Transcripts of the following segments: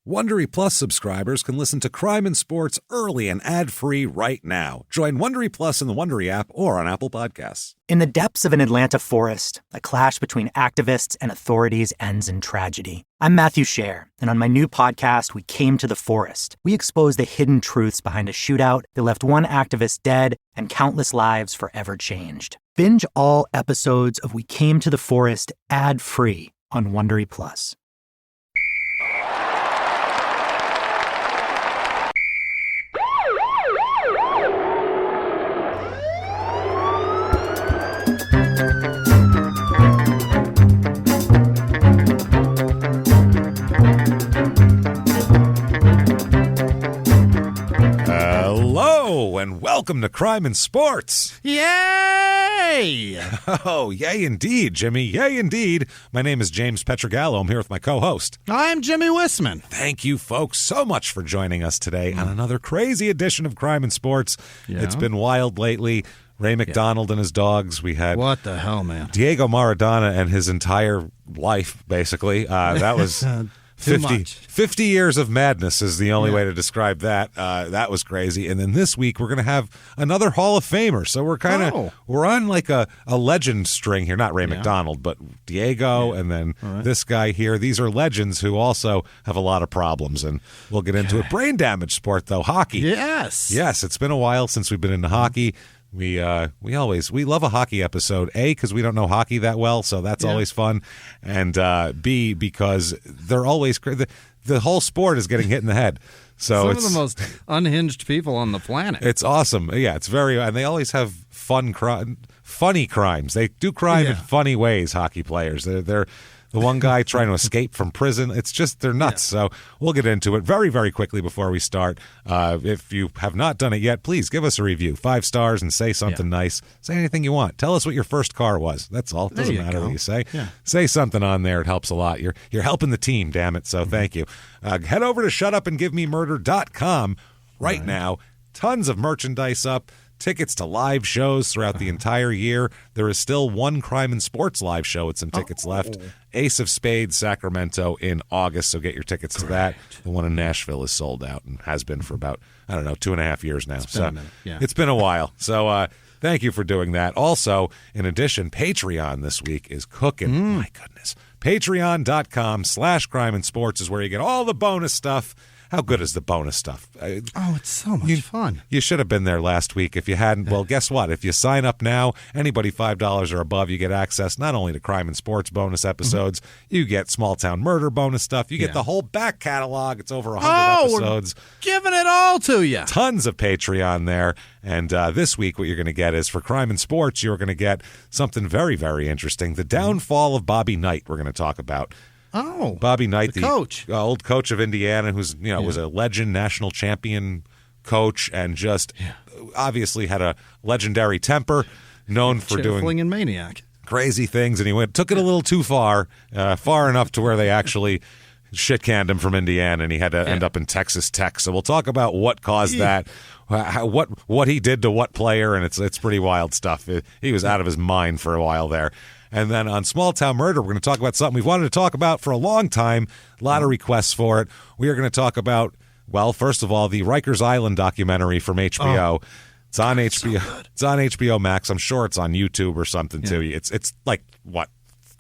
Wondery Plus subscribers can listen to Crime and Sports early and ad-free right now. Join Wondery Plus in the Wondery app or on Apple Podcasts. In the depths of an Atlanta forest, a clash between activists and authorities ends in tragedy. I'm Matthew Scher, and on my new podcast, We Came to the Forest, we expose the hidden truths behind a shootout that left one activist dead and countless lives forever changed. Binge all episodes of We Came to the Forest ad-free on Wondery Plus. Hello, and welcome to Crime and Sports. Yay! Oh, yay indeed, Jimmy. Yay indeed. My name is James Pietragallo. I'm here with my co-host. I'm Jimmie Whisman. Thank you, folks, so much for joining us today on another crazy edition of Crime and Sports. Yeah. It's been wild lately. Ray McDonald and his dogs. We had What the hell, man? Diego Maradona and his entire life, basically. That was... Too much. 50 years of madness is the only way to describe that. That was crazy. And then this week we're going to have another Hall of Famer. So we're kind of we're on like a legend string here. Not Ray McDonald, but Diego and then this guy here. These are legends who also have a lot of problems. And we'll get into it. Brain damage sport, though. Hockey. Yes. Yes, it's been a while since we've been into hockey. We love a hockey episode, A, because we don't know hockey that well, so that's always fun, and B, because they're always the whole sport is getting hit in the head. So Some of the most unhinged people on the planet. It's awesome. Yeah, it's and they always have funny crimes. They do crime in funny ways, hockey players. They're the one guy trying to escape from prison. It's just, they're nuts. Yeah. So we'll get into it very, very quickly before we start. If you have not done it yet, please give us a review. 5 stars and say something nice. Say anything you want. Tell us what your first car was. That's all. It doesn't matter what you say. Yeah. Say something on there. It helps a lot. You're helping the team, damn it. So thank you. Head over to shutupandgivememurder.com right now. Tons of merchandise up. Tickets to live shows throughout the entire year. There is still one Crime and Sports live show with some tickets left. Ace of Spades, Sacramento in August, so get your tickets to that. The one in Nashville is sold out and has been for about, 2.5 years now. It's been a while. So thank you for doing that. Also, in addition, Patreon this week is cooking. My goodness. Patreon.com/Crime and Sports is where you get all the bonus stuff. How good is the bonus stuff? It's so much fun. You should have been there last week. If you hadn't, well, guess what? If you sign up now, anybody $5 or above, you get access not only to Crime and Sports bonus episodes, you get Small Town Murder bonus stuff, you get the whole back catalog. It's over 100 episodes. We're giving it all to you. Tons of Patreon there. And this week, what you're going to get is for Crime and Sports, you're going to get something very, very interesting. The downfall of Bobby Knight, we're going to talk about. Bobby Knight, the coach, old coach of Indiana, who's was a legend, national champion coach, and just obviously had a legendary temper, known for doing flinging maniac crazy things, and he took it a little too far, far enough to where they actually shit-canned him from Indiana, and he had to end up in Texas Tech. So we'll talk about what caused that, what he did to what player, and it's pretty wild stuff. He was out of his mind for a while there. And then on Small Town Murder, we're going to talk about something we've wanted to talk about for a long time. A lot of requests for it. We are going to talk about, well, first of all, the Rikers Island documentary from HBO. It's on HBO. So it's on HBO Max. I'm sure it's on YouTube or something too. It's like what,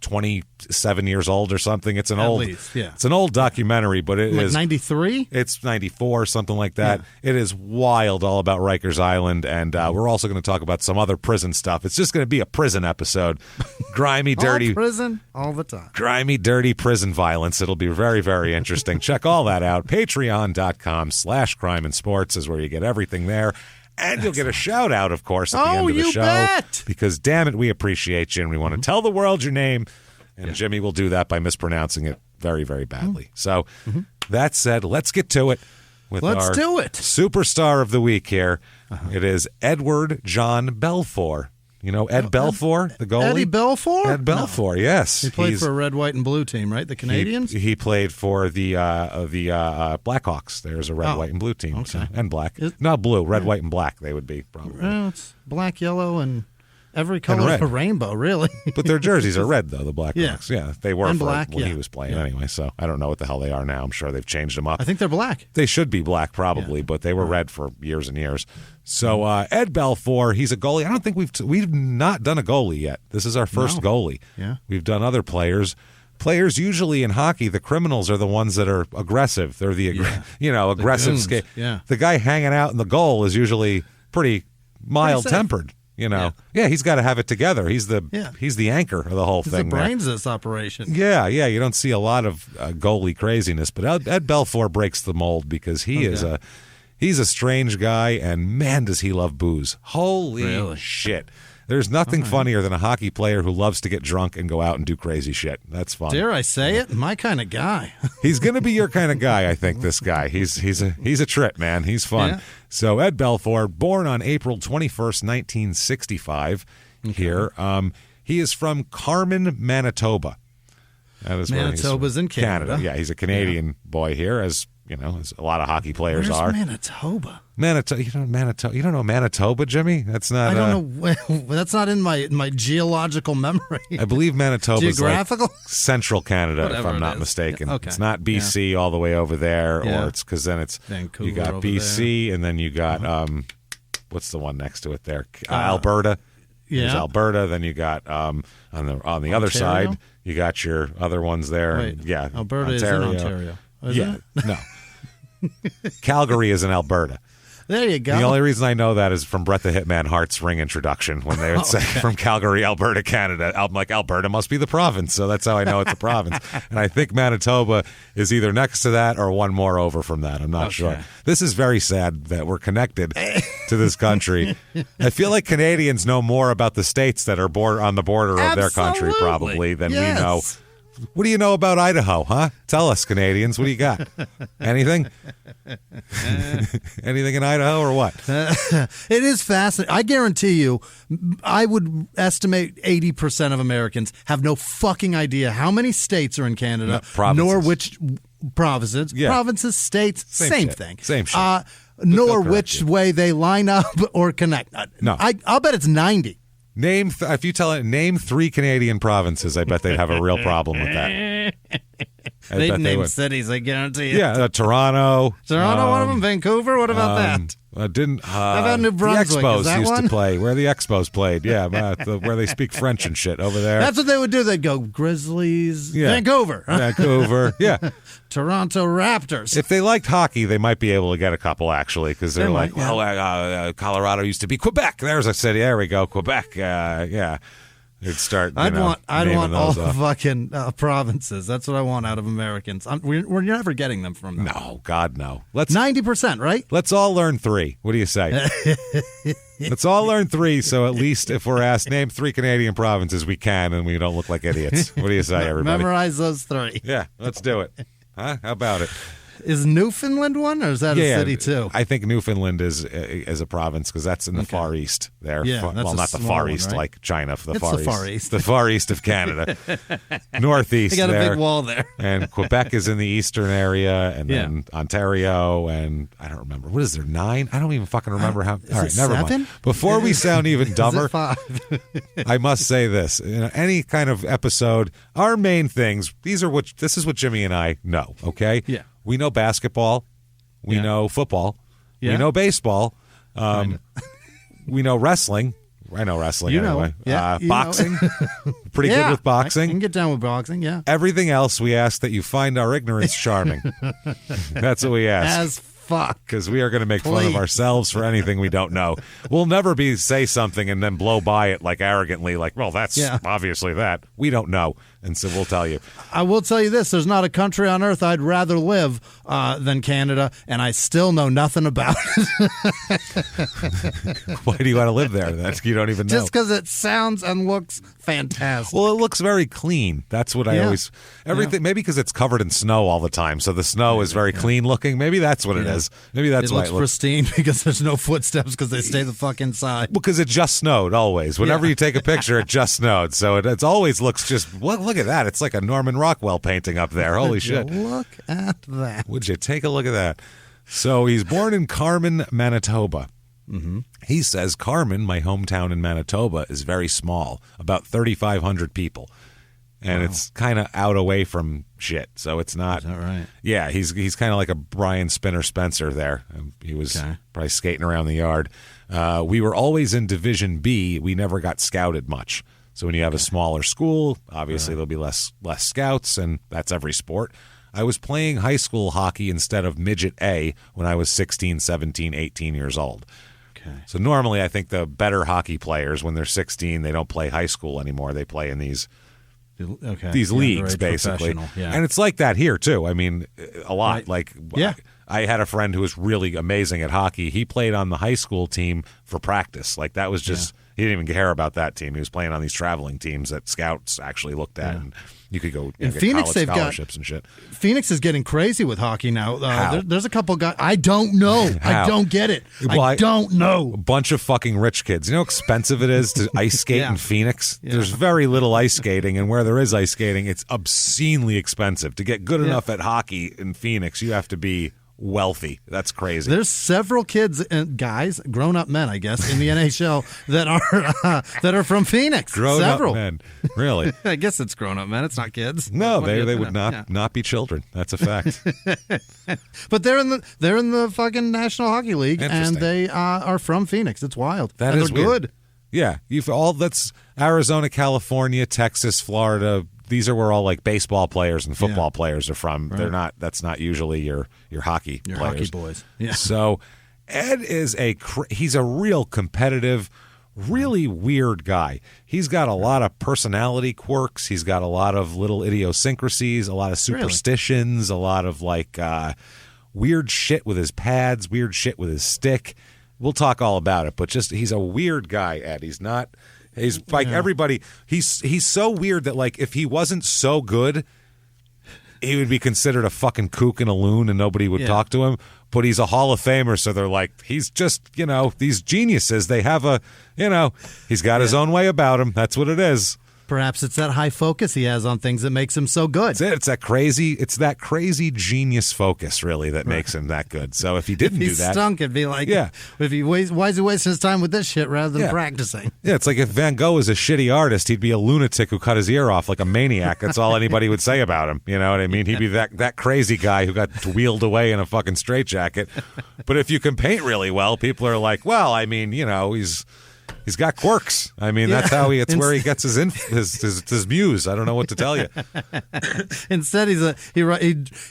27 years old or something. It's an it's an old documentary, but it is 93. It's 94, something like that. It is wild, all about Rikers Island, and we're also going to talk about some other prison stuff. It's just going to be a prison episode, grimy, dirty prison all the time, grimy, dirty prison violence. It'll be very, very interesting. Check all that out. Patreon.com/Crime and Sports is where you get everything there. And you'll get a shout-out, of course, at the end of the show. Bet. Because, damn it, we appreciate you, and we want to tell the world your name. And Jimmy will do that by mispronouncing it very, very badly. So, that said, let's get to it with our superstar of the week here. It is Edward John Belfour. You know Ed Belfour, the goalie? Eddie Belfour? Ed Belfour, yes. He played for a red, white, and blue team, right? The Canadians? He played for the Blackhawks. There's a red, white, and blue team. Okay. And black. Not blue, red, white, and black they would be, probably. Well, it's black, yellow, and Every color of the rainbow, really. But their jerseys are red, though, the Blackhawks. Yeah, they were and for black, when he was playing anyway, so I don't know what the hell they are now. I'm sure they've changed them up. I think they're black. They should be black, probably, but they were red for years and years. So Ed Belfour, he's a goalie. I don't think we've not done a goalie yet. This is our first goalie. Yeah. We've done other players. Players usually in hockey, the criminals are the ones that are aggressive. They're the aggressive skate. Yeah. The guy hanging out in the goal is usually pretty mild-tempered. He's got to have it together. He's the anchor of the whole thing. He's the brains of this operation. Yeah. You don't see a lot of goalie craziness, but Ed Belfour breaks the mold because he's a strange guy, and man, does he love booze. Holy shit. There's nothing funnier than a hockey player who loves to get drunk and go out and do crazy shit. That's fun. Dare I say it? My kind of guy. He's going to be your kind of guy, I think, this guy. He's a trip, man. He's fun. Yeah. So Ed Belfour, born on April 21st, 1965 here. He is from Carman, Manitoba. That is Manitoba's in Canada. Yeah, he's a Canadian boy here, as a lot of hockey players are. Manitoba? Manitoba. You don't know Manitoba, Jimmie? That's not. I don't know. That's not in my geological memory. I believe Manitoba is geographical, central Canada, if I'm not mistaken. Okay. It's not BC all the way over there, or it's because then it's Vancouver. You got BC, and then you got what's the one next to it there? Alberta. Yeah, there's Alberta. Then you got on the other side, you got your other ones there. Wait, yeah, Alberta Ontario. is in Ontario. No. Calgary is in Alberta. There you go. The only reason I know that is from Bret the Hitman Hart's ring introduction when they would say from Calgary, Alberta, Canada. I'm like, Alberta must be the province, so that's how I know it's a province. And I think Manitoba is either next to that or one more over from that. I'm not sure. This is very sad that we're connected to this country. I feel like Canadians know more about the states that are on the border of their country probably than we know. What do you know about Idaho, huh? Tell us, Canadians. What do you got? Anything? Anything in Idaho or what? It is fascinating. I guarantee you, I would estimate 80% of Americans have no fucking idea how many states are in Canada, nor which provinces. Yeah. Provinces, states, same thing. Same shit. Nor which way they line up or connect. No. I'll bet it's 90. If you tell it, name 3 Canadian provinces, I bet they'd have a real problem with that. They'd name cities, I guarantee you. Yeah, Toronto. One of them. Vancouver. What about that? How about New Brunswick? The Expos is that used one? to play. Where the Expos played. Yeah, where they speak French and shit over there. That's what they would do. They'd go Grizzlies, Vancouver. Vancouver, yeah. Toronto Raptors. If they liked hockey, they might be able to get a couple, actually, because they're like, Colorado used to be Quebec. There's a city. There we go, Quebec. Yeah. They'd start. I'd want all the fucking provinces. That's what I want out of Americans. We're never getting them from them. No, God, no. 90%, right? Let's all learn 3. What do you say? Let's all learn 3. So at least if we're asked name 3 Canadian provinces, we can, and we don't look like idiots. What do you say, everybody? Memorize those 3. Yeah, let's do it. Huh? How about it? Is Newfoundland one, or is that a city too? I think Newfoundland is a province because that's in the Far East there. Yeah, not the Far East, right? Like China. The Far East. The Far East of Canada. Northeast. They got there. a big wall there. And Quebec is in the eastern area, and then Ontario, and I don't remember. What is there, 9? I don't even fucking remember how. All right, never 7? mind. Before we sound even dumber, Is it 5? I must say this. In any kind of episode, our main things, this is what Jimmie and I know, okay? Yeah. We know basketball. We know football. Yeah. We know baseball. We know wrestling. I know wrestling anyway. Yeah, boxing. Pretty good with boxing. I can get down with boxing, yeah. Everything else, we ask that you find our ignorance charming. That's what we ask. As fuck. Because we are going to make fun of ourselves for anything we don't know. We'll never say something and then blow by it like arrogantly, like, well, that's obviously that. We don't know, and so we'll tell you. I will tell you this. There's not a country on earth I'd rather live than Canada, and I still know nothing about it. Why do you want to live there? That you don't even know. Just because it sounds and looks fantastic. Well, it looks very clean. That's what I always... Everything. Maybe because it's covered in snow all the time, so the snow is very clean looking. Maybe that's what it is. Maybe that's why it looks pristine because there's no footsteps because they stay the fuck inside. Because it just snowed always. Whenever you take a picture, it just snowed. So it always looks just... Look at that. It's like a Norman Rockwell painting up there. Holy shit. Look at that. Would you take a look at that? So he's born in Carman, Manitoba. Mm-hmm. He says Carmen, my hometown in Manitoba, is very small, about 3,500 people. And it's kind of out away from shit, so it's not. Is that right? Yeah, he's kind of like a Brian Spinner Spencer there. He was probably skating around the yard. We were always in Division B. We never got scouted much. So when you have a smaller school, obviously there'll be less scouts, and that's every sport. I was playing high school hockey instead of midget A when I was 16, 17, 18 years old. Okay. So normally I think the better hockey players, when they're 16, they don't play high school anymore. They play in these leagues, basically. And it's like that here, too. I mean, a lot. Right. I had a friend who was really amazing at hockey. He played on the high school team for practice. Like, that was just, he didn't even care about that team. He was playing on these traveling teams that scouts actually looked at. And you could go get Phoenix, college scholarships and shit. Phoenix is getting crazy with hockey now. There's a couple guys. I don't know. I don't get it. I don't know. A bunch of fucking rich kids. You know how expensive it is to ice skate in Phoenix? Yeah. There's very little ice skating, and where there is ice skating, it's obscenely expensive. To get good enough at hockey in Phoenix, you have to be wealthy. That's crazy. There's several kids and guys, grown-up men, I guess, in the NHL that are from Phoenix. Grown-up men, really? I guess it's grown-up men. It's not kids. No, they would not be children. That's a fact. But they're in the fucking National Hockey League, and they are from Phoenix. It's wild. That is they're good. Yeah, that's Arizona, California, Texas, Florida. These are where all like baseball players and football players are from. Right. They're not. That's not usually your hockey players. Hockey boys. Yeah. So Ed is he's a real competitive, really weird guy. He's got a lot of personality quirks. He's got a lot of little idiosyncrasies, a lot of superstitions, a lot of like weird shit with his pads, weird shit with his stick. We'll talk all about it, but just he's a weird guy, Ed. He's not. He's like everybody. He's so weird that like if he wasn't so good, he would be considered a fucking kook and a loon, and nobody would talk to him. But he's a Hall of Famer, so they're like, he's just these geniuses. They have he's got his own way about him. That's what it is. Perhaps it's that high focus he has on things that makes him so good. It's that crazy genius focus, really, that makes him that good. So if he didn't do that, stunk, it'd be like, why is he wasting his time with this shit rather than practicing? Yeah, it's like if Van Gogh was a shitty artist, he'd be a lunatic who cut his ear off like a maniac. That's all anybody would say about him. You know what I mean? He'd be that crazy guy who got wheeled away in a fucking straitjacket. But if you can paint really well, people are like, well, I mean, he's got quirks. I mean, that's how it's where he gets his muse. I don't know what to tell you. Instead,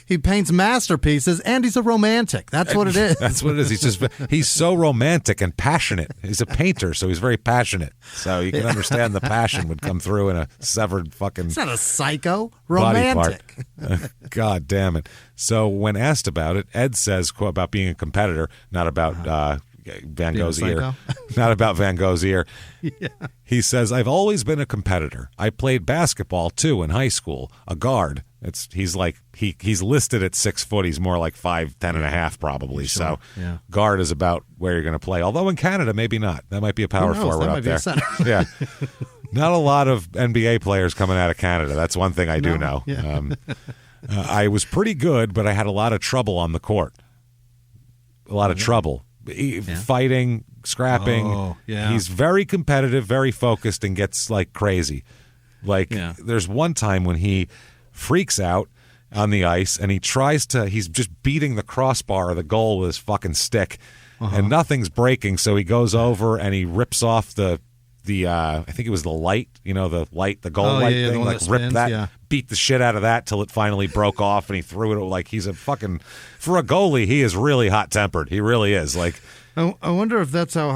he paints masterpieces, and he's a romantic. That's what it is. That's what it is. He's so romantic and passionate. He's a painter, so he's very passionate. So you can understand the passion would come through in a severed fucking. It's not a psycho. Romantic. Body part. God damn it. So when asked about it, Ed says, quote, about being a competitor, not about Van Gogh's ear. Not about Van Gogh's ear. Yeah. He says, I've always been a competitor. I played basketball, too, in high school. A guard. He's listed at 6 foot. He's more like 5'10" and a half, probably. Sure. So guard is about where you're going to play. Although in Canada, maybe not. That might be a power forward up there. Yeah. Not a lot of NBA players coming out of Canada. That's one thing I do know. Yeah. I was pretty good, but I had a lot of trouble on the court. A lot of trouble. Fighting, scrapping. He's very competitive, very focused, and gets like crazy. There's one time when he freaks out on the ice and he's just beating the crossbar of the goal with his fucking stick, and nothing's breaking, so he goes over and he rips off the I think it was the light, the goal light thing, like ripped that, beat the shit out of that till it finally broke off, and he threw it like he's a fucking, for a goalie, he is really hot-tempered. He really is. Like, I wonder if that's how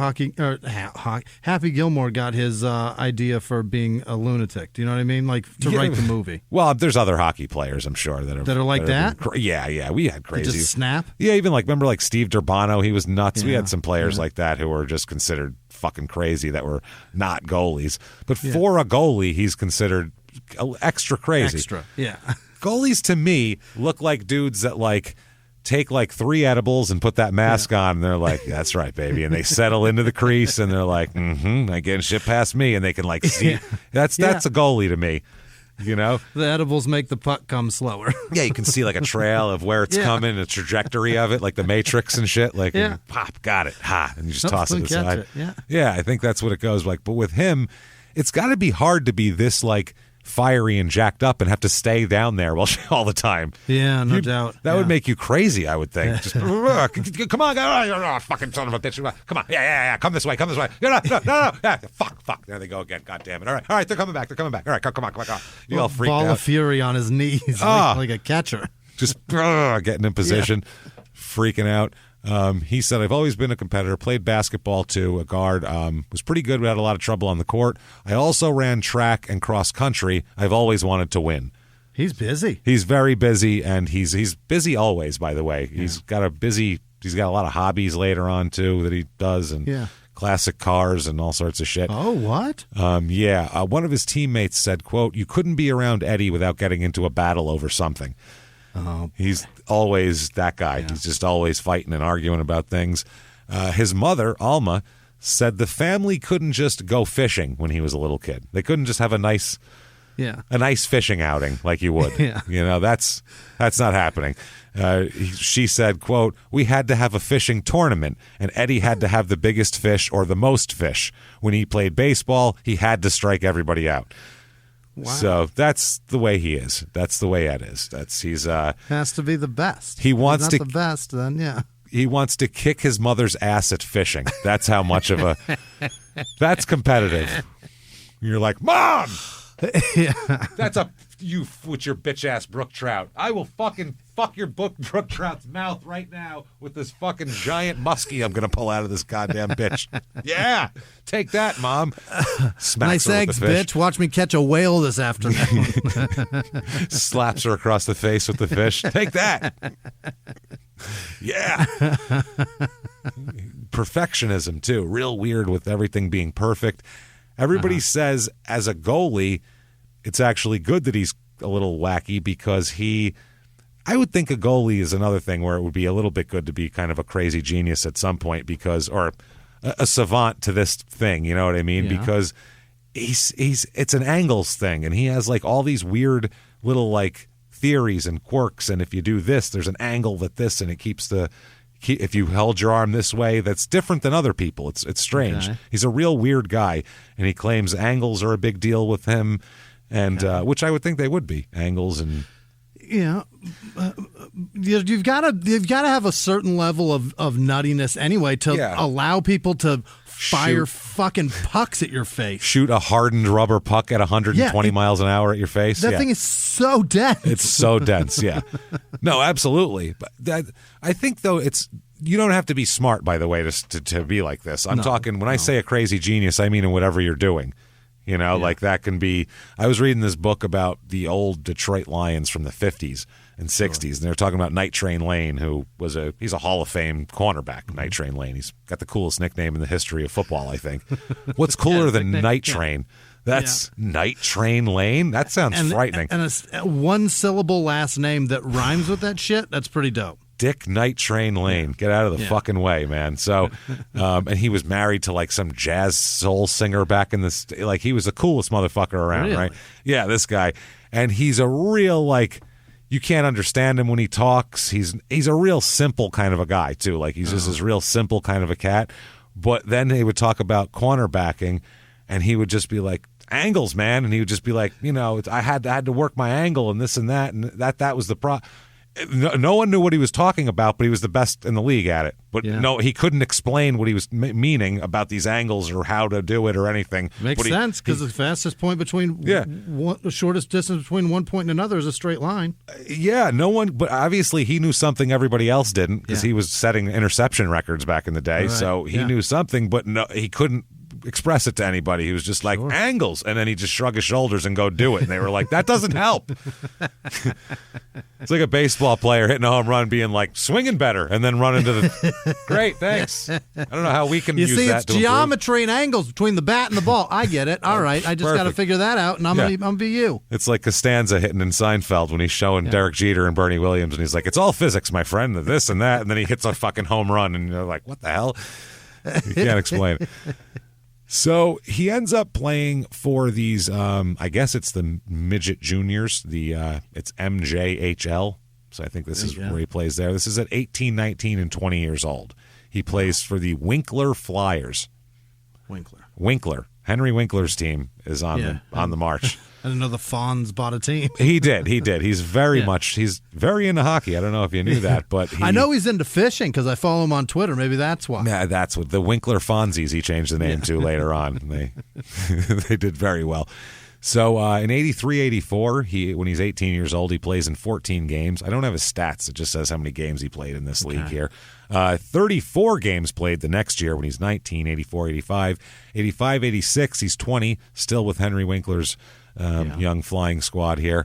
Happy Gilmore got his idea for being a lunatic. Do you know what I mean? Like, to write the movie. Well, there's other hockey players, I'm sure, that are like that? Yeah, we had crazy. They just snap? Yeah, even remember Steve Durbano, he was nuts. We had some players like that who were just considered fucking crazy that were not goalies. But for a goalie, he's considered extra crazy. Extra, yeah. Goalies, to me, look like dudes that, take 3 edibles and put that mask on, and they're like, that's right, baby. And they settle into the crease, and they're like, I get shit past me, and they can, see. That's a goalie to me. You know, the edibles make the puck come slower. Yeah, you can see like a trail of where it's coming, a trajectory of it, like the Matrix and shit. Like, and pop, got it, and you just toss it aside. Yeah, I think that's what it goes like. But with him, it's got to be hard to be this like fiery and jacked up and have to stay down there all the time. Yeah, no doubt. That would make you crazy, I would think. Just come on, fucking son of a bitch! Come on, yeah, come this way. No, yeah, fuck. There they go again. God damn it! All right, they're coming back. All right, come on. You all freaked out. Ball of fury on his knees, like a catcher. Just getting in position, freaking out. He said, I've always been a competitor, played basketball too, a guard, was pretty good, but had a lot of trouble on the court. I also ran track and cross country. I've always wanted to win. He's busy. He's very busy, and he's busy always, by the way. He's got a lot of hobbies later on too that he does, and classic cars and all sorts of shit. Oh, what? One of his teammates said, quote, you couldn't be around Eddie without getting into a battle over something. He's always that guy. Yeah. He's just always fighting and arguing about things. His mother, Alma, said the family couldn't just go fishing when he was a little kid. They couldn't just have a nice fishing outing like you would. You know, that's not happening. She said, quote, we had to have a fishing tournament, and Eddie had to have the biggest fish or the most fish. When he played baseball, he had to strike everybody out. Wow. So that's the way he is. That's the way Ed is. He's has to be the best. He wants to the best. Then he wants to kick his mother's ass at fishing. That's how much of a that's competitive. You're like, Mom, that's you with your bitch ass brook trout. I will fucking fuck your brook trout's mouth right now with this fucking giant muskie I'm gonna pull out of this goddamn bitch. Yeah, take that, Mom. Nice eggs, bitch. Watch me catch a whale this afternoon. Slaps her across the face with the fish. Take that. Yeah. Perfectionism too. Real weird with everything being perfect. Everybody says as a goalie, it's actually good that he's a little wacky because I would think a goalie is another thing where it would be a little bit good to be kind of a crazy genius at some point or a savant to this thing, you know what I mean? Yeah. Because it's an angles thing, and he has like all these weird little like theories and quirks, and if you do this, there's an angle that this, and it keeps if you held your arm this way, that's different than other people. It's strange. Okay. He's a real weird guy, and he claims angles are a big deal with him. And which I would think they would be angles and you've got to have a certain level of nuttiness anyway to allow people to fire fucking pucks at your face. Shoot a hardened rubber puck at 120 miles an hour at your face. That thing is so dense. It's so dense. Yeah, no, absolutely. But I think though you don't have to be smart, by the way, to be like this. I'm talking when I say a crazy genius, I mean in whatever you're doing. You know, like that can be. I was reading this book about the old Detroit Lions from the 50s and 60s, and they were talking about Night Train Lane, who he's a Hall of Fame cornerback. Night Train Lane. He's got the coolest nickname in the history of football, I think. What's cooler than Night Train? That's Night Train Lane. That sounds frightening. And a one-syllable last name that rhymes with that shit. That's pretty dope. Dick Night Train Lane. Get out of the fucking way, man. So, and he was married to like some jazz soul singer back in the like he was the coolest motherfucker around, right? Yeah, this guy. And he's a real like you can't understand him when he talks. He's a real simple kind of a guy too. Like he's just this real simple kind of a cat. But then they would talk about cornerbacking, and he would just be like, angles, man, and he would just be like, you know, I had to work my angle and this and that was the problem. No one knew what he was talking about, but he was the best in the league at it. But no, he couldn't explain what he was meaning about these angles or how to do it or anything. Makes sense because the fastest point between the shortest distance between one point and another is a straight line. No one, but obviously he knew something everybody else didn't because he was setting interception records back in the day. Right. So he knew something, but no, he couldn't express it to anybody. He was just like angles, and then he just shrug his shoulders and go do it. And they were like, that doesn't help. It's like a baseball player hitting a home run being like swinging better and then running to the great, thanks. I don't know how we can use that. You see, it's geometry and angles between the bat and the ball. I get it. All right, I just got to figure that out, and I'm gonna be you. It's like Costanza hitting in Seinfeld when he's showing Derek Jeter and Bernie Williams, and he's like, it's all physics, my friend, this and that, and then he hits a fucking home run, and you're like, what the hell? You can't explain it. So he ends up playing for these, I guess it's the midget juniors. It's MJHL. So I think this is where he plays there. This is at 18, 19, and 20 years old. He plays for the Winkler Flyers. Winkler. Henry Winkler's team is on the march. I didn't know the Fawns bought a team. He did. He's very into hockey. I don't know if you knew that, but I know he's into fishing because I follow him on Twitter. Maybe that's why. Yeah, that's what the Winkler Fonzies he changed the name to later on. They did very well. So in 83-84, when he's 18 years old, he plays in 14 games. I don't have his stats. It just says how many games he played in this league here. 34 games played the next year when he's 19, 84-85. 85-86, he's 20, still with Henry Winkler's young flying squad here.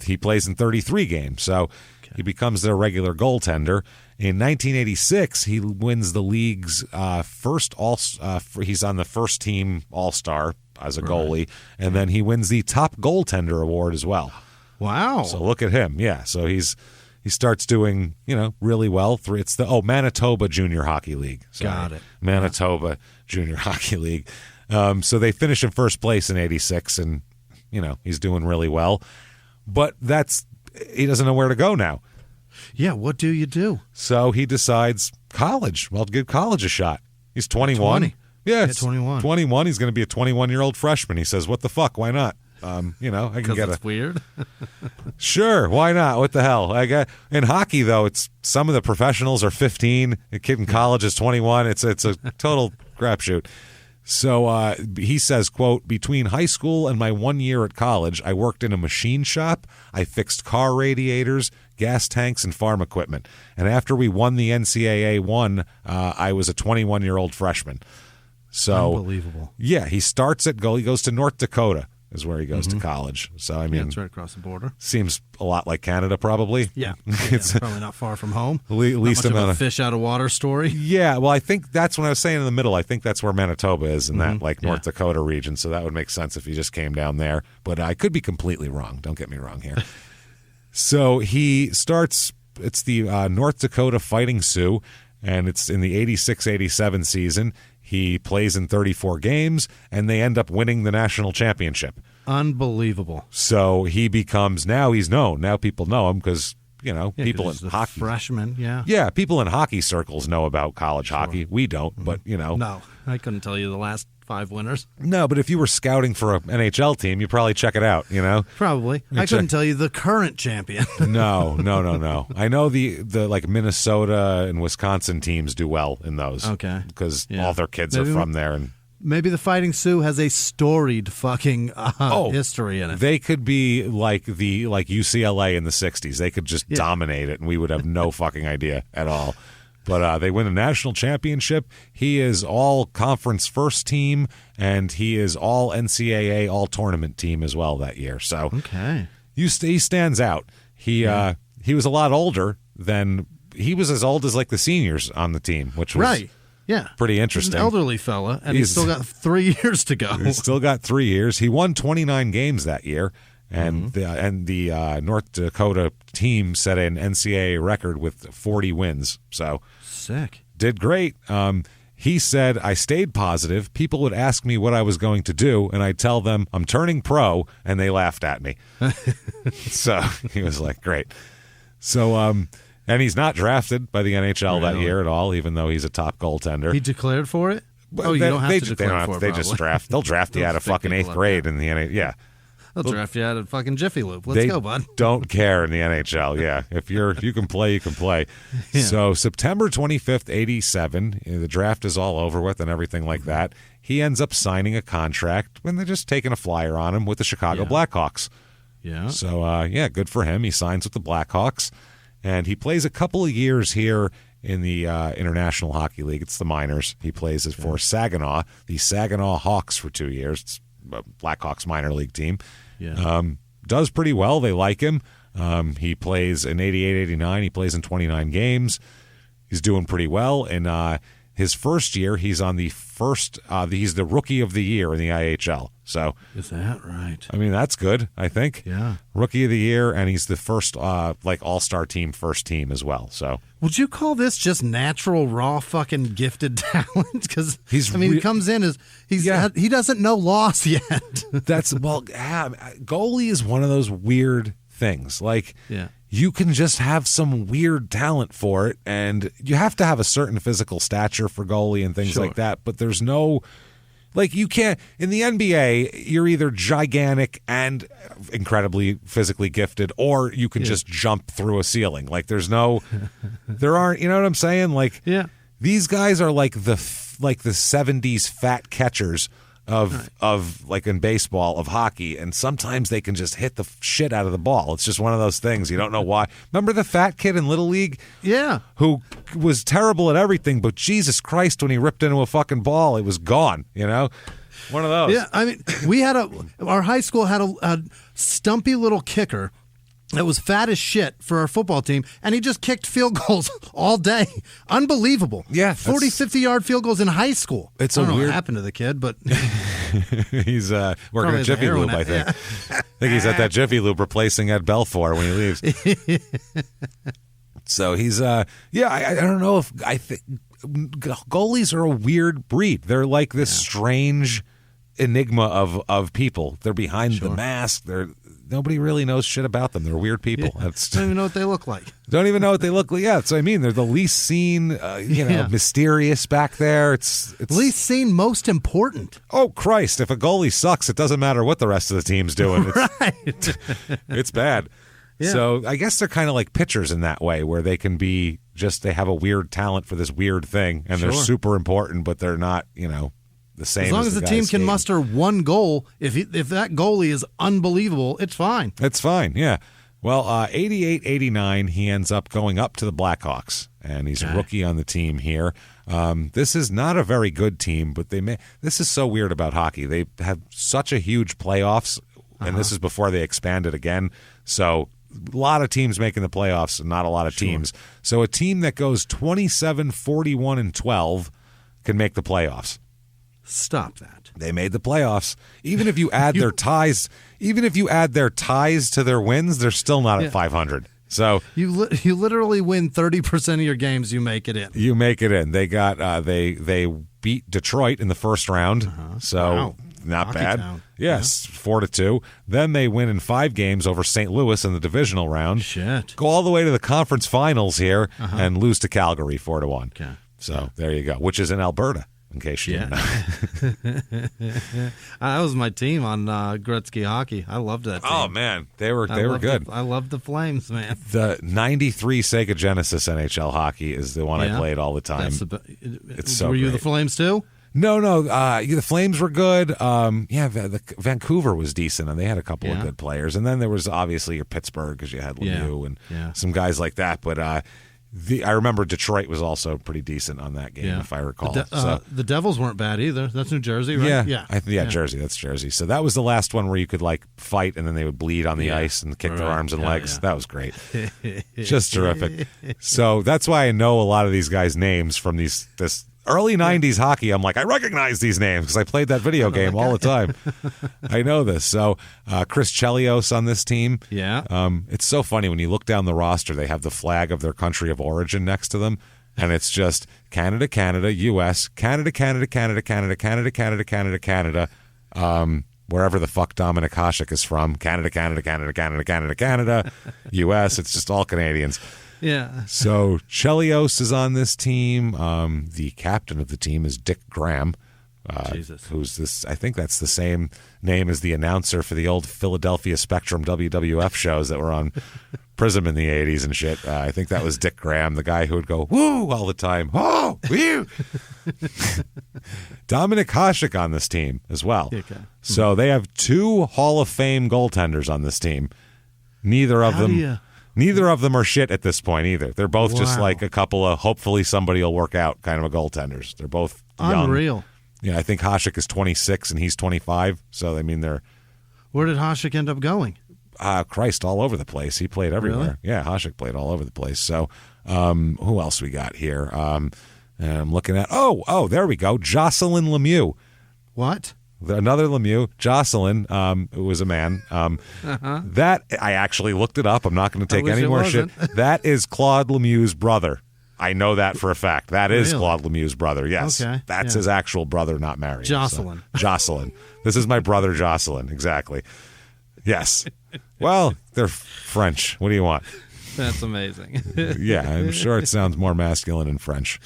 He plays in 33 games, so he becomes their regular goaltender. In 1986, he wins the league's first he's on the first team All-Star as a goalie, and then he wins the top goaltender award as well. Wow! So look at him, So he starts doing really well. It's the Manitoba Junior Hockey League. Got it. Manitoba Junior Hockey League. So they finish in first place in 86, and he's doing really well. But he doesn't know where to go now. Yeah, what do you do? So he decides college. Well, give college a shot. He's 21. 20. Yeah, 21. 21. He's going to be a 21-year-old freshman. He says, "What the fuck? Why not? I can get it's weird." Sure, why not? What the hell? In hockey though, it's some of the professionals are 15. A kid in college is 21. It's a total crapshoot. So he says, quote, "Between high school and my 1 year at college, I worked in a machine shop. I fixed car radiators, gas tanks, and farm equipment. And after we won the NCAA one, I was a 21-year-old freshman." So unbelievable. Yeah, he starts at goal. He goes to North Dakota is where he goes to college. So I mean, it's right across the border. Seems a lot like Canada, probably. Yeah, it's probably not far from home. Least not much amount of a fish out of water story. Yeah, well, I think that's when I was saying in the middle. I think that's where Manitoba is in that North Dakota region. So that would make sense if he just came down there. But I could be completely wrong. Don't get me wrong here. So he starts. It's the North Dakota Fighting Sioux, and it's in the 86-87 season. He plays in 34 games, and they end up winning the national championship. Unbelievable. So he becomes, now he's known. Now people know him because, people in hockey. Freshman, yeah. Yeah, people in hockey circles know about college hockey. We don't, but, No, I couldn't tell you the last 5 winners. No, but if you were scouting for an NHL team, you'd probably check it out, Probably. I couldn't tell you the current champion. No. I know the like Minnesota and Wisconsin teams do well in those. Okay. Because all their kids are from there. And maybe the Fighting Sioux has a storied fucking history in it. They could be like UCLA in the 60s. They could just dominate it, and we would have no fucking idea at all. But they win a national championship. He is all conference first team, and he is all NCAA all tournament team as well that year. So he stands out. He was a lot older than he was as old as like the seniors on the team, which was pretty interesting. He's an elderly fella, and he's still got 3 years to go. He's still got 3 years. He won 29 games that year. And the North Dakota team set an NCAA record with 40 wins. So sick. Did great. He said, "I stayed positive. People would ask me what I was going to do, and I'd tell them I'm turning pro, and they laughed at me." So he was like, great. So, and he's not drafted by the NHL that year at all, even though he's a top goaltender. He declared for it? You don't have to declare for it. They just draft. They'll draft you out of fucking 8th grade in the NHL. Yeah. They'll draft you out of fucking Jiffy Lube. Let's go, bud. Don't care in the NHL. Yeah, if you can play, you can play. Yeah. So September 25th, 87, the draft is all over with and everything like that. He ends up signing a contract when they're just taking a flyer on him with the Chicago Blackhawks. Yeah. So good for him. He signs with the Blackhawks, and he plays a couple of years here in the International Hockey League. It's the minors. He plays for Saginaw, the Saginaw Hawks, for 2 years. It's Blackhawks minor league team. Yeah. Does pretty well. They like him. He plays in 88-89. He plays in 29 games. He's doing pretty well. And his first year, he's on the first. He's the rookie of the year in the IHL. So is that right? I mean, that's good. I think. Yeah. Rookie of the year, and he's the first all-star team, first team as well. So would you call this just natural, raw, fucking gifted talent? Because he comes in as he doesn't know loss yet. Goalie is one of those weird things. Like, you can just have some weird talent for it, and you have to have a certain physical stature for goalie and things like that. But there's no. Like, you can't, in the NBA, you're either gigantic and incredibly physically gifted, or you can just jump through a ceiling. Like, there aren't, you know what I'm saying? Like, these guys are like the 70s fat catchers of like in baseball, of hockey, and sometimes they can just hit the shit out of the ball. It's just one of those things. You don't know why. Remember the fat kid in Little League? Yeah. Who was terrible at everything, but Jesus Christ, when he ripped into a fucking ball, it was gone, you know? One of those. Yeah, I mean, our high school had a stumpy little kicker that was fat as shit for our football team, and he just kicked field goals all day. Unbelievable. Yeah. 40, 50-yard field goals in high school. It's I don't know what happened to the kid, but he's working at Jiffy Lube, I think. Yeah. I think he's at that Jiffy Lube replacing Ed Belfour when he leaves. So he's, I don't know if, I think goalies are a weird breed. They're like this strange enigma of people. They're behind the mask. Nobody really knows shit about them. They're weird people. Don't even know what they look like. Don't even know what they look like. Yeah, that's what I mean. They're the least seen, mysterious back there. It's least seen, most important. Oh, Christ. If a goalie sucks, it doesn't matter what the rest of the team's doing. Right. It's bad. Yeah. So I guess they're kind of like pitchers in that way, where they can be they have a weird talent for this weird thing, and they're super important, but they're not, the same. As long as the team can muster one goal, if that goalie is unbelievable, it's fine. It's fine, yeah. Well, 88-89, he ends up going up to the Blackhawks, and he's a rookie on the team here. This is not a very good team, but this is so weird about hockey. They have such a huge playoffs, and this is before they expanded again. So a lot of teams making the playoffs and not a lot of teams. So a team that goes 27-41-12 can make the playoffs. Stop that. They made the playoffs. Even if you add their ties, to their wins, they're still not at 500. So you literally win 30% of your games. You make it in. You make it in. They got they beat Detroit in the first round. So not Hockey bad. Town. Yes, 4-2. Then they win in 5 games over St. Louis in the divisional round. Shit. Go all the way to the conference finals here and lose to Calgary 4-1. Okay. So there you go. Which is in Alberta. In case you didn't know. That was my team on Gretzky hockey. I loved that team. Oh, man. They were good. I loved the Flames, man. The 93 Sega Genesis NHL hockey is the one I played all the time. It's so Were you great. the Flames, too? No. The Flames were good. Vancouver was decent, and they had a couple of good players. And then there was obviously your Pittsburgh, because you had Lemieux and some guys like that. But I remember Detroit was also pretty decent on that game, if I recall. The Devils weren't bad either. That's New Jersey, right? Yeah. Jersey. That's Jersey. So that was the last one where you could fight, and then they would bleed on the ice and kick their arms and legs. That was great. Just terrific. So that's why I know a lot of these guys' names from this early 90s hockey. I'm like, I recognize these names because I played that video game all the time. I know this. So Chris Chelios on this team. Yeah. It's so funny when you look down the roster, they have the flag of their country of origin next to them. And it's just Canada, Canada, U.S., Canada, Canada, Canada, Canada, Canada, Canada, Canada, Canada, wherever the fuck Dominic Hasek is from. Canada, Canada, Canada, Canada, Canada, Canada, U.S. It's just all Canadians. Yeah. So Chelios is on this team. The captain of the team is Dick Graham, who's this. I think that's the same name as the announcer for the old Philadelphia Spectrum WWF shows that were on Prism in the 80s and shit. I think that was Dick Graham, the guy who would go woo all the time. Oh, woo! Dominic Hasek on this team as well. Okay. So they have 2 Hall of Fame goaltenders on this team. Neither of them are shit at this point either. They're both just like a couple of hopefully somebody will work out kind of a goaltenders. They're both young. Unreal. Yeah, I think Hasek is 26 and he's 25. So, I mean, they're... Where did Hasek end up going? Christ, all over the place. He played everywhere. Really? Yeah, Hasek played all over the place. So, who else we got here? And I'm looking at, there we go, Jocelyn Lemieux. What? Another Lemieux, Jocelyn, who was a man. That, I actually looked it up. I'm not going to take any more shit. That is Claude Lemieux's brother. I know that for a fact. That is Claude Lemieux's brother, yes. Okay. That's his actual brother, not married. Jocelyn. So. Jocelyn. This is my brother, Jocelyn, exactly. Yes. Well, they're French. What do you want? That's amazing. Yeah, I'm sure it sounds more masculine in French.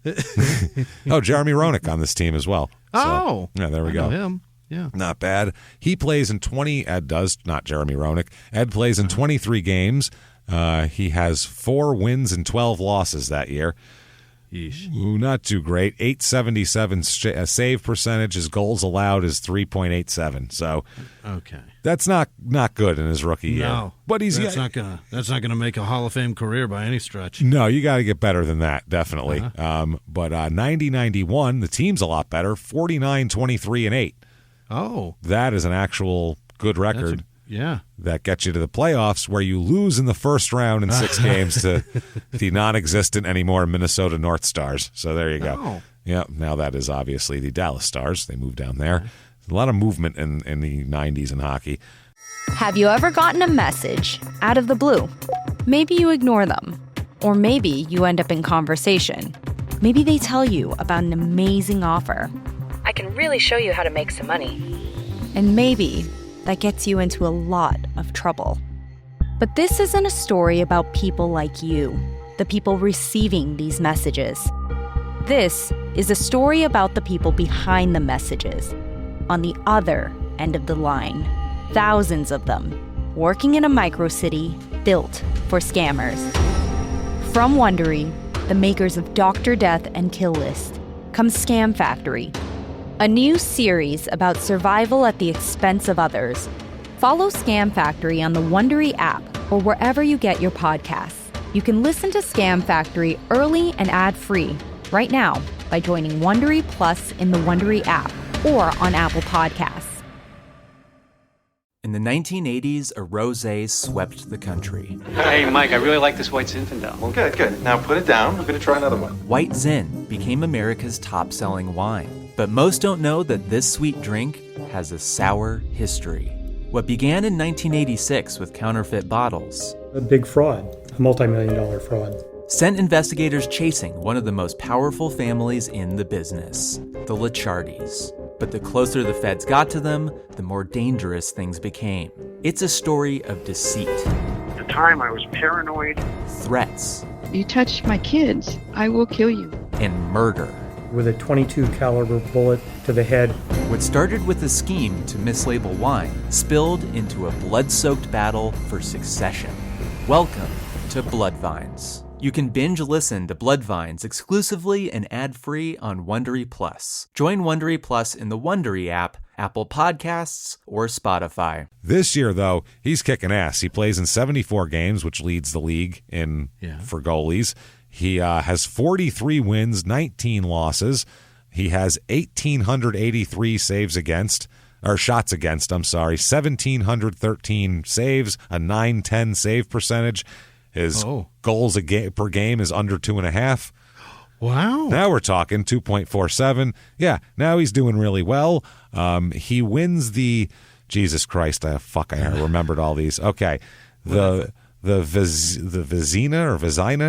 Jeremy Roenick on this team as well. So, yeah, there we go. Know him. Yeah. Not bad. He plays in 20, Ed does, not Jeremy Roenick. Ed plays in 23 games. He has 4 wins and 12 losses that year. Ooh, not too great. 877 save percentage. His goals allowed is 3.87. So that's not good in his rookie year. No, but that's not gonna make a Hall of Fame career by any stretch. No, you got to get better than that, definitely. But 90-91, the team's a lot better. 49-23-8. Oh, that is an actual good record. That gets you to the playoffs, where you lose in the first round in 6 games to the non-existent anymore Minnesota North Stars. So there you go. Oh. Yeah, now that is obviously the Dallas Stars. They moved down there. A lot of movement in the 90s in hockey. Have you ever gotten a message out of the blue? Maybe you ignore them. Or maybe you end up in conversation. Maybe they tell you about an amazing offer. I can really show you how to make some money. And maybe that gets you into a lot of trouble. But this isn't a story about people like you, the people receiving these messages. This is a story about the people behind the messages, on the other end of the line. Thousands of them, working in a microcity built for scammers. From Wondery, the makers of Dr. Death and Kill List, comes Scam Factory, a new series about survival at the expense of others. Follow Scam Factory on the Wondery app or wherever you get your podcasts. You can listen to Scam Factory early and ad-free right now by joining Wondery Plus in the Wondery app or on Apple Podcasts. In the 1980s, a rosé swept the country. Hey, Mike, I really like this White Zinfandel. Well, good. Now put it down. I'm going to try another one. White Zin became America's top-selling wine. But most don't know that this sweet drink has a sour history. What began in 1986 with counterfeit bottles. A big fraud, a multi-million-dollar fraud. Sent investigators chasing one of the most powerful families in the business, the Licciardis. But the closer the feds got to them, the more dangerous things became. It's a story of deceit. At the time, I was paranoid. Threats. You touch my kids, I will kill you. And murder. With a .22 caliber bullet to the head. What started with a scheme to mislabel wine spilled into a blood-soaked battle for succession. Welcome to Bloodvines. You can binge listen to Bloodvines exclusively and ad-free on Wondery Plus. Join Wondery Plus in the Wondery app, Apple Podcasts, or Spotify. This year, though, he's kicking ass. He plays in 74 games, which leads the league for goalies. He has 43 wins, 19 losses. He has 1,883 shots against, 1,713 saves, a .910 save percentage. His goals per game is under 2.5. Wow. Now we're talking 2.47. Yeah, now he's doing really well. He wins the, Jesus Christ, I remembered all these. Okay, the Vizina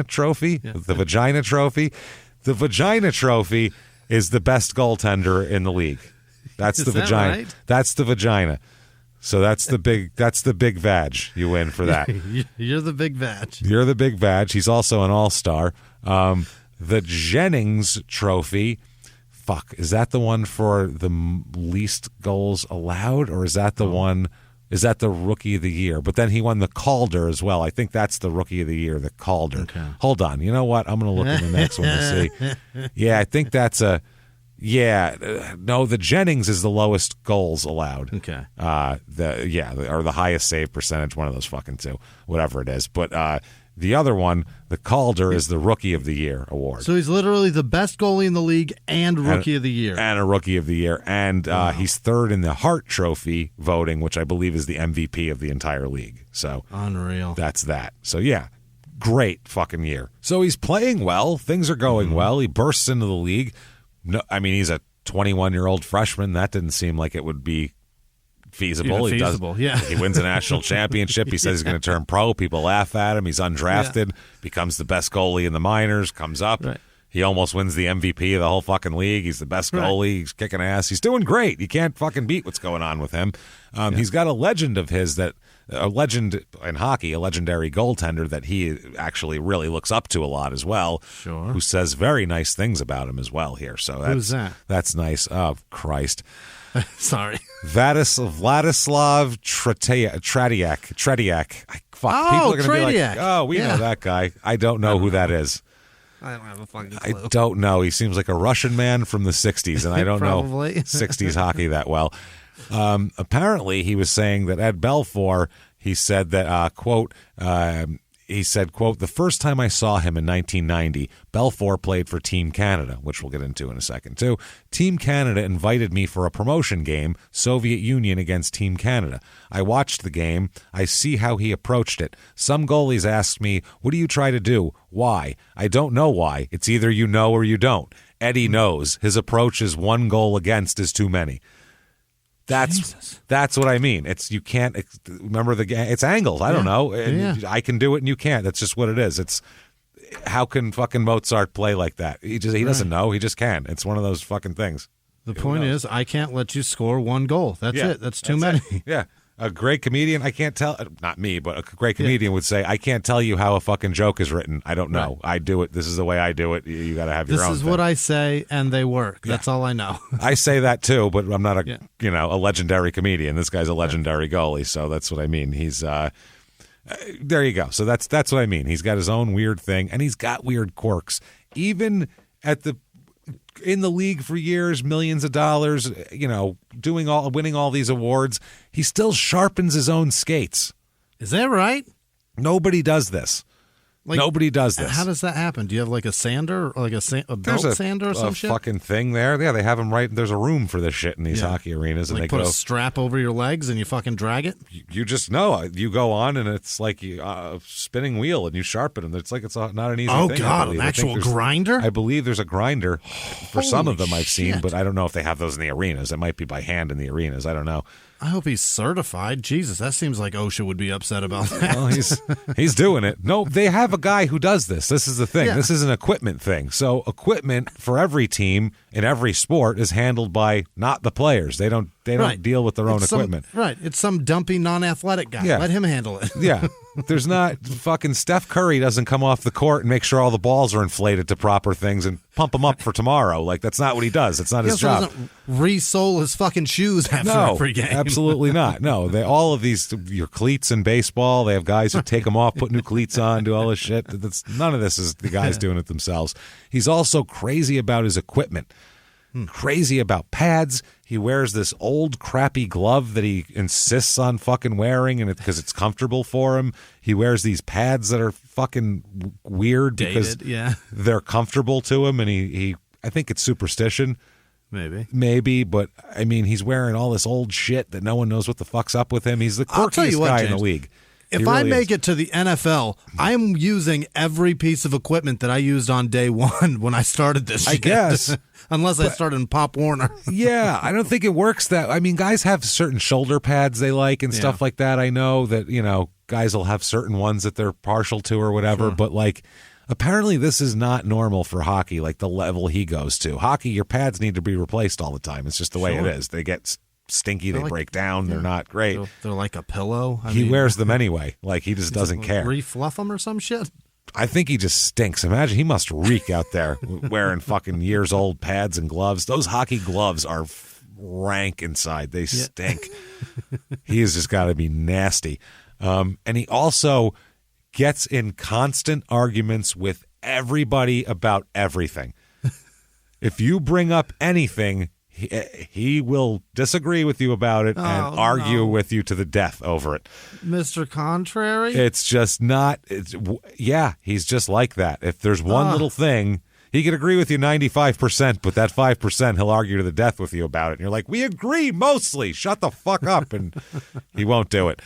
Trophy, the Vagina Trophy. The Vagina Trophy is the best goaltender in the league. That's the Vagina. Right? That's the Vagina. So that's the big vag you win for that. You're the big vag. You're the big vag. He's also an all-star. The Jennings Trophy, is that the one for the least goals allowed, or is that the one? Is that the Rookie of the Year? But then he won the Calder as well. I think that's the Rookie of the Year, the Calder. Okay. Hold on. You know what? I'm going to look in the next one to see. Yeah, I think that's a. Yeah, no, the Jennings is the lowest goals allowed. Okay. Or the highest save percentage, one of those fucking two, whatever it is. But the other one, the Calder, is the Rookie of the Year award. So he's literally the best goalie in the league and Rookie of the Year. And a Rookie of the Year. And he's third in the Hart Trophy voting, which I believe is the MVP of the entire league. So unreal. That's that. So, yeah. great fucking year. So he's playing well. Things are going well. He bursts into the league. No, I mean, he's a 21-year-old freshman. That didn't seem like it would be feasible. He wins a national championship. He says he's going to turn pro. People laugh at him. He's undrafted, becomes the best goalie in the minors, comes up. Right. He almost wins the MVP of the whole fucking league. He's the best goalie. He's kicking ass. He's doing great. You can't fucking beat what's going on with him. He's got a legend of his a legend in hockey, a legendary goaltender that he actually really looks up to a lot as well. Sure. Who says very nice things about him as well here. So who's that? That's nice. Oh, Christ. Sorry. Vladislav Tretiak. Fuck. Oh, people are gonna Tretiak. be like, oh, we know that guy. I don't know who that is. I don't have a fucking clue. I don't know. He seems like a Russian man from the 60s, and I don't know 60s hockey that well. Apparently, he was saying that at Belfour, he said that, quote, the first time I saw him in 1990, Belfour played for Team Canada, which we'll get into in a second, too. Team Canada invited me for a promotion game, Soviet Union against Team Canada. I watched the game. I see how he approached it. Some goalies asked me, what do you try to do? Why? I don't know why. It's either you know or you don't. Eddie knows. His approach is one goal against is too many. That's what I mean. It's you can't remember the game. It's angles. I don't know. I can do it and you can't. That's just what it is. It's how can fucking Mozart play like that? He doesn't know. He just can. It's one of those fucking things. The point is, I can't let you score one goal. That's it. That's too many. Yeah. A great comedian, I can't tell, not me, but a great comedian would say, I can't tell you how a fucking joke is written. I don't know. I do it. This is the way I do it. You got to have your own This is thing. what I say, and they work. That's all I know. I say that too, but I'm not a legendary comedian. This guy's a legendary goalie, so that's what I mean. He's there you go. So that's what I mean. He's got his own weird thing, and he's got weird quirks. Even in the league for years, millions of dollars, winning all these awards, he still sharpens his own skates. Is that right? Nobody does this. Nobody does this. How does that happen? Do you have like a sander, or like a belt sander or some shit? There's a fucking thing there. Yeah, they have them right. There's a room for this shit in these hockey arenas, and they put a strap over your legs and you fucking drag it. You just know. You go on, and it's like a spinning wheel, and you sharpen them. It's like it's not an easy thing. Oh God, an actual grinder? I believe there's a grinder for some of them I've seen, but I don't know if they have those in the arenas. It might be by hand in the arenas. I don't know. I hope he's certified. Jesus, that seems like OSHA would be upset about that. Well, he's doing it. No, they have a guy who does this. This is the thing. Yeah. This is an equipment thing. So equipment for every team in every sport is handled by not the players. They don't deal with their own equipment. It's some dumpy non-athletic guy. Yeah. Let him handle it. Yeah. There's not fucking Steph Curry doesn't come off the court and make sure all the balls are inflated to proper things and pump them up for tomorrow. Like, that's not what he does. It's not his job. He doesn't re-sole his fucking shoes after every game. Absolutely not. No, all of these, your cleats in baseball, they have guys who take them off, put new cleats on, do all this shit. None of this is the guys doing it themselves. He's also crazy about his equipment. Crazy about pads. He wears this old crappy glove that he insists on fucking wearing, and because it's comfortable for him. He wears these pads that are fucking weird because they're comfortable to him, and I think it's superstition. Maybe, but I mean, he's wearing all this old shit that no one knows what the fuck's up with him. He's the quirkiest guy in the league. If I make it to the NFL, I'm using every piece of equipment that I used on day one when I started this shit. I guess. Unless I started in Pop Warner. Yeah, I don't think it works that. I mean, guys have certain shoulder pads they like and stuff like that. I know that, guys will have certain ones that they're partial to or whatever, but apparently this is not normal for hockey, like the level he goes to. Hockey, your pads need to be replaced all the time. It's just the way it is. They get stinky, they break down, they're not great. They're like a pillow. He wears them anyway. Like, he just doesn't care. Refluff them or some shit? I think he just stinks. Imagine, he must reek out there wearing fucking years old pads and gloves. Those hockey gloves are rank inside. They stink. He has just got to be nasty. And he also gets in constant arguments with everybody about everything. If you bring up anything, he will disagree with you about it and argue with you to the death over it. Mr. Contrary? It's just not. He's just like that. If there's one little thing, he could agree with you 95%, but that 5% he'll argue to the death with you about it. And you're like, we agree mostly. Shut the fuck up. And he won't do it.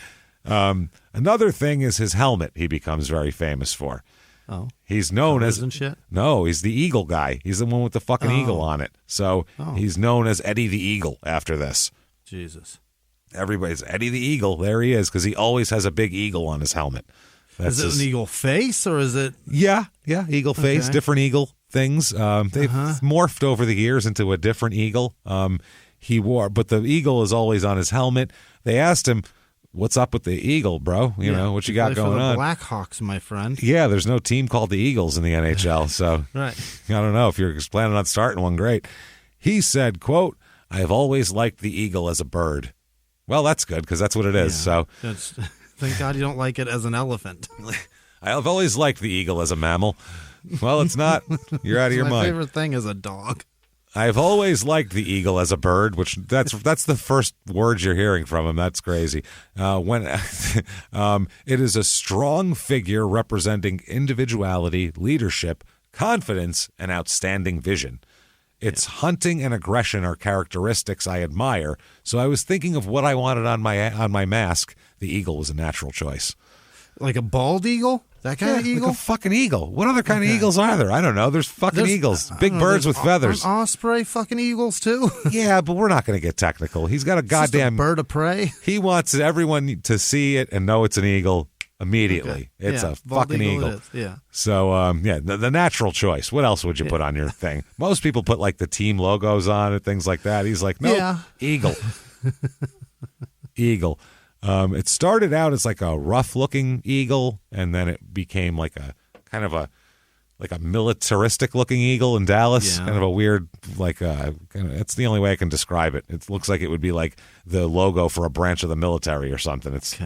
Another thing is his helmet he becomes very famous for. Oh. He's known as... and shit? No, he's the eagle guy. He's the one with the fucking eagle on it. So he's known as Eddie the Eagle after this. Jesus. Everybody's Eddie the Eagle. There he is, because he always has a big eagle on his helmet. Is it an eagle face, or is it... Yeah, eagle face, different eagle things. They've morphed over the years into a different eagle. But the eagle is always on his helmet. They asked him, what's up with the eagle, bro? You know, what you got going on? Blackhawks, my friend. Yeah, there's no team called the Eagles in the NHL, so right. I don't know if you're planning on starting one. Great. He said, quote, I have always liked the eagle as a bird. Well, that's good, because that's what it is. So thank God you don't like it as an elephant. I have always liked the eagle as a mammal. Well, it's not. You're out of your mind. My favorite thing is a dog. I've always liked the eagle as a bird, which that's the first words you're hearing from him. That's crazy. It is a strong figure representing individuality, leadership, confidence, and outstanding vision. Its hunting and aggression are characteristics I admire. So I was thinking of what I wanted on my mask. The eagle was a natural choice. Like a bald eagle? That kind of eagle? Like a fucking eagle. What other kind of eagles are there? I don't know. There's eagles. Big birds with feathers. Osprey fucking eagles, too? Yeah, but we're not going to get technical. He's got a goddamn... Just a bird of prey? He wants everyone to see it and know it's an eagle immediately. Okay. It's a fucking eagle. Yeah. So, the natural choice. What else would you put on your thing? Most people put, like, the team logos on it, things like that. He's like, no, eagle. Eagle. It started out as like a rough-looking eagle, and then it became like a kind of a militaristic-looking eagle in Dallas. Kind of a weird, it's the only way I can describe it. It looks like it would be like the logo for a branch of the military or something. It's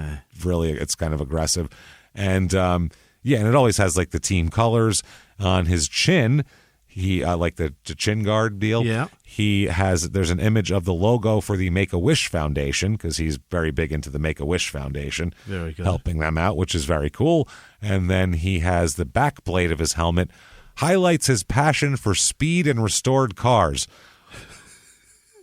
really, it's kind of aggressive, and and it always has like the team colors on his chin. He like the chin guard deal. Yeah. There's an image of the logo for the Make-A-Wish Foundation, because he's very big into the Make-A-Wish Foundation. Very good. Helping them out, which is very cool. And then he has the back plate of his helmet highlights his passion for speed and restored cars.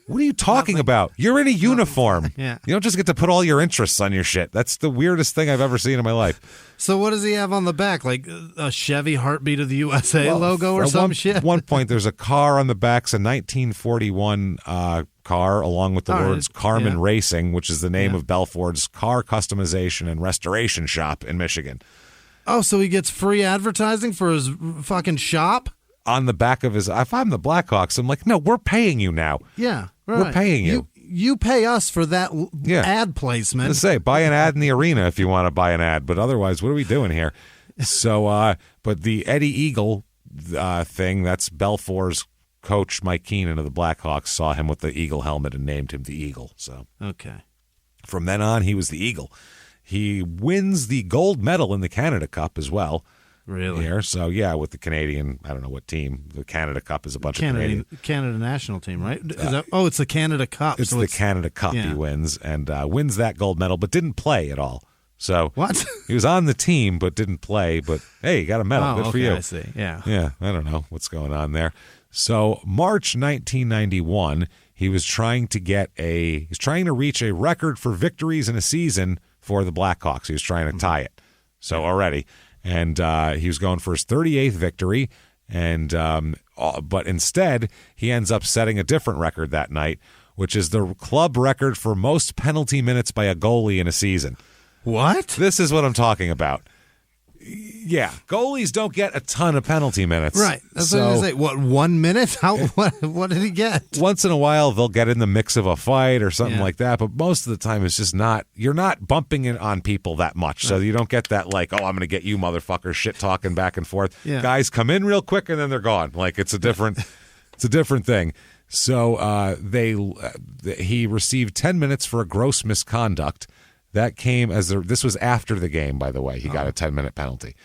What are you talking about? You're in a uniform. Yeah. You don't just get to put all your interests on your shit. That's the weirdest thing I've ever seen in my life. So what does he have on the back? Like a Chevy Heartbeat of the USA logo or some shit? At one point, there's a car on the back. It's a 1941 car, along with the words Carmen Racing, which is the name of Belfour's car customization and restoration shop in Michigan. Oh, so he gets free advertising for his fucking shop? On the back of his... If I'm the Blackhawks, I'm like, no, we're paying you now. Yeah. Right. We're paying you. You pay us for that ad placement. Let's say, buy an ad in the arena if you want to buy an ad, but otherwise, what are we doing here? So, but the Eddie Eagle thing, that's Belfour's coach, Mike Keenan of the Blackhawks, saw him with the Eagle helmet and named him the Eagle. So, okay. From then on, he was the Eagle. He wins the gold medal in the Canada Cup as well. Really? Here. So, with the Canadian, I don't know what team. The Canada Cup is a bunch of Canadian. Canada national team, right? It's the Canada Cup. It's the Canada Cup he wins, and wins that gold medal, but didn't play at all. So what? He was on the team, but didn't play. But, hey, you got a medal. Good for you. I see. Yeah. Yeah, I don't know what's going on there. So, March 1991, he was trying to reach a record for victories in a season for the Blackhawks. He was trying to tie it. So, already... And he was going for his 38th victory, but instead he ends up setting a different record that night, which is the club record for most penalty minutes by a goalie in a season. What? This is what I'm talking about. Yeah, goalies don't get a ton of penalty minutes. Right. That's what I was going to say. What, 1 minute? What did he get? Once in a while, they'll get in the mix of a fight or something like that, but most of the time it's just you're not bumping it on people that much, so you don't get that like, oh, I'm going to get you motherfucker shit talking back and forth. Yeah. Guys come in real quick and then they're gone. Like it's a different thing. So he received 10 minutes for a gross misconduct. That came this was after the game, by the way. He got a 10-minute penalty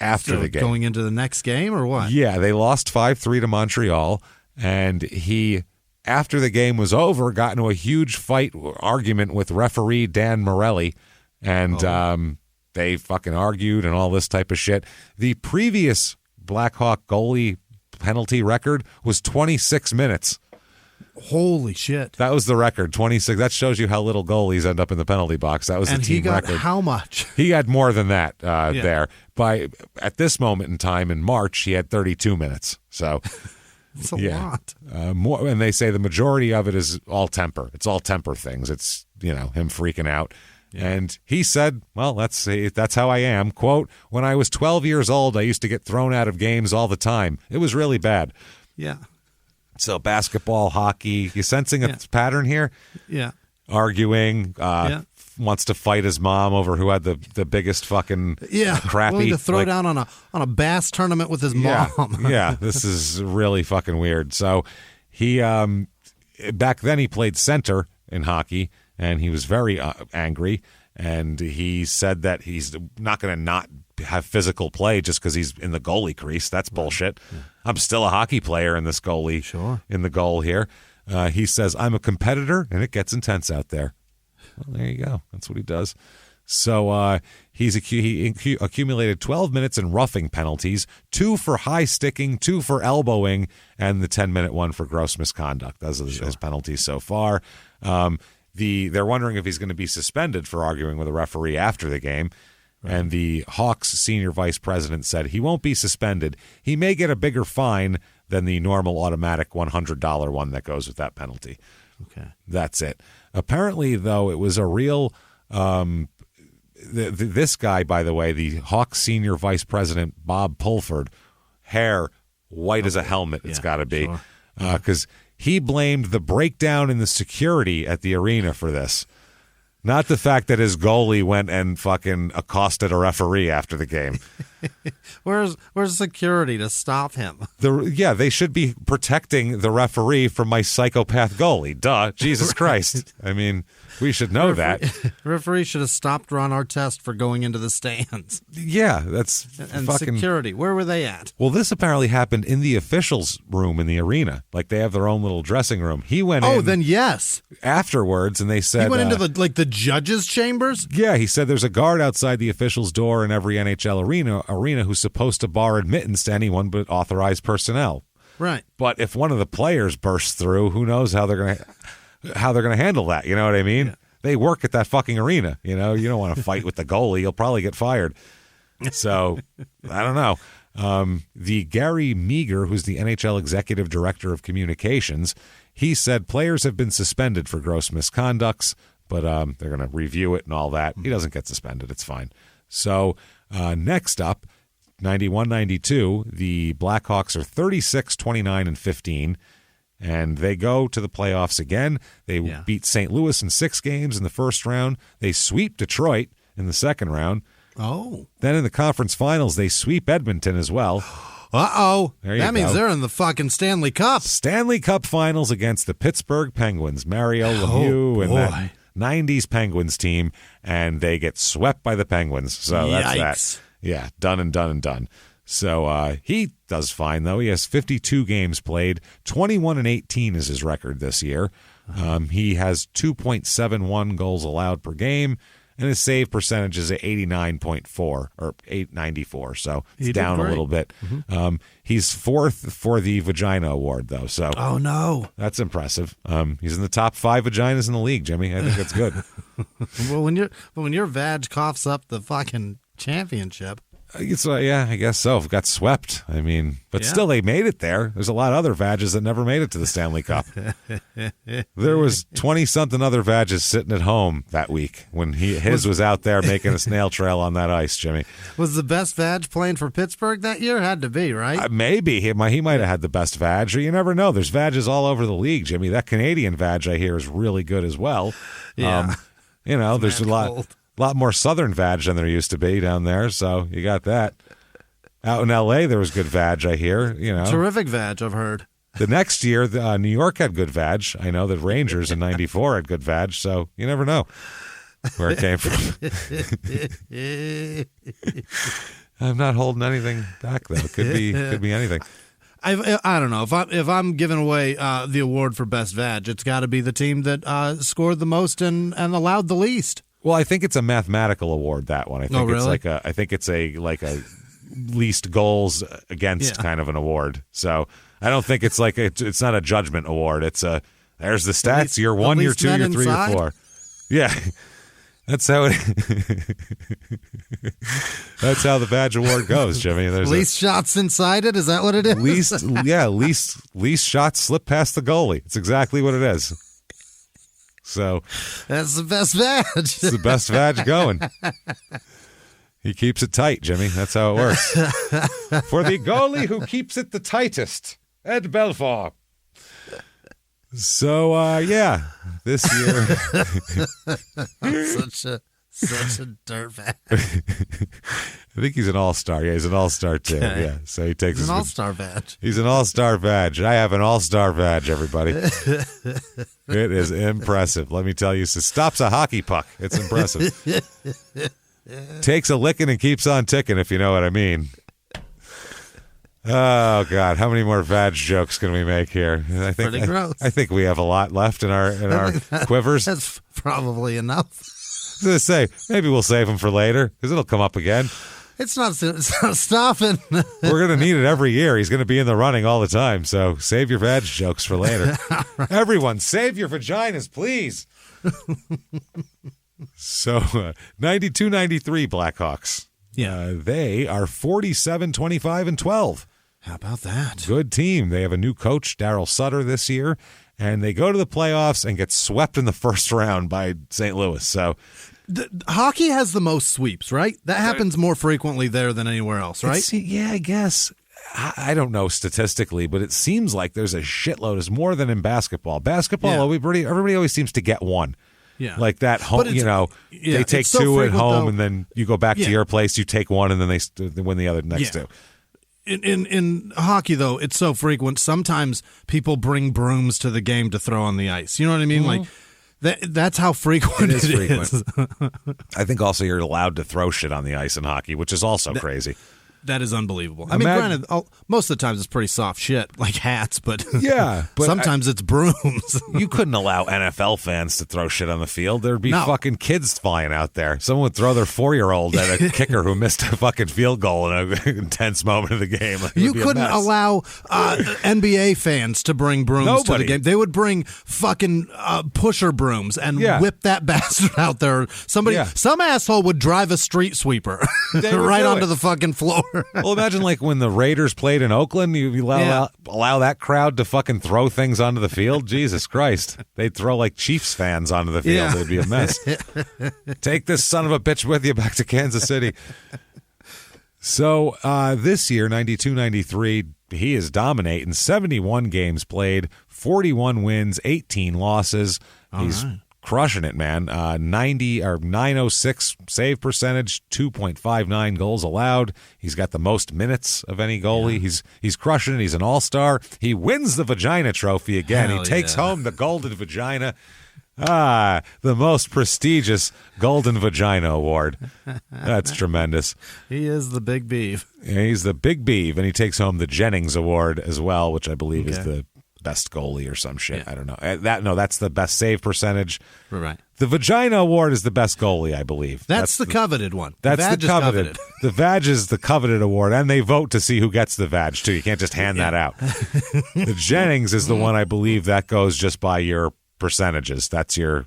after the game. Going into the next game or what? Yeah, they lost 5-3 to Montreal, and he, after the game was over, got into a huge argument with referee Dan Morelli, and they fucking argued and all this type of shit. The previous Blackhawk goalie penalty record was 26 minutes. Holy shit. That was the record, 26. That shows you how little goalies end up in the penalty box. That was the team record. And he got how much? He had more than that there. At this moment in time, in March, he had 32 minutes. So it's a lot. More, and they say the majority of it is all temper. It's all temper things. It's, him freaking out. Yeah. And he said, well, that's how I am. Quote, when I was 12 years old, I used to get thrown out of games all the time. It was really bad. Yeah. So basketball, hockey, you sensing a pattern here? Yeah. Arguing, wants to fight his mom over who had the biggest fucking crappy. Willing to throw down on a bass tournament with his mom. Yeah, this is really fucking weird. So he, back then he played center in hockey, and he was very angry, and he said that he's not going to not have physical play just because he's in the goalie crease. That's bullshit. Yeah. I'm still a hockey player in this goalie, in the goal here. He says, I'm a competitor, and it gets intense out there. Well, there you go. That's what he does. So he accumulated 12 minutes in roughing penalties, 2 for high sticking, 2 for elbowing, and the 10-minute one for gross misconduct. Those are his penalties so far. They're wondering if he's going to be suspended for arguing with a referee after the game. And the Hawks senior vice president said he won't be suspended. He may get a bigger fine than the normal automatic $100 one that goes with that penalty. Okay. That's it. Apparently, though, it was a real this guy, by the way, the Hawks senior vice president, Bob Pulford, hair white as a helmet, it's got to be, because he blamed the breakdown in the security at the arena for this. Not the fact that his goalie went and fucking accosted a referee after the game. Where's security to stop him? They should be protecting the referee from my psychopath goalie. Duh, Jesus Christ. I mean, we should know that. Referee should have stopped Ron Artest for going into the stands. Yeah, that's and fucking... security. Where were they at? Well, this apparently happened in the officials' room in the arena. Like, they have their own little dressing room. He went in... Oh, then yes. Afterwards, and they said... He went into the judges' chambers? Yeah, he said there's a guard outside the officials' door in every NHL arena who's supposed to bar admittance to anyone but authorized personnel. Right. But if one of the players bursts through, who knows how they're going to handle that? You know what I mean? Yeah. They work at that fucking arena. You don't want to fight with the goalie. You'll probably get fired. So, I don't know. The Gary Meager, who's the NHL executive director of communications, he said players have been suspended for gross misconducts, but they're going to review it and all that. He doesn't get suspended. It's fine. So, next up, 91-92, the Blackhawks are 36-29-15, and they go to the playoffs again. They beat St. Louis in 6 games in the first round. They sweep Detroit in the second round. Oh. Then in the conference finals, they sweep Edmonton as well. Uh-oh. That means they're in the fucking Stanley Cup. Stanley Cup finals against the Pittsburgh Penguins. Mario Lemieux and that 90s Penguins team, and they get swept by the Penguins. So that's that. Yeah, done and done and done. So he does fine, though. He has 52 games played. 21-18 is his record this year. He has 2.71 goals allowed per game, and his save percentage is at 89.4 or 894. So it's down a little bit. Mm-hmm. He's 4th for the Vagina Award, though. So oh no, that's impressive. He's in the top 5 vaginas in the league, Jimmy. I think that's good. Well, when your vag coughs up the fucking championship. I guess so. Got swept. I mean, but still, they made it there. There's a lot of other Vages that never made it to the Stanley Cup. There was 20-something other Vages sitting at home that week when his was out there making a snail trail on that ice, Jimmy. Was the best Vag playing for Pittsburgh that year? Had to be, right? Maybe. He might have had the best Vag, or you never know. There's Vages all over the league, Jimmy. That Canadian Vag, I hear, is really good as well. Yeah. There's a lot more Southern Vag than there used to be down there, so you got that. Out in L.A., there was good Vag, I hear. Terrific Vag, I've heard. The next year, New York had good Vag. I know the Rangers in '94 had good Vag, so you never know where it came from. I'm not holding anything back, though. Could be anything. I don't know. If I'm giving away the award for best Vag, it's got to be the team that scored the most and allowed the least. Well, I think it's a mathematical award, that one. I think really? I think it's a least goals against kind of an award. So I don't think it's like it's not a judgment award. It's there's the stats. You're 1, you're 2, you're 3, you're 4. Yeah. That's how that's how the badge award goes, Jimmy. There's least shots inside it. Is that what it is? Least shots slip past the goalie. It's exactly what it is. So that's the best badge. It's the best badge going. He keeps it tight, Jimmy. That's how it works. For the goalie who keeps it the tightest, Ed Belfour. So, this year. Such a dirtbag. I think he's an all-star. Yeah, he's an all-star, too. Okay. Yeah, so he takes an all-star badge. He's an all-star badge. I have an all-star badge, everybody. It is impressive. Let me tell you. So stops a hockey puck. It's impressive. Takes a licking and keeps on ticking, if you know what I mean. Oh, God. How many more vag jokes can we make here? Pretty gross. I think we have a lot left in our quivers. That's probably enough. I was going to say, maybe we'll save them for later because it'll come up again. It's not stopping. We're going to need it every year. He's going to be in the running all the time. So save your vag jokes for later. Right. Everyone, save your vaginas, please. So 92-93 Blackhawks. Yeah. They are 47-25-12. How about that? Good team. They have a new coach, Darryl Sutter, this year, and they go to the playoffs and get swept in the first round by St. Louis. So hockey has the most sweeps, right? That happens more frequently there than anywhere else, right? Yeah, I guess. I don't know statistically, but it seems like there's a shitload. It's more than in basketball. Basketball, everybody always seems to get one. Yeah. Like that home, they take two at home, and then you go back to your place, you take one, and then they win the other next two. In hockey, though, it's so frequent. Sometimes people bring brooms to the game to throw on the ice. You know what I mean? Mm-hmm. Like that's how frequent it is. I think also you're allowed to throw shit on the ice in hockey, which is also crazy. That is unbelievable. I mean, granted, most of the times it's pretty soft shit, like hats, but sometimes it's brooms. You couldn't allow NFL fans to throw shit on the field. There'd be fucking kids flying out there. Someone would throw their 4-year-old at a kicker who missed a fucking field goal in an intense moment of the game. You couldn't allow NBA fans to bring brooms to the game. They would bring fucking pusher brooms and whip that bastard out there. Some asshole would drive a street sweeper right onto the fucking floor. Well, imagine like when the Raiders played in Oakland, you allow that crowd to fucking throw things onto the field. Jesus Christ. They'd throw like Chiefs fans onto the field. It'd be a mess. Take this son of a bitch with you back to Kansas City. So this year, 92-93, he is dominating. 71 games played, 41 wins, 18 losses. He's crushing it, man. 906 save percentage, 2.59 goals allowed. He's got the most minutes of any goalie. Yeah. He's crushing it. He's an all-star. He wins the Vagina Trophy again. He takes home the Golden Vagina. The most prestigious Golden Vagina Award. That's tremendous. He is the big beef. Yeah, he's the big beef, and he takes home the Jennings Award as well, which I believe is the best goalie or some shit. Yeah. I don't know. That's the best save percentage. Right. The Vagina Award is the best goalie, I believe. That's the coveted one. That's the coveted. The Vag is the coveted award, and they vote to see who gets the Vag, too. You can't just hand that out. The Jennings is the one, I believe, that goes just by your percentages. That's how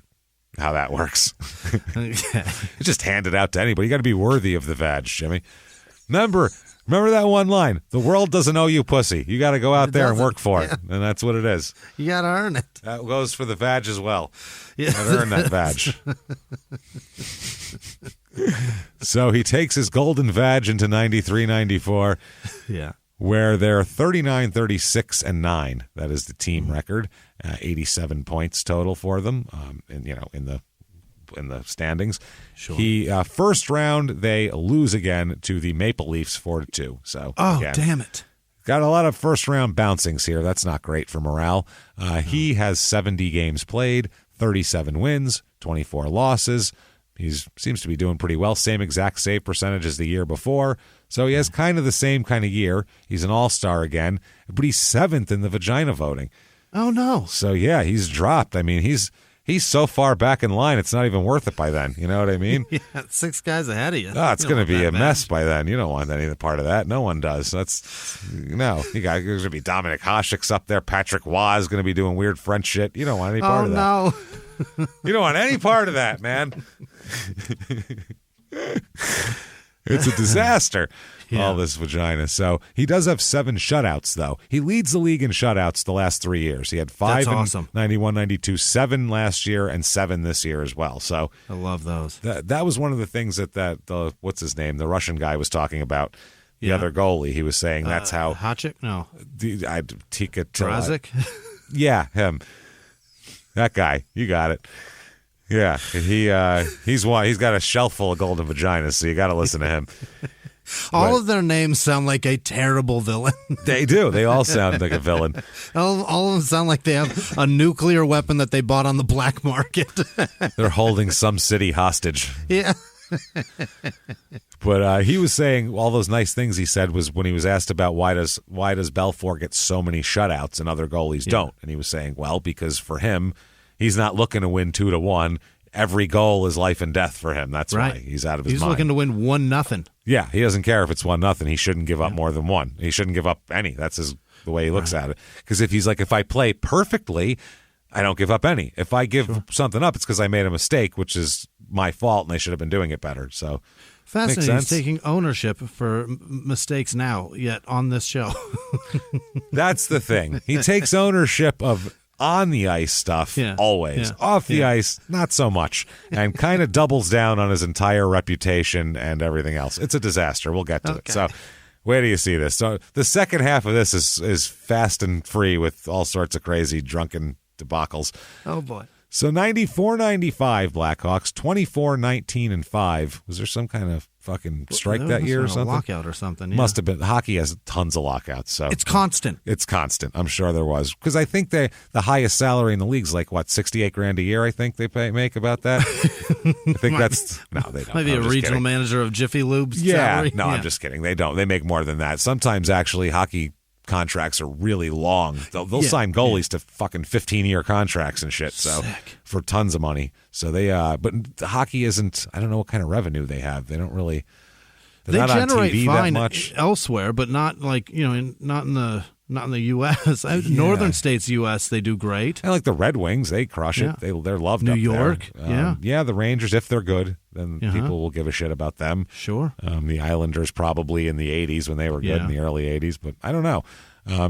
that works. You just hand it out to anybody. You got to be worthy of the Vag, Jimmy. Remember that one line? The world doesn't owe you pussy. You got to go out there and work for it, and that's what it is. You got to earn it. That goes for the Vag as well. Yeah. Got to earn that Vag. So he takes his golden Vag into 93-94. Yeah. Where they're 39-36-9. That is the team record. 87 points total for them. In the standings. Sure. First round they lose again to the Maple Leafs 4-2. So damn it. Got a lot of first round bouncings here. That's not great for morale. He has 70 games played, 37 wins, 24 losses. He seems to be doing pretty well. Same exact save percentage as the year before. So he has kind of the same kind of year. He's an all-star again, but he's 7th in the Vagina voting. Oh, no. So, yeah, he's dropped. I mean, he's he's so far back in line, it's not even worth it by then. You know what I mean? Yeah, 6 guys ahead of you. Oh, it's going to be a mess by then. You don't want any part of that. No one does. There's going to be Dominic Hasek's up there. Patrick Waugh is going to be doing weird French shit. You don't want any part of that. Oh, no. You don't want any part of that, man. It's a disaster, all this vagina. So he does have 7 shutouts, though. He leads the league in shutouts the last 3 years. He had 5 in 91, 92, 7 last year, and 7 this year as well. So I love those. That was one of the things that what's his name, the Russian guy was talking about. The other goalie, he was saying that's how Hachik? No, Tika Drazik? Yeah, him. That guy, you got it. Yeah, he's got a shelf full of golden vaginas, so you got to listen to him. All of their names sound like a terrible villain. They do. They all sound like a villain. All of them sound like they have a nuclear weapon that they bought on the black market. They're holding some city hostage. Yeah. But he was saying all those nice things he said was when he was asked about why does Belfour get so many shutouts and other goalies don't, and he was saying, well, because for him, he's not looking to win 2-1. Every goal is life and death for him. That's why he's out of his mind. He's looking to win 1-0. Yeah, he doesn't care if it's 1-0. He shouldn't give up more than 1. He shouldn't give up any. That's the way he looks at it. Because if he's like, if I play perfectly, I don't give up any. If I give something up, it's because I made a mistake, which is my fault, and I should have been doing it better. So fascinating. He's taking ownership for mistakes now, yet on this show. That's the thing. He takes ownership of on the ice stuff always. Off the ice, not so much. And kind of doubles down on his entire reputation and everything else. It's a disaster. We'll get to it. So where do you see this? So the second half of this is fast and free with all sorts of crazy drunken debacles. Oh, boy. So 94-95 Blackhawks, 24-19-5. Was there some kind of fucking strike that year or something? Lockout or something. Yeah. Must have been. Hockey has tons of lockouts. So it's constant. It's constant. I'm sure there was. Because I think the highest salary in the league's like, what, $68,000 a year, I think they make about that? I think that's... No, they don't. Maybe a regional manager of Jiffy Lube's salary. No, I'm just kidding. They don't. They make more than that. Sometimes, actually, hockey contracts are really long. They'll sign goalies to fucking 15-year contracts and shit. So for tons of money. So they but hockey isn't. I don't know what kind of revenue they have. They don't really. They not generate on TV fine that much elsewhere, but not like not in the U.S. Northern states, U.S. They do great. And like the Red Wings, they crush it. They're loved. New up York, there. The Rangers, if they're good, then people will give a shit about them. Sure. The Islanders probably in the 80s when they were good in the early 80s, but I don't know.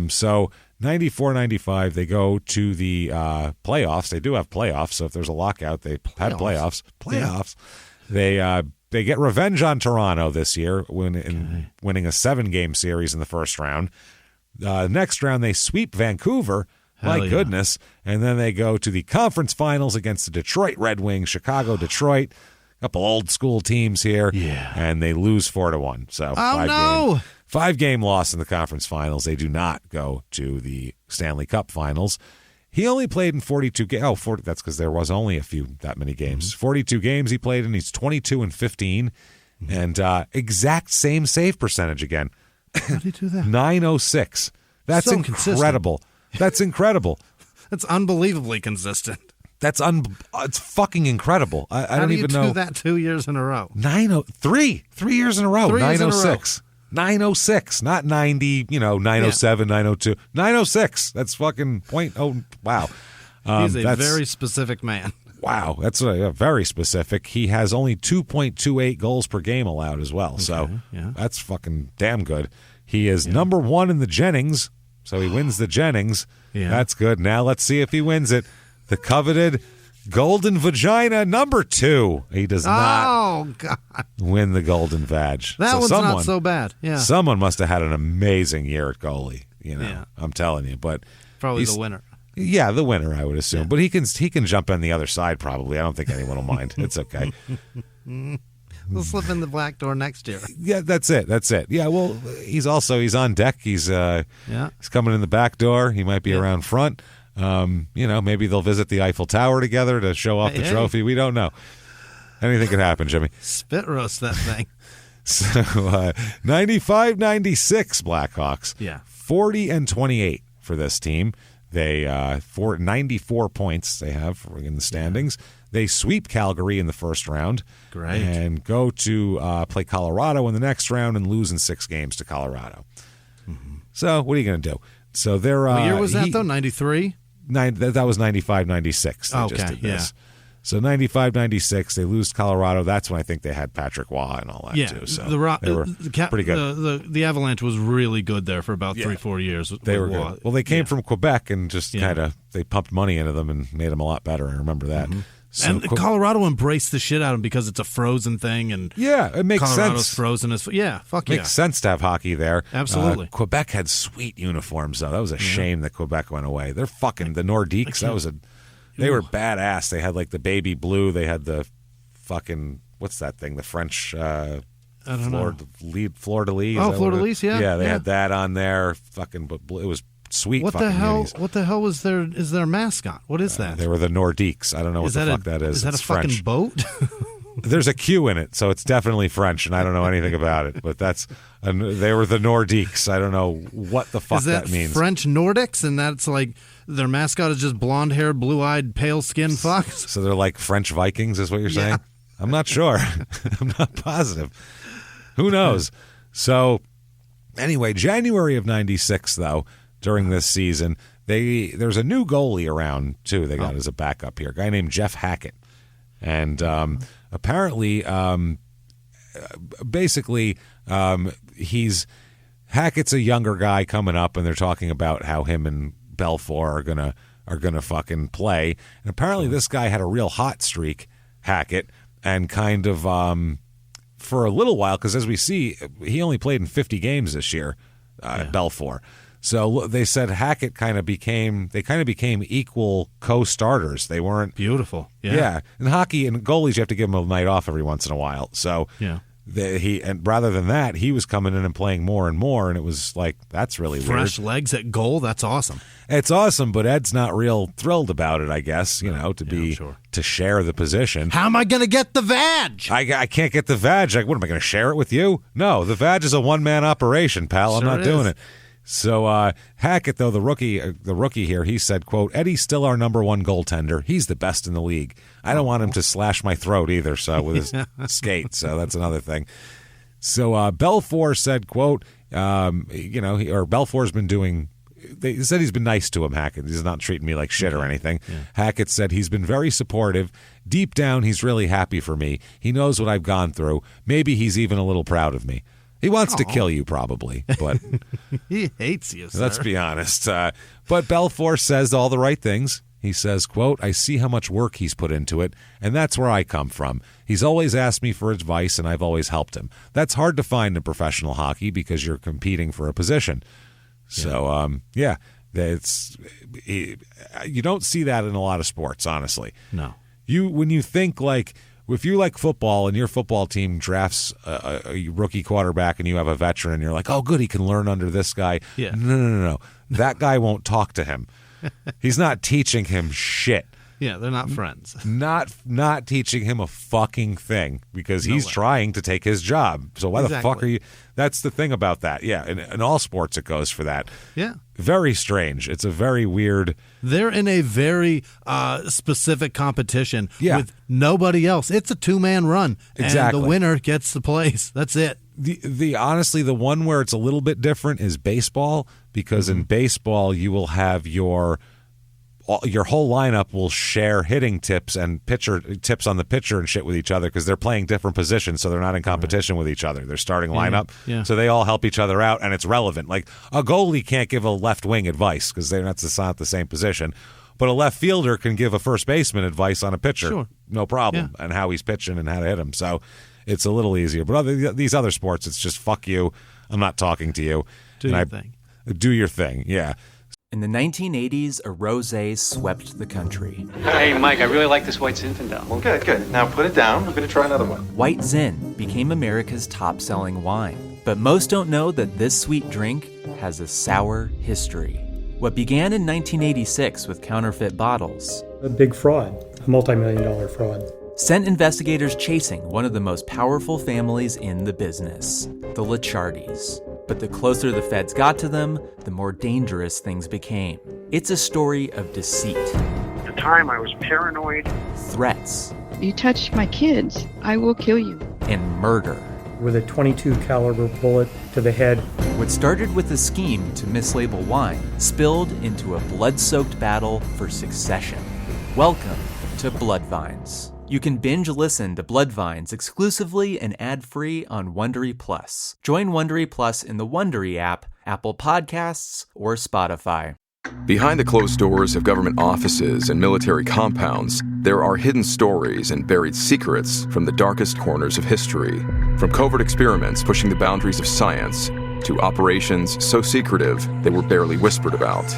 So 94-95, they go to the playoffs. They do have playoffs, so if there's a lockout, they had playoffs. Yeah. They get revenge on Toronto this year winning a 7-game series in the first round. Next round, they sweep Vancouver. My goodness. And then they go to the conference finals against the Detroit Red Wings, Chicago, Detroit. A couple old school teams here. Yeah. And they lose 4-1. So 5-game loss in the conference finals. They do not go to the Stanley Cup finals. He only played in 42 games. That's because there was only that many games. 42 games he played in. He's 22-15. And exact same save percentage again. How did he do that? 906. That's so incredible. Consistent. That's incredible. That's unbelievably consistent. It's fucking incredible. I don't even know. How do you do that 2 years in a row? 3 years in a row. 906. 906, not 90, 907, 902. 906. That's fucking point. Oh, wow. He's a very specific man. Wow, that's very specific. He has only 2.28 goals per game allowed as well. Okay, so that's fucking damn good. He is number 1 in the Jennings, so he wins the Jennings. Yeah. That's good. Now let's see if he wins it. The coveted Golden Vagina number 2. He does not win the Golden Vag. That one's not so bad. Yeah. Someone must have had an amazing year at goalie. I'm telling you. But probably the winner. Yeah, the winner, I would assume. Yeah. But he can jump on the other side probably. I don't think anyone will mind. It's okay. We'll slip in the black door next year. Yeah, that's it. Yeah, well, he's on deck. He's coming in the back door. He might be around front. Maybe they'll visit the Eiffel Tower together to show off the trophy. We don't know. Anything could happen, Jimmy. Spit roast that thing. So 95-96 Blackhawks. Yeah. 40-28 for this team. They 94 points they have in the standings. They sweep Calgary in the first round. Great. And go to play Colorado in the next round and lose in 6 games to Colorado. Mm-hmm. So what are you going to do? So they're what year was that, though? 93? That was 95-96. They just did this. So 95-96, they lose Colorado. That's when I think they had Patrick Waugh and all that too. So they were pretty good. The Avalanche was really good there for about 3-4 years. They were good. Well, they came from Quebec and just kind of they pumped money into them and made them a lot better. I remember that. Mm-hmm. So and Colorado embraced the shit out of them because it's a frozen thing, and it makes Colorado's sense. frozen as makes sense to have hockey there. Absolutely. Quebec had sweet uniforms though. That was a shame that Quebec went away. They're fucking the Nordiques. They were badass. They had like the baby blue. They had the fucking what's that thing? The French I don't know. Fleur-de-lis. Oh, Fleur-de-lis, yeah. Yeah, they had that on there. Fucking, but it was sweet. What the hell? Unis. What the hell is their mascot? What is that? They were the Nordiques. I don't know what the fuck that is. Is that it's a fucking French. boat? There's a Q in it, so it's definitely French, and I don't know anything about it. But they were the Nordiques. I don't know what the fuck that means. French Nordics, and that's like their mascot is just blonde-haired, blue-eyed, pale-skinned fucks. So they're like French Vikings, is what you're saying? I'm not sure. I'm not positive. Who knows? So anyway, January of '96, though, during this season, there's a new goalie around too. They got as a backup here, a guy named Jeff Hackett, and apparently, basically, Hackett's a younger guy coming up, and they're talking about how him and Belfour are gonna fucking play. And apparently, this guy had a real hot streak, Hackett, and kind of for a little while, because as we see, he only played in 50 games this year at Belfour. So they said Hackett kind of became equal co-starters. They weren't beautiful. Yeah. In hockey and goalies, you have to give them a night off every once in a while. So and rather than that, he was coming in and playing more and more, and it was like, that's really fresh legs at goal. That's awesome. It's awesome, but Ed's not real thrilled about it, I guess, to share the position. How am I going to get the vag? I can't get the vag. What, am I going to share it with you? No, the vag is a one-man operation, pal. I'm not doing it. So Hackett, though, the rookie here, he said, quote, Eddie's still our number one goaltender. He's the best in the league. I don't want him to slash my throat either, so with his skate. So that's another thing. So Belfour said, quote, Belfour's been doing, they said he's been nice to him, Hackett. He's not treating me like shit or anything. Yeah. Hackett said he's been very supportive. Deep down, he's really happy for me. He knows what I've gone through. Maybe he's even a little proud of me. He wants to kill you, probably, but he hates you, sir. Let's be honest. But Belfour says all the right things. He says, quote, I see how much work he's put into it, and that's where I come from. He's always asked me for advice, and I've always helped him. That's hard to find in professional hockey because you're competing for a position. So, you don't see that in a lot of sports, honestly. No. When you think like, if you like football and your football team drafts a rookie quarterback and you have a veteran and you're like, oh, good, he can learn under this guy. Yeah. No. That guy won't talk to him. He's not teaching him shit. Yeah, they're not friends. Not teaching him a fucking thing because he's trying to take his job. So why the fuck are you? That's the thing about that. Yeah, in all sports it goes for that. Yeah. Very strange. It's a very weird. They're in a very specific competition with nobody else. It's a two-man run. Exactly. And the winner gets the place. That's it. Honestly, the one where it's a little bit different is baseball, because in baseball you will have your whole lineup will share hitting tips and pitcher tips on the pitcher and shit with each other because they're playing different positions, so they're not in competition with each other. They're starting lineup, so they all help each other out, and it's relevant. Like a goalie can't give a left wing advice because they're not the same position, but a left fielder can give a first baseman advice on a pitcher, no problem, and how he's pitching and how to hit him. So it's a little easier. But these other sports, it's just fuck you. I'm not talking to you. Do your thing. Do your thing. Yeah. In the 1980s, a rosé swept the country. Hey, Mike, I really like this white Zinfandel. Well, good. Now put it down. We're going to try another one. White Zin became America's top-selling wine. But most don't know that this sweet drink has a sour history. What began in 1986 with counterfeit bottles. A big fraud, a multi-million-dollar fraud. Sent investigators chasing one of the most powerful families in the business, the Licciardis. But the closer the feds got to them, the more dangerous things became. It's a story of deceit. At the time, I was paranoid. Threats. You touch my kids, I will kill you. And murder. With a .22 caliber bullet to the head. What started with a scheme to mislabel wine spilled into a blood-soaked battle for succession. Welcome to Bloodvines. You can binge listen to Bloodvines exclusively and ad-free on Wondery Plus. Join Wondery Plus in the Wondery app, Apple Podcasts, or Spotify. Behind the closed doors of government offices and military compounds, there are hidden stories and buried secrets from the darkest corners of history. From covert experiments pushing the boundaries of science to operations so secretive they were barely whispered about.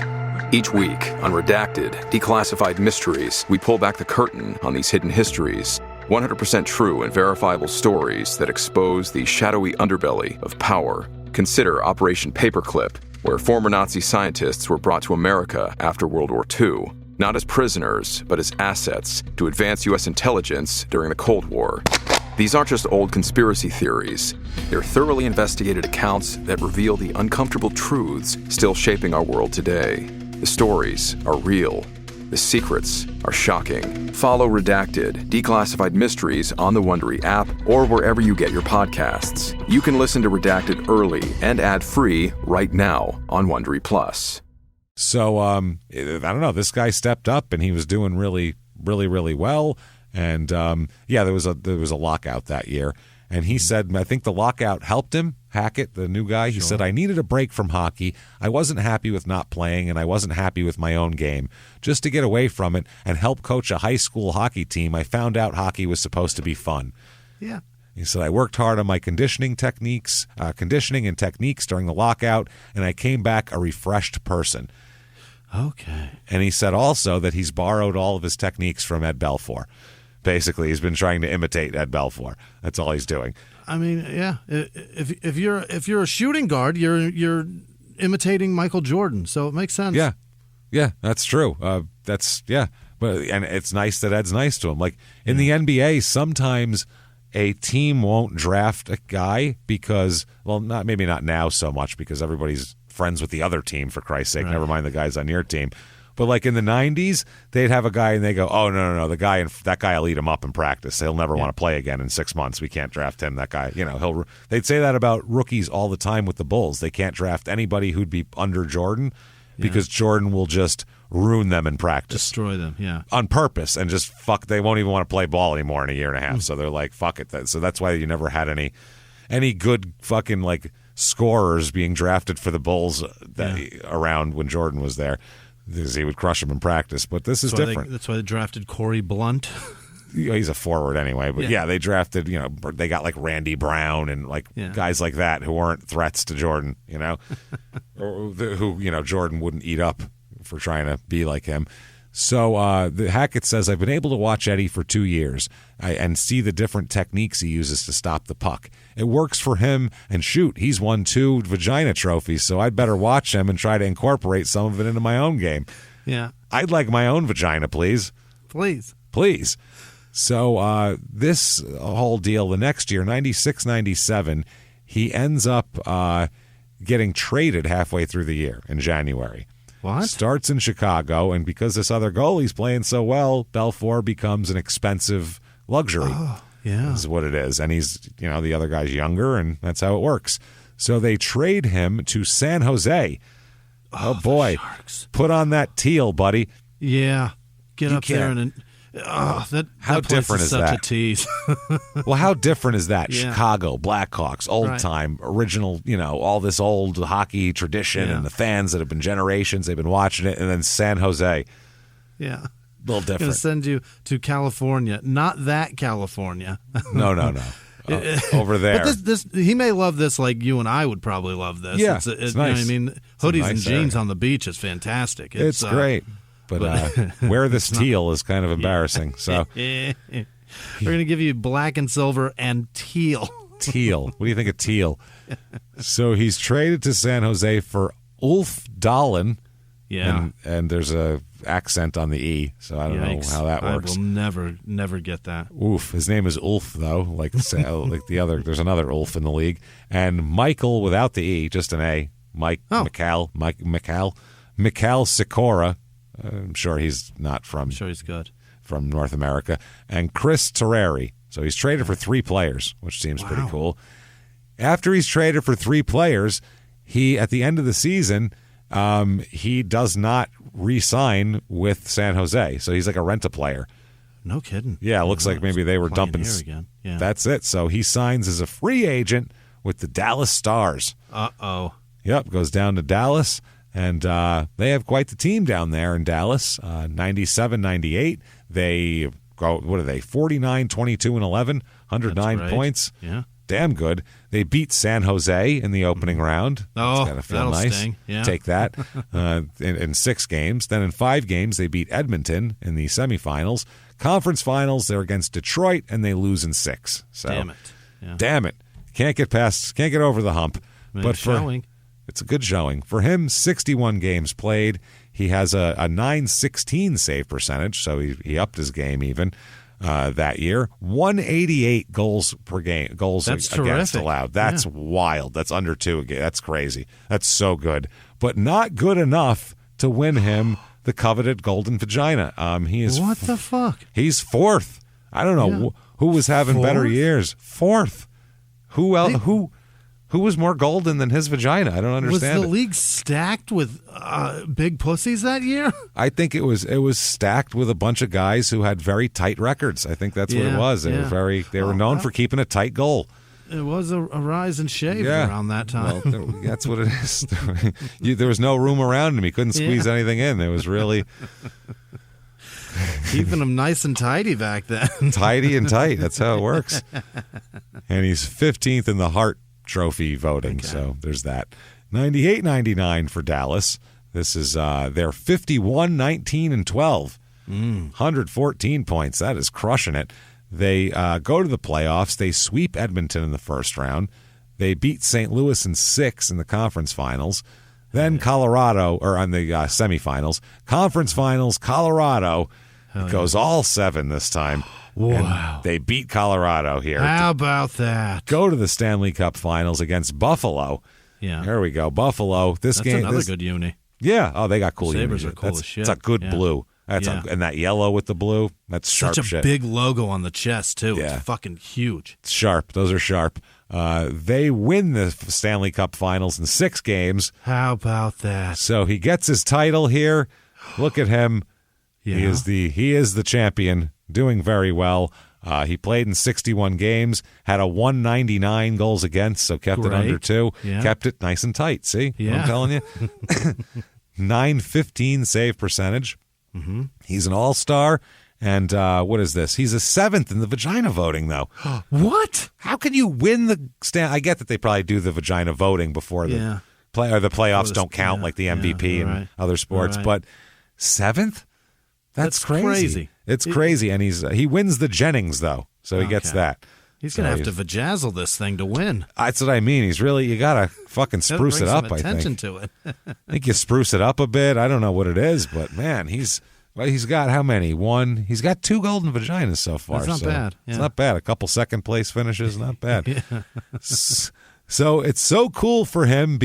Each week, on Redacted, Declassified Mysteries, we pull back the curtain on these hidden histories. 100% true and verifiable stories that expose the shadowy underbelly of power. Consider Operation Paperclip, where former Nazi scientists were brought to America after World War II, not as prisoners, but as assets to advance U.S. intelligence during the Cold War. These aren't just old conspiracy theories. They're thoroughly investigated accounts that reveal the uncomfortable truths still shaping our world today. The stories are real. The secrets are shocking. Follow Redacted, Declassified Mysteries on the Wondery app or wherever you get your podcasts. You can listen to Redacted early and ad-free right now on Wondery Plus. So, I don't know. This guy stepped up and he was doing really, really, really well. And there was a lockout that year. And he said, I think the lockout helped him, Hackett, the new guy. He said, I needed a break from hockey. I wasn't happy with not playing, and I wasn't happy with my own game. Just to get away from it and help coach a high school hockey team, I found out hockey was supposed to be fun. Yeah. He said, I worked hard on my conditioning and techniques during the lockout, and I came back a refreshed person. Okay. And he said also that he's borrowed all of his techniques from Ed Belfour. Basically, he's been trying to imitate Ed Belfour. That's all he's doing. I mean, yeah. If you're a shooting guard, you're imitating Michael Jordan, so it makes sense. Yeah, that's true. And it's nice that Ed's nice to him. Like in the NBA, sometimes a team won't draft a guy because, well, maybe not now so much because everybody's friends with the other team. For Christ's sake, never mind the guys on your team. But like in the 90s, they'd have a guy and they go, oh, no, that guy will eat him up in practice. He'll never want to play again in 6 months. We can't draft him. That guy, they'd say that about rookies all the time with the Bulls. They can't draft anybody who'd be under Jordan because Jordan will just ruin them in practice. Destroy them, yeah. On purpose and just they won't even want to play ball anymore in a year and a half. So they're like, fuck it. So that's why you never had any good fucking like scorers being drafted for the Bulls around when Jordan was there. Because he would crush him in practice, but this is different. That's why they drafted Corey Blunt. He's a forward anyway, but they drafted, they got like Randy Brown and guys like that who weren't threats to Jordan, or who Jordan wouldn't eat up for trying to be like him. So the Hackett says, I've been able to watch Eddie for 2 years and see the different techniques he uses to stop the puck. It works for him, and shoot, he's won 2 vagina trophies, so I'd better watch him and try to incorporate some of it into my own game. Yeah. I'd like my own vagina, please. Please. So this whole deal, the next year, 96-97, he ends up getting traded halfway through the year in January. What? Starts in Chicago, and because this other goalie's playing so well, Belfour becomes an expensive luxury. Oh, yeah. Is what it is. And he's, the other guy's younger, and that's how it works. So they trade him to San Jose. Oh boy. Put on that teal, buddy. Yeah. Get up there and... that how place different is such that? A tease. Well, how different is that? Yeah. Chicago, Blackhawks, old time, original, all this old hockey tradition and the fans that have been generations, they've been watching it, and then San Jose. Yeah. A little different. Going to send you to California. Not that California. No. Over there. But this he may love this like you and I would probably love this. Yeah, it's nice. Hoodies and jeans on the beach is fantastic. It's great. But wear this teal is kind of embarrassing. So we're going to give you black and silver and teal. Teal. What do you think of teal? So he's traded to San Jose for Ulf Dahlin. Yeah. And there's a accent on the E, so I don't know how that works. I will never get that. Oof. His name is Ulf, though, like the other. There's another Ulf in the league. And Michael without the E, just an A. Mikal Sikora. I'm sure he's not from. I'm sure he's good. From North America. And Chris Terreri. So he's traded for 3 players, which seems pretty cool. After he's traded for 3 players, he, at the end of the season, he does not re-sign with San Jose. So he's like a rent-a-player. No kidding. Yeah, it looks like maybe they were dumping. Here again. Yeah. That's it. So he signs as a free agent with the Dallas Stars. Uh-oh. Yep, goes down to Dallas. And they have quite the team down there in Dallas. 97-98. They go, what are they, 49, 22, and 11, 109 points. Yeah. Damn good. They beat San Jose in the opening round. Oh, it's gotta feel nice. Sting. Yeah. Take that in 6 games. Then in 5 games, they beat Edmonton in the semifinals. Conference finals, they're against Detroit, and they lose in 6. So, damn it. Yeah. Damn it. Can't get over the hump. But showing. It's a good showing. For him, 61 games played. He has a .916 save percentage, so he upped his game even that year. 188 goals per game, against allowed. That's wild. That's under 2 a game. That's crazy. That's so good. But not good enough to win him the coveted Golden Vagina. He is what the fuck? He's 4th. I don't know who was having better years. 4th. Who else? Who was more golden than his vagina? I don't understand. Was the league stacked with big pussies that year? I think it was stacked with a bunch of guys who had very tight records. I think that's what it was. They were known for keeping a tight goal. It was a rise and shave around that time. Well, that's what it is. There was no room around him. He couldn't squeeze anything in. It was really keeping him nice and tidy back then. Tidy and tight. That's how it works. And he's 15th in the Hart Trophy voting, so there's that. 98-99 for Dallas. This is they're 51, 19, and 12. 114 points. That is crushing it. They go to the playoffs. They sweep Edmonton in the first round. They beat St. Louis in 6 in the conference finals. Then Colorado, or on the semifinals. Conference finals, Colorado. It goes all 7 this time. Wow. And they beat Colorado here. How about that? Go to the Stanley Cup finals against Buffalo. Yeah. There we go. Buffalo. That's another good uni. Yeah. Oh, they got cool Sabres unis. Are cool as shit. It's a good blue. And that yellow with the blue. That's sharp shit. Such a big logo on the chest, too. Yeah. It's fucking huge. It's sharp. Those are sharp. They win the Stanley Cup finals in 6 games. How about that? So he gets his title here. Look at him. Yeah. He is the champion. Doing very well. He played in 61 games, had a 199 goals against, so kept it under 2. Yeah. Kept it nice and tight. See what I'm telling you? 915 save percentage. Mm-hmm. He's an all-star. And what is this? He's a 7th in the vagina voting, though. What? How can you win the I get that they probably do the vagina voting before the playoffs don't count like the MVP and other sports, but 7th? That's crazy. It's crazy, and he wins the Jennings though, so he gets that. He's gonna have to vajazzle this thing to win. That's what I mean. You gotta fucking spruce it up. Attention to it. I think you spruce it up a bit. I don't know what it is, but man, he's got how many? He's got 2 golden vaginas so far. That's not bad. Yeah. It's not bad. A couple second place finishes, not bad. So it's so cool for him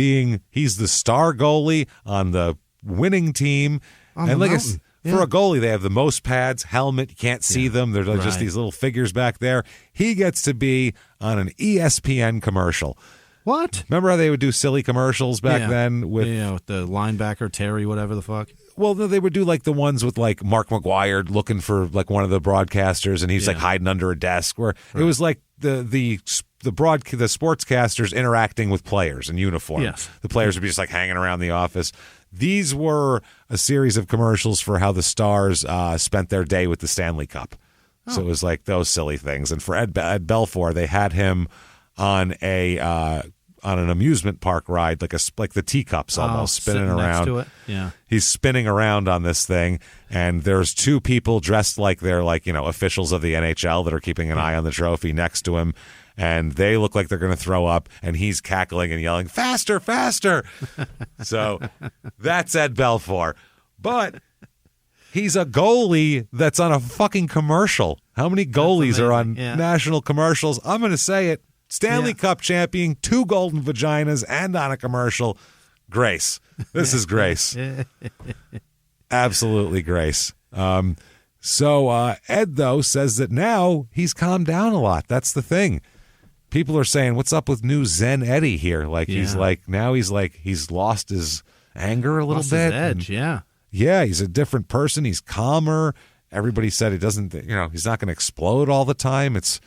he's the star goalie on the winning team, and like for a goalie, they have the most pads, helmet, you can't see them. They're just these little figures back there. He gets to be on an ESPN commercial. What? Remember how they would do silly commercials back then? With the linebacker, Terry, whatever the fuck? Well, they would do like the ones with like Mark McGuire looking for like one of the broadcasters, and he's like hiding under a desk, where it was like the sportscasters interacting with players in uniform. Yes. The players would be just like hanging around the office. These were a series of commercials for how the Stars spent their day with the Stanley Cup. So it was like those silly things. And for Ed Belfour, they had him on a on an amusement park ride, like the teacups almost, spinning around. Next to it. Yeah. He's spinning around on this thing, and there's two people dressed like they're officials of the NHL that are keeping an eye on the trophy next to him, and they look like they're going to throw up, and he's cackling and yelling, "Faster, faster!" So that's Ed Belfour. But he's a goalie that's on a fucking commercial. How many goalies are on national commercials? I'm going to say it. Stanley Cup champion, 2 golden vaginas, and on a commercial. Grace. This is Grace. Absolutely Grace. So Ed, though, says that now he's calmed down a lot. That's the thing. People are saying, what's up with new Zen Eddie here? He's lost his anger a little bit. His edge, Yeah, he's a different person. He's calmer. Everybody said he doesn't, he's not going to explode all the time. It's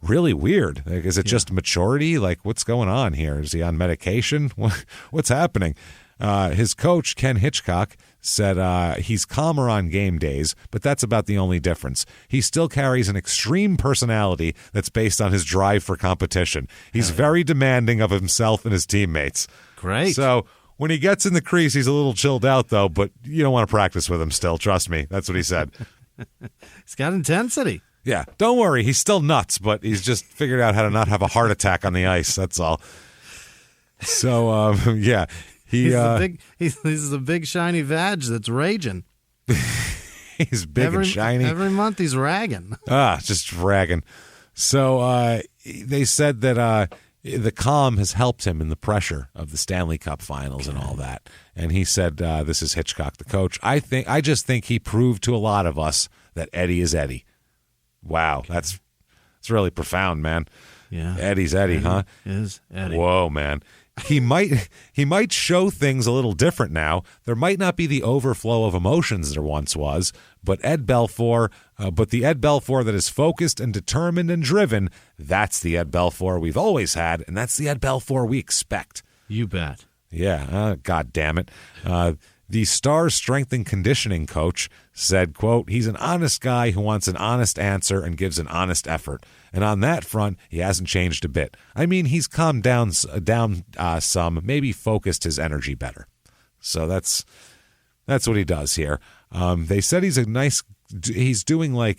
really weird. Is it just maturity? What's going on here? Is he on medication? What's happening? His coach, Ken Hitchcock, said he's calmer on game days, but that's about the only difference. He still carries an extreme personality that's based on his drive for competition. He's very demanding of himself and his teammates. Great. So when he gets in the crease, he's a little chilled out, though, but you don't want to practice with him still. Trust me. That's what he said. He's got intensity. Yeah, don't worry. He's still nuts, but he's just figured out how to not have a heart attack on the ice. That's all. So, yeah. He's the big shiny vag that's raging. He's big and shiny. Every month he's ragging. Just ragging. So they said that the calm has helped him in the pressure of the Stanley Cup Finals and all that. And he said, this is Hitchcock, the coach. I just think he proved to a lot of us that Eddie is Eddie. Wow, that's really profound, man. Yeah, Eddie's Eddie, huh? Is Eddie? Whoa, man. He might show things a little different now. There might not be the overflow of emotions there once was, but the Ed Belfour that is focused and determined and driven, that's the Ed Belfour we've always had, and that's the Ed Belfour we expect. You bet. Yeah, God damn it. The Stars strength and conditioning coach said, quote, he's an honest guy who wants an honest answer and gives an honest effort. And on that front, he hasn't changed a bit. I mean, he's calmed down some, maybe focused his energy better. So that's what he does here. They said he's doing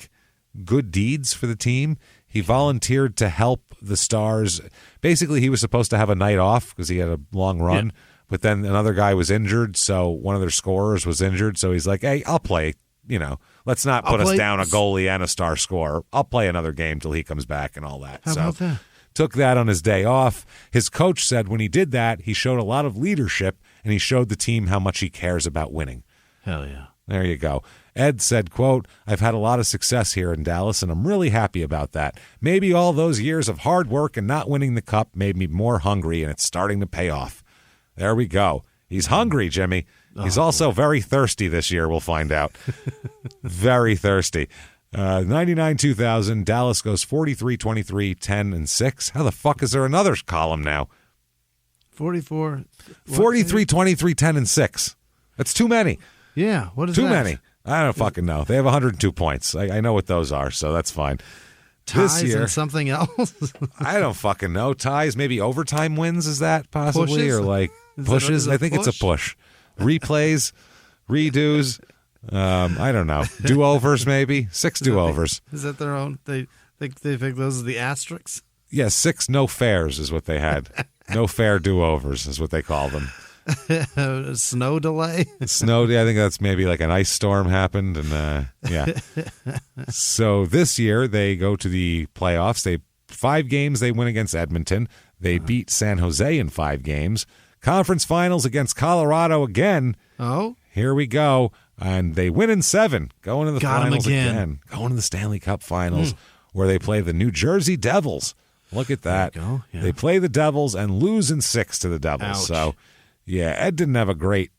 good deeds for the team. He volunteered to help the Stars. Basically, he was supposed to have a night off because he had a long run. Yeah. But then another guy was injured, so one of their scorers was injured. So he's like, hey, I'll play. Let's not put us down a goalie and a star scorer. I'll play another game till he comes back and all that. How about that? Took that on his day off. His coach said when he did that, he showed a lot of leadership, and he showed the team how much he cares about winning. Hell yeah. There you go. Ed said, quote, I've had a lot of success here in Dallas, and I'm really happy about that. Maybe all those years of hard work and not winning the cup made me more hungry, and it's starting to pay off. There we go. He's hungry, Jimmie. He's also very thirsty this year, we'll find out. Very thirsty. 99-2000, Dallas goes 43-23, 10-6. How the fuck is there another column now? 43, 23, 10-6. That's too many. Yeah, what is too that? Many. I don't fucking know. They have 102 points. I know what those are, so that's fine. Ties this year, and something else? I don't fucking know. Ties, maybe overtime wins, is that possibly? Pushes? Or pushes? I think it's a push. Replays, redos, I don't know. Do-overs, maybe? 6 do-overs. Is that their own? They think those are the asterisks? Yeah, 6 no fairs is what they had. No fair do-overs is what they call them. Snow delay? I think that's maybe an ice storm happened. And yeah. So this year they go to the playoffs. 5 games they win against Edmonton. They beat San Jose in 5 games. Conference finals against Colorado again. Oh. Here we go. And they win in 7. Going to the finals again. Going to the Stanley Cup finals where they play the New Jersey Devils. Look at that. Yeah. They play the Devils and lose in 6 to the Devils. Ouch. So, yeah, Ed didn't have a great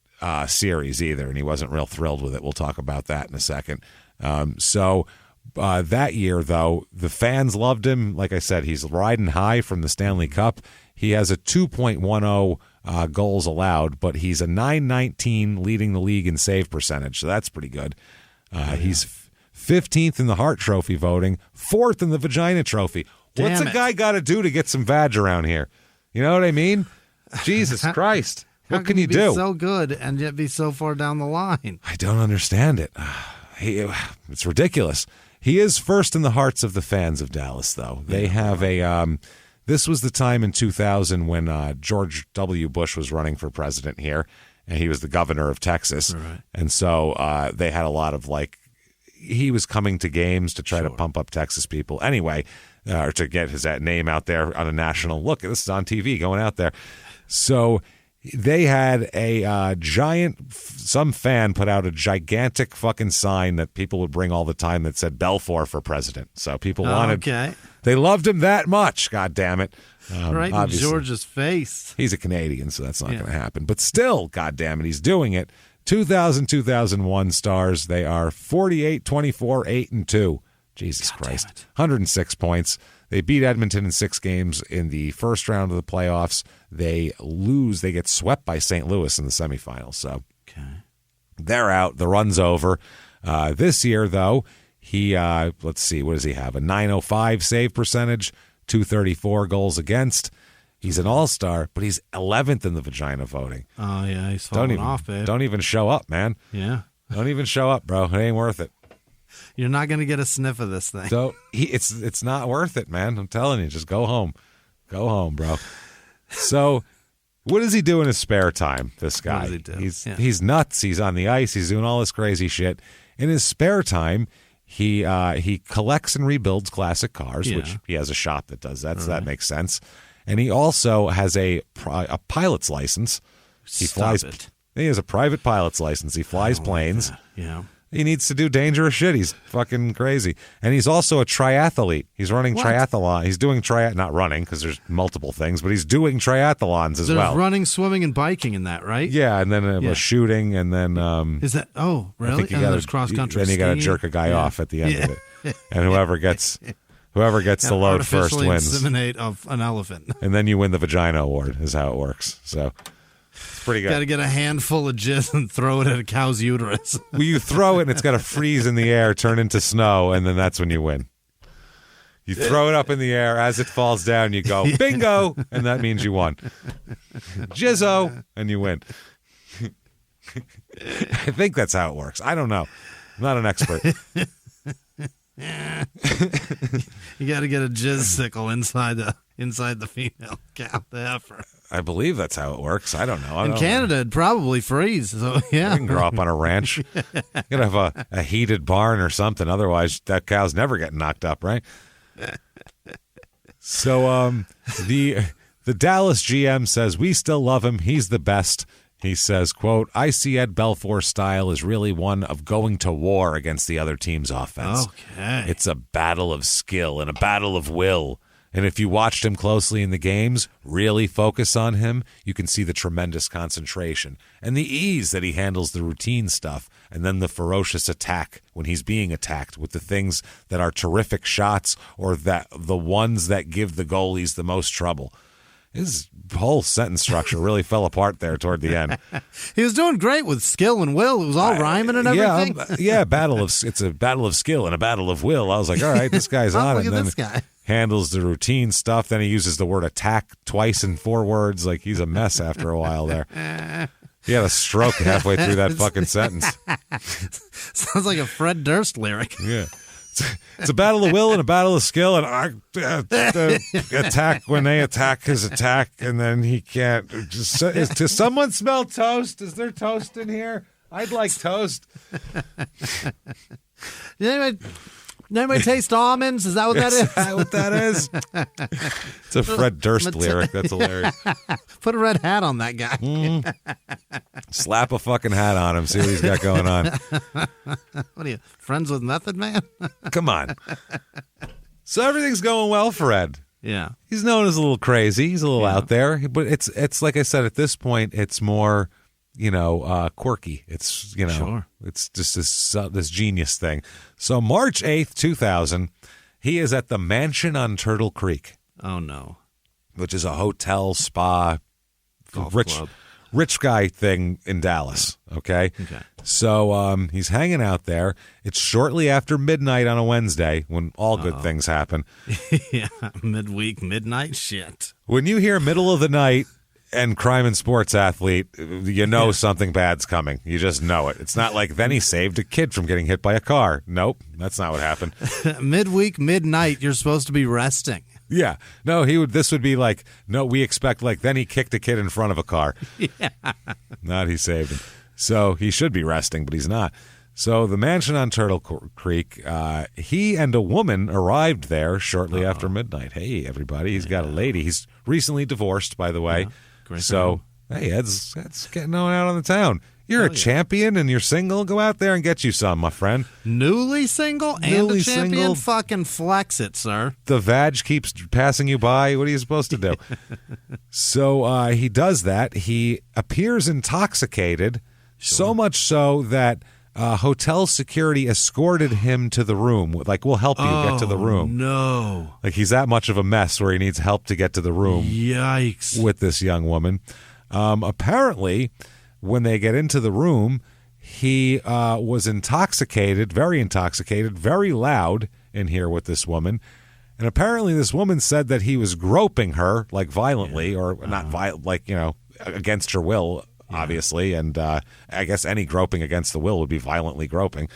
series either, and he wasn't real thrilled with it. We'll talk about that in a second. That year, though, the fans loved him. Like I said, he's riding high from the Stanley Cup. He has a 2.10 goals allowed, but he's a .919 leading the league in save percentage, so that's pretty good. He's 15th in the Hart Trophy voting, 4th in the Vagina Trophy. What's a guy got to do to get some vag around here? You know what I mean? Jesus Christ. What can you do? Be so good and yet be so far down the line? I don't understand it. It's ridiculous. He is first in the hearts of the fans of Dallas, though. They have a this was the time in 2000 when George W. Bush was running for president here, and he was the governor of Texas. Right. And so they had a lot of, like, he was coming to games to try to pump up Texas people anyway, or to get his name out there on a national, look, this is on TV, going out there. So they had a giant, some fan put out a gigantic fucking sign that people would bring all the time that said Belfour for president. So people wanted, they loved him that much, God damn it. Right in George's face. He's a Canadian, so that's not going to happen. But still, God damn it, he's doing it. 2000-2001 stars, they are 48-24-8-2. Jesus Christ. 106 points. They beat Edmonton in 6 games in the first round of the playoffs. They lose. They get swept by St. Louis in the semifinals. So they're out. The run's over. This year, though, he, let's see, what does he have? A .905 save percentage, 234 goals against. He's an all-star, but he's 11th in the vagina voting. Oh, yeah, he's falling off, babe. Don't even show up, man. Yeah. Don't even show up, bro. It ain't worth it. You're not going to get a sniff of this thing. So it's not worth it, man. I'm telling you, just go home. Go home, bro. So what does he do in his spare time, this guy? What does he do? He's nuts. He's on the ice. He's doing all this crazy shit. In his spare time, he collects and rebuilds classic cars, which he has a shop that does that, so that makes sense. And he also has a pilot's license. He flies. He has a private pilot's license. He flies planes. Yeah. He needs to do dangerous shit. He's fucking crazy. And he's also a triathlete. He's running triathlon. He's doing not running because there's multiple things, but he's doing triathlons as well. There's running, swimming, and biking in that, right? Yeah, and then shooting, and then... is that... Oh, really? And there's cross-country Then you got to jerk a guy off at the end of it. And whoever gets the load first wins. Inseminate of an elephant. And then you win the vagina award is how it works. So... pretty good. Got to get a handful of jizz and throw it at a cow's uterus. Well, you throw it and it's got to freeze in the air, turn into snow, and then that's when you win. You throw it up in the air. As it falls down, you go, bingo, and that means you won. Jizzo, and you win. I think that's how it works. I don't know. I'm not an expert. You got to get a jizz sickle inside the female cow, the heifer. I believe that's how it works. I don't know. In Canada, it'd probably freeze. So yeah, you can grow up on a ranch. You gotta have a heated barn or something. Otherwise, that cow's never getting knocked up, right? So, the Dallas GM says we still love him. He's the best. He says, "quote I see Ed Belfour's style is really one of going to war against the other team's offense. Okay, it's a battle of skill and a battle of will." And if you watched him closely in the games, really focus on him, you can see the tremendous concentration and the ease that he handles the routine stuff, and then the ferocious attack when he's being attacked with the things that are terrific shots or that the ones that give the goalies the most trouble. His whole sentence structure really fell apart there toward the end. He was doing great with skill and will. It was all rhyming and everything. It's a battle of skill and a battle of will. I was like, all right, this guy's on it. Look at this guy. Handles the routine stuff. Then he uses the word attack twice in 4 words. Like he's a mess after a while there. He had a stroke halfway through that fucking sentence. Sounds like a Fred Durst lyric. Yeah. It's a battle of will and a battle of skill, and attack when they attack his attack, and then he can't. Does someone smell toast? Is there toast in here? I'd like toast. Anybody taste almonds? Is that what that is? Is that what that is? It's a Fred Durst lyric. That's hilarious. Put a red hat on that guy. Slap a fucking hat on him. See what he's got going on. What are you, friends with Method Man? Come on. So everything's going well for Ed. Yeah. He's known as a little crazy. He's a little out there. But it's like I said, at this point, it's more... quirky. It's, it's just this genius thing. So March 8th, 2000, he is at the Mansion on Turtle Creek. Oh, no. Which is a hotel, spa, golf club. rich guy thing in Dallas, okay? So he's hanging out there. It's shortly after midnight on a Wednesday when all good things happen. Yeah, midweek, midnight shit. When you hear middle of the night and crime and sports athlete, you know something bad's coming. You just know it. It's not like then he saved a kid from getting hit by a car. Nope, that's not what happened. Midweek, midnight, you're supposed to be resting. Yeah. No, this would be like, no, we expect like then he kicked a kid in front of a car. Yeah. Not he saved him. So he should be resting, but he's not. So the mansion on Turtle Creek, he and a woman arrived there shortly after midnight. Hey, everybody, he's got a lady. He's recently divorced, by the way. Great so, hey, that's getting on out on the town. You're a champion and you're single. Go out there and get you some, my friend. Newly single and a champion? Single. Fucking flex it, sir. The vag keeps passing you by. What are you supposed to do? So he does that. He appears intoxicated, so much so that hotel security escorted him to the room. Like, we'll help you get to the room. No. Like, he's that much of a mess where he needs help to get to the room. Yikes. With this young woman. Apparently, when they get into the room, he was intoxicated, very loud in here with this woman. And apparently this woman said that he was groping her, like violently, or not violent, like, against her will, obviously. And I guess any groping against the will would be violently groping.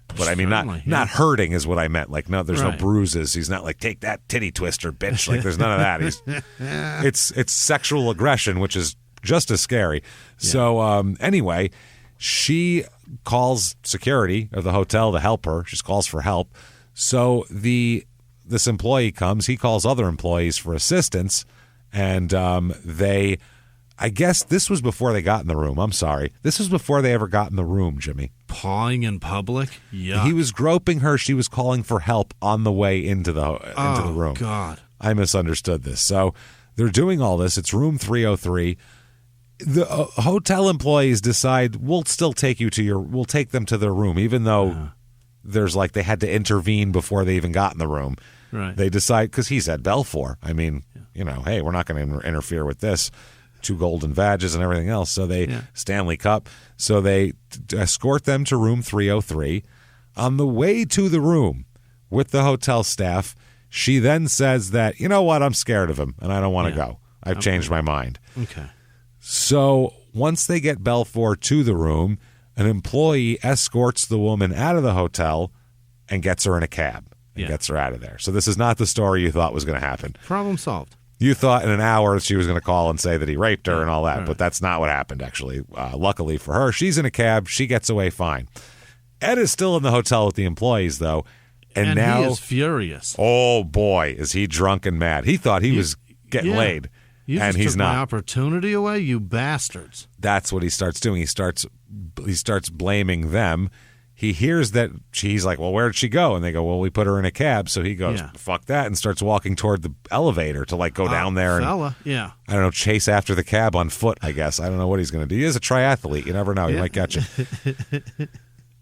But I mean, not hurting is what I meant. Like, no, there's no bruises. He's not like, take that titty twister, bitch. Like, there's none of that. It's sexual aggression, which is just as scary. Yeah. So anyway, she calls security of the hotel to help her. She calls for help. So this employee comes. He calls other employees for assistance. And I guess this was before they got in the room. I'm sorry. This was before they ever got in the room, Jimmy. Pawing in public? Yeah. He was groping her. She was calling for help on the way into the room. Oh, God. I misunderstood this. So they're doing all this. It's room 303. The hotel employees decide we'll take them to their room, even though there's like they had to intervene before they even got in the room. Right. They decide, because he's at Belfour. I mean, hey, we're not going to interfere with this. 2 golden badges and everything else. So Stanley Cup. So they escort them to room 303. On the way to the room with the hotel staff, she then says that, you know what, I'm scared of him and I don't want to go. I've changed my mind. Okay. So once they get Belfour to the room, an employee escorts the woman out of the hotel and gets her in a cab and gets her out of there. So this is not the story you thought was going to happen. Problem solved. You thought in an hour she was going to call and say that he raped her and all that, but that's not what happened, actually. Luckily for her, she's in a cab. She gets away fine. Ed is still in the hotel with the employees, though. And now he is furious. Oh, boy, is he drunk and mad. He thought he was getting laid. You and just he's took not. My opportunity away, you bastards. That's what he starts doing. He starts blaming them. He hears that she's like, well, where did she go? And they go, well, we put her in a cab. So he goes, fuck that, and starts walking toward the elevator to like go down there and I don't know, chase after the cab on foot, I guess. I don't know what he's going to do. He is a triathlete. You never know. He might catch it.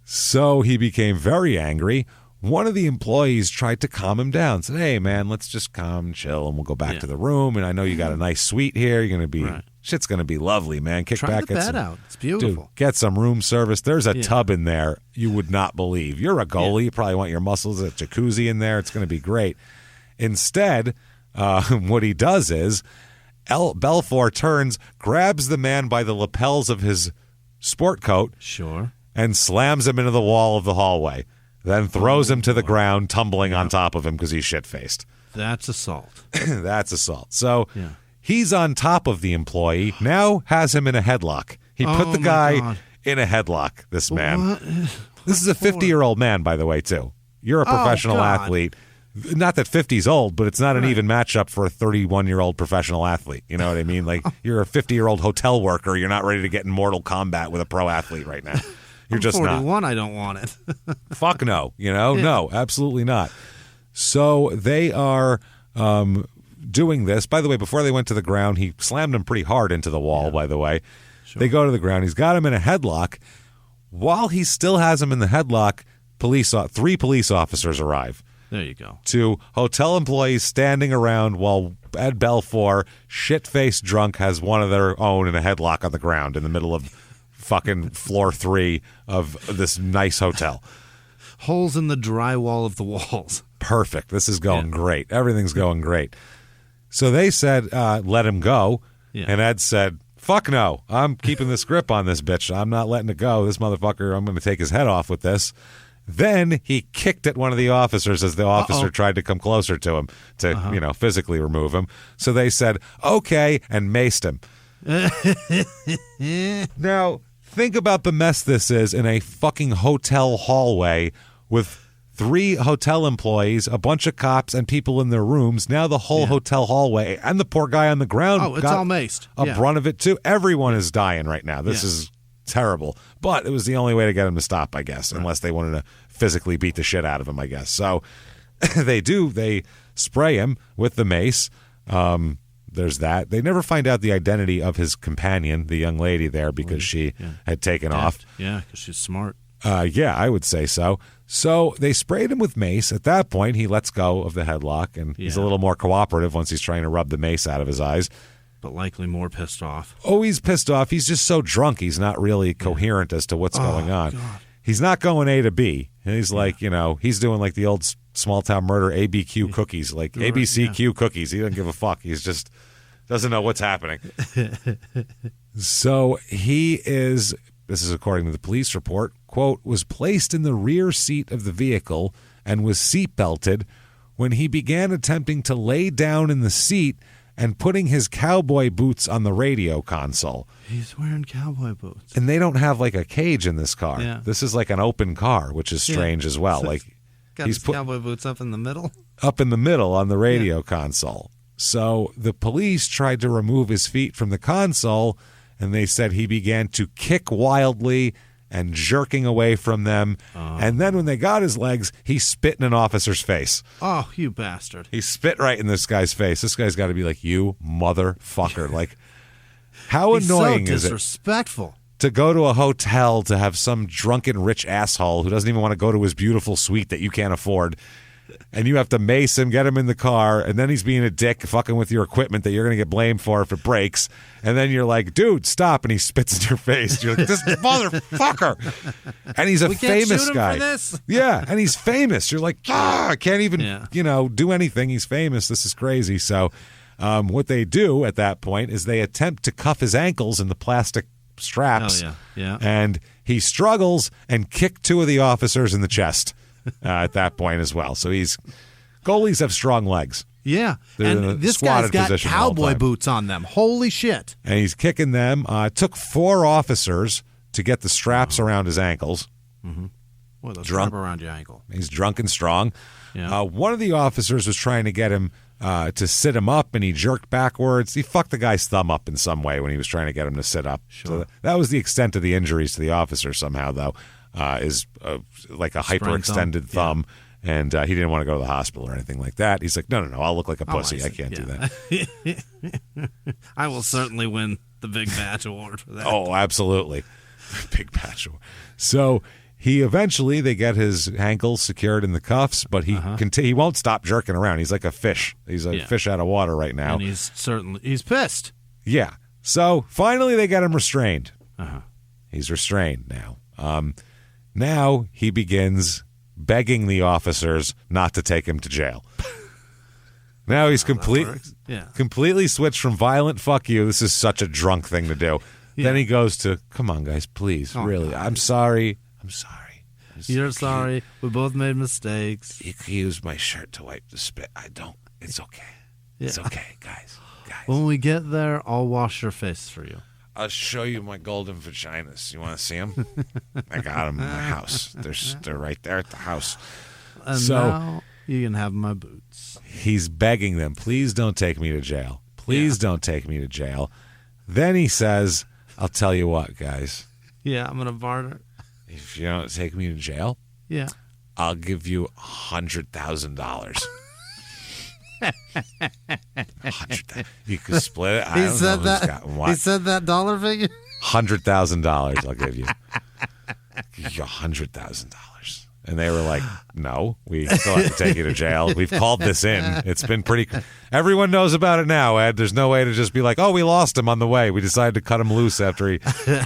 So he became very angry. One of the employees tried to calm him down. Said, hey, man, let's just calm and chill, and we'll go back to the room. And I know you got a nice suite here. You're going to be shit's going to be lovely, man. Kick back. Try the bed out. It's beautiful. Dude, get some room service. There's a tub in there you would not believe. You're a goalie. You probably want your muscles, a jacuzzi in there. It's going to be great. Instead, what he does is Belfour turns, grabs the man by the lapels of his sport coat, and slams him into the wall of the hallway. Then throws him to the ground, tumbling on top of him because he's shit-faced. That's assault. That's assault. So he's on top of the employee, now has him in a headlock. He put the guy in a headlock, this man. What? This is a 50-year-old man, by the way, too. You're a professional athlete. Not that 50's old, but it's not an even matchup for a 31-year-old professional athlete. You know what I mean? Like, you're a 50-year-old hotel worker. You're not ready to get in Mortal Kombat with a pro athlete right now. You're just 41, not. I don't want it. Fuck no. No, absolutely not. So they are doing this. By the way, before they went to the ground, he slammed him pretty hard into the wall, by the way. They go to the ground. He's got him in a headlock. While he still has him in the headlock, 3 police officers arrive. There you go. To hotel employees standing around while Ed Belfour, shit-faced drunk, has one of their own in a headlock on the ground in the middle of fucking floor 3 of this nice hotel. Holes in the drywall of the walls. Perfect. This is going great. Everything's going great. So they said, let him go. Yeah. And Ed said, fuck no. I'm keeping this grip on this bitch. I'm not letting it go. This motherfucker, I'm going to take his head off with this. Then he kicked at one of the officers as the officer tried to come closer to him to, physically remove him. So they said, okay, and maced him. Now, think about the mess this is in a fucking hotel hallway with 3 hotel employees, a bunch of cops, and people in their rooms. Now the whole hotel hallway and the poor guy on the ground it's all maced. A brunt of it, too. Everyone is dying right now. This is terrible. But it was the only way to get him to stop, I guess, unless they wanted to physically beat the shit out of him, I guess. So they do. They spray him with the mace. There's that. They never find out the identity of his companion, the young lady there, because she had taken off. Yeah, because she's smart. Yeah, I would say so. So they sprayed him with mace. At that point, he lets go of the headlock, and he's a little more cooperative once he's trying to rub the mace out of his eyes. But likely more pissed off. Oh, he's pissed off. He's just so drunk. He's not really coherent as to what's going on. God. He's not going A to B. He's like, he's doing like the old small-town murder ABQ cookies, like ABCQ cookies. He doesn't give a fuck. He's just doesn't know what's happening. So he is, this is according to the police report, quote, was placed in the rear seat of the vehicle and was seatbelted when he began attempting to lay down in the seat and putting his cowboy boots on the radio console. He's wearing cowboy boots. And they don't have like a cage in this car. Yeah. This is like an open car, which is strange as well. So like got his cowboy boots up in the middle? Up in the middle on the radio console. So the police tried to remove his feet from the console, and they said he began to kick wildly and jerking away from them. And then when they got his legs, he spit in an officer's face. Oh, you bastard. He spit right in this guy's face. This guy's got to be like, you motherfucker. Like, how annoying is it? Disrespectful. To go to a hotel to have some drunken rich asshole who doesn't even want to go to his beautiful suite that you can't afford, and you have to mace him, get him in the car, and then he's being a dick, fucking with your equipment that you're going to get blamed for if it breaks, and then you're like, dude, stop, and he spits in your face. You're like, this motherfucker. And he's a famous guy. For this? Yeah, and he's famous. You're like, I can't even, do anything. He's famous. This is crazy. So what they do at that point is they attempt to cuff his ankles in the plastic straps. Oh, yeah. And he struggles and kicked 2 of the officers in the chest. At that point as well. So goalies have strong legs. Yeah. And this guy's got cowboy boots on them. Holy shit. And he's kicking them. It took 4 officers to get the straps around his ankles. Mm-hmm. Well, the strap around your ankle. He's drunk and strong. Yeah. One of the officers was trying to get him to sit him up, and he jerked backwards. He fucked the guy's thumb up in some way when he was trying to get him to sit up. Sure. So that was the extent of the injuries to the officer somehow, though. Is like a hyperextended thumb, and he didn't want to go to the hospital or anything like that. He's like, no, I'll look like a pussy. I can't do that. I will certainly win the Big Batch Award for that. Oh, absolutely. Big Batch Award. So they get his ankles secured in the cuffs, but he won't stop jerking around. He's like a fish. He's a fish out of water right now. And he's pissed. Yeah. So finally they get him restrained. He's restrained now. Now he begins begging the officers not to take him to jail. Now he's completely switched from violent fuck you, this is such a drunk thing to do. Yeah. Then he goes to, come on, guys, please, really, God. I'm sorry. You're sorry. We both made mistakes. You can use my shirt to wipe the spit. I don't. It's okay. Yeah. It's okay, guys. When we get there, I'll wash your face for you. I'll show you my golden vaginas. You want to see them? I got them in my house. They're right there at the house. And now you can have my boots. He's begging them, please don't take me to jail. Please don't take me to jail. Then he says, I'll tell you what, guys. Yeah, I'm going to barter. If you don't take me to jail, I'll give you $100,000. You could split it. He said that dollar figure. $100,000. I'll give you. $100,000. And they were like, no, we still have to take you to jail. We've called this in. It's been pretty... Everyone knows about it now, Ed. There's no way to just be like, oh, we lost him on the way. We decided to cut him loose after he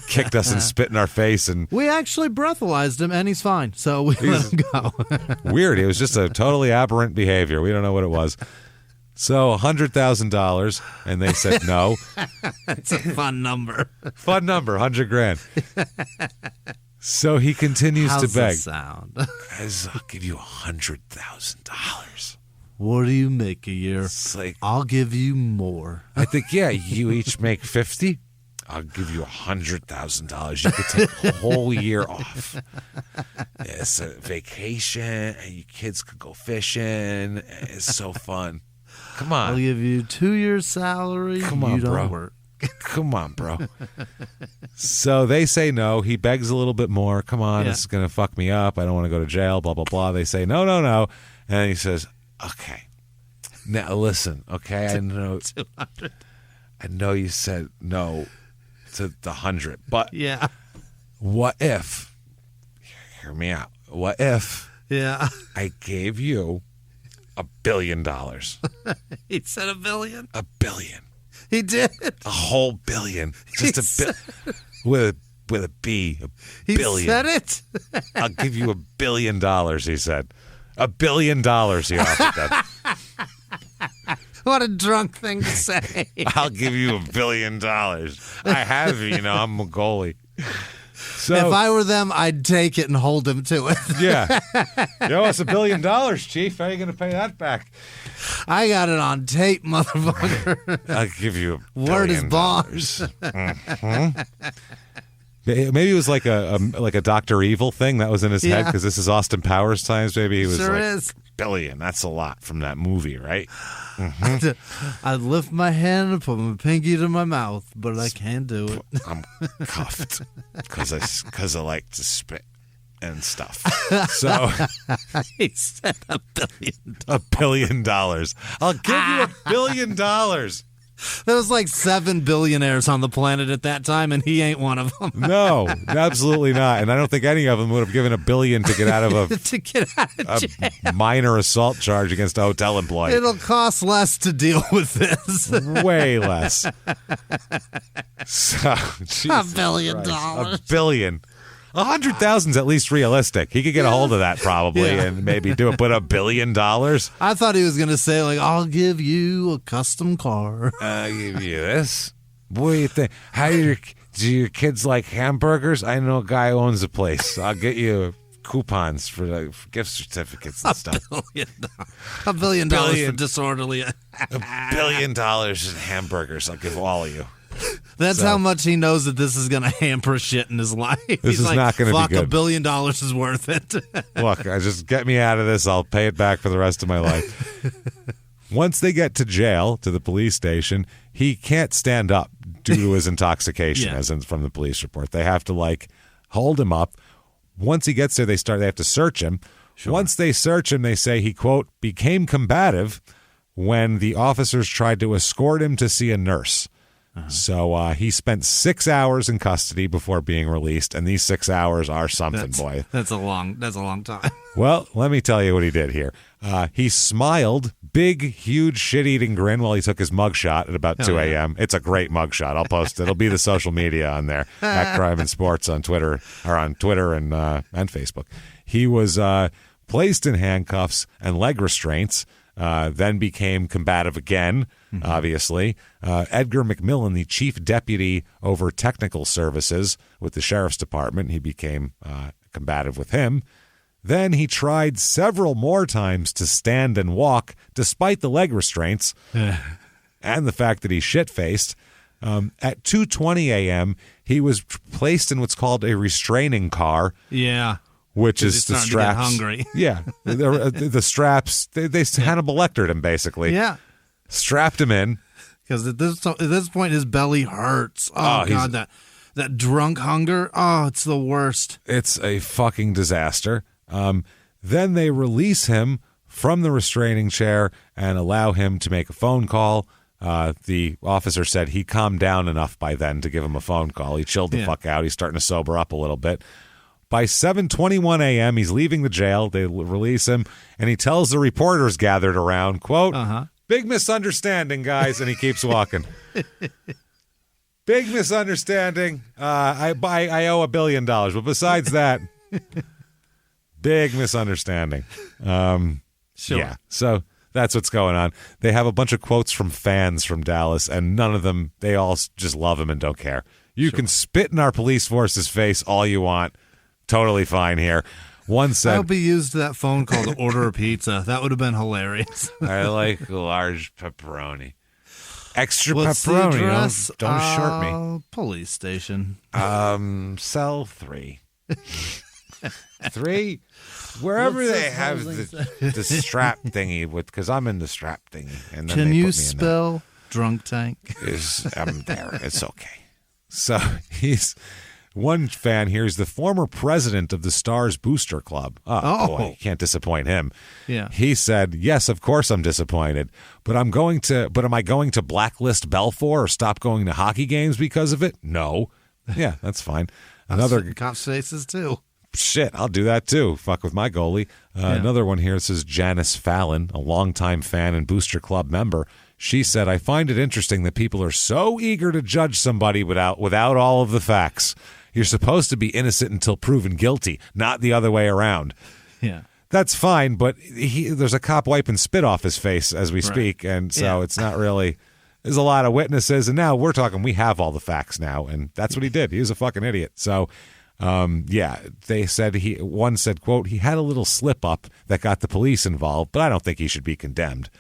kicked us and spit in our face. And we actually breathalyzed him, and he's fine. So we let him go. Weird. It was just a totally aberrant behavior. We don't know what it was. So $100,000, and they said no. It's a fun number. Fun number, $100,000. So he continues to beg. How's that sound? Guys, I'll give you $100,000. What do you make a year? It's like, I'll give you more. I think, yeah, you each make 50. I'll give you $100,000. You could take a whole year off. It's a vacation, and you kids could go fishing. It's so fun. Come on. I'll give you 2 years' salary. Come on, you don't bro. Work. Come on, bro. So they say no. He begs a little bit more. Come on, this is going to fuck me up. I don't want to go to jail, blah, blah, blah. They say no, no, no. And he says, okay. Now, listen, okay? I know 200. I know you said no to the 100, but what if, hear me out, what if I gave you $1 billion? He said $1 billion? $1 billion. He did. A whole billion. Just a with a B. He billion. Said it. I'll give you $1 billion, he said. $1 billion he offered them. What a drunk thing to say. I'll give you $1 billion. I have, I'm a goalie. So, if I were them, I'd take it and hold him to it. Yeah. Yo, it's $1 billion, Chief. How are you going to pay that back? I got it on tape, motherfucker. I'll give you $1 billion. Word is bond. Mm-hmm. Maybe it was like a Dr. Evil thing that was in his head, because this is Austin Powers times. Maybe he was sure like, is. billion. That's a lot from that movie, right? Mm-hmm. I'd lift my hand and put my pinky to my mouth, but I can't do it. I'm cuffed because I like to spit and stuff. So he said $1 billion. $1 billion. I'll give you $1 billion. There was like 7 billionaires on the planet at that time, and he ain't one of them. No, absolutely not. And I don't think any of them would have given $1 billion to get out of a minor assault charge against a hotel employee. It'll cost less to deal with this. Way less. So, $1 billion. $1 billion. 100,000's at least realistic. He could get a hold of that probably and maybe do it. But $1 billion? I thought he was going to say, like, I'll give you a custom car. I'll give you this. What do you think? Do your kids like hamburgers? I know a guy who owns a place. I'll get you coupons for gift certificates and stuff. $1 billion for disorderly. $1 billion in hamburgers. I'll give all of you. That's how much he knows that this is going to hamper shit in his life. This is like, not going to be good. $1 billion is worth it. Look, just get me out of this. I'll pay it back for the rest of my life. Once they get to jail, to the police station, he can't stand up due to his intoxication, as in from the police report. They have to hold him up. Once he gets there, they have to search him. Sure. Once they search him, they say he, quote, became combative when the officers tried to escort him to see a nurse. So he spent 6 hours in custody before being released, and these 6 hours are something, boy. That's a long time. Well, let me tell you what he did here. He smiled, big, huge, shit-eating grin while he took his mugshot at about 2 a.m. It's a great mugshot. I'll post it. It'll be the social media on there at Crime and Sports on Twitter and Facebook. He was placed in handcuffs and leg restraints. Then became combative again, obviously. Edgar McMillan, the chief deputy over technical services with the sheriff's department, he became combative with him. Then he tried several more times to stand and walk, despite the leg restraints and the fact that he's shit-faced. At 2:20 a.m., he was placed in what's called a restraining car. Yeah. Which is the straps. Hungry. Yeah, the straps. They Hannibal Lectered him basically. Yeah, strapped him in because at this point his belly hurts. Oh God, that drunk hunger. Oh, it's the worst. It's a fucking disaster. Then they release him from the restraining chair and allow him to make a phone call. The officer said he calmed down enough by then to give him a phone call. He chilled the fuck out. He's starting to sober up a little bit. By 7:21 a.m., he's leaving the jail. They release him, and he tells the reporters gathered around, quote, big misunderstanding, guys, and he keeps walking. Big misunderstanding. I owe $1 billion, but besides that, big misunderstanding. Sure. Yeah, so that's what's going on. They have a bunch of quotes from fans from Dallas, and none of them, they all just love him and don't care. You can spit in our police force's face all you want. Totally fine here. One said, I hope he used that phone call to order a pizza. That would have been hilarious. I like large pepperoni. Extra What's pepperoni. The address? Don't short me. Police station. Cell 3. 3? Wherever they have the strap thingy with, because I'm in the strap thingy. And then Can they you put me spell drunk tank? I'm there. It's okay. So he's one fan here is the former president of the Stars Booster Club. Oh, boy, you can't disappoint him. Yeah. He said, yes, of course I'm disappointed, but am I going to blacklist Belfour or stop going to hockey games because of it? No. Yeah, that's fine. Another cops faces too. Shit, I'll do that too. Fuck with my goalie. Another one here says Janice Fallon, a longtime fan and Booster Club member. She said, I find it interesting that people are so eager to judge somebody without all of the facts. You're supposed to be innocent until proven guilty, not the other way around. Yeah. That's fine, but there's a cop wiping spit off his face as we speak, and so it's not really... There's a lot of witnesses, and now we're talking, we have all the facts now, and that's what he did. He was a fucking idiot. So... they said one said, quote, he had a little slip up that got the police involved, but I don't think he should be condemned.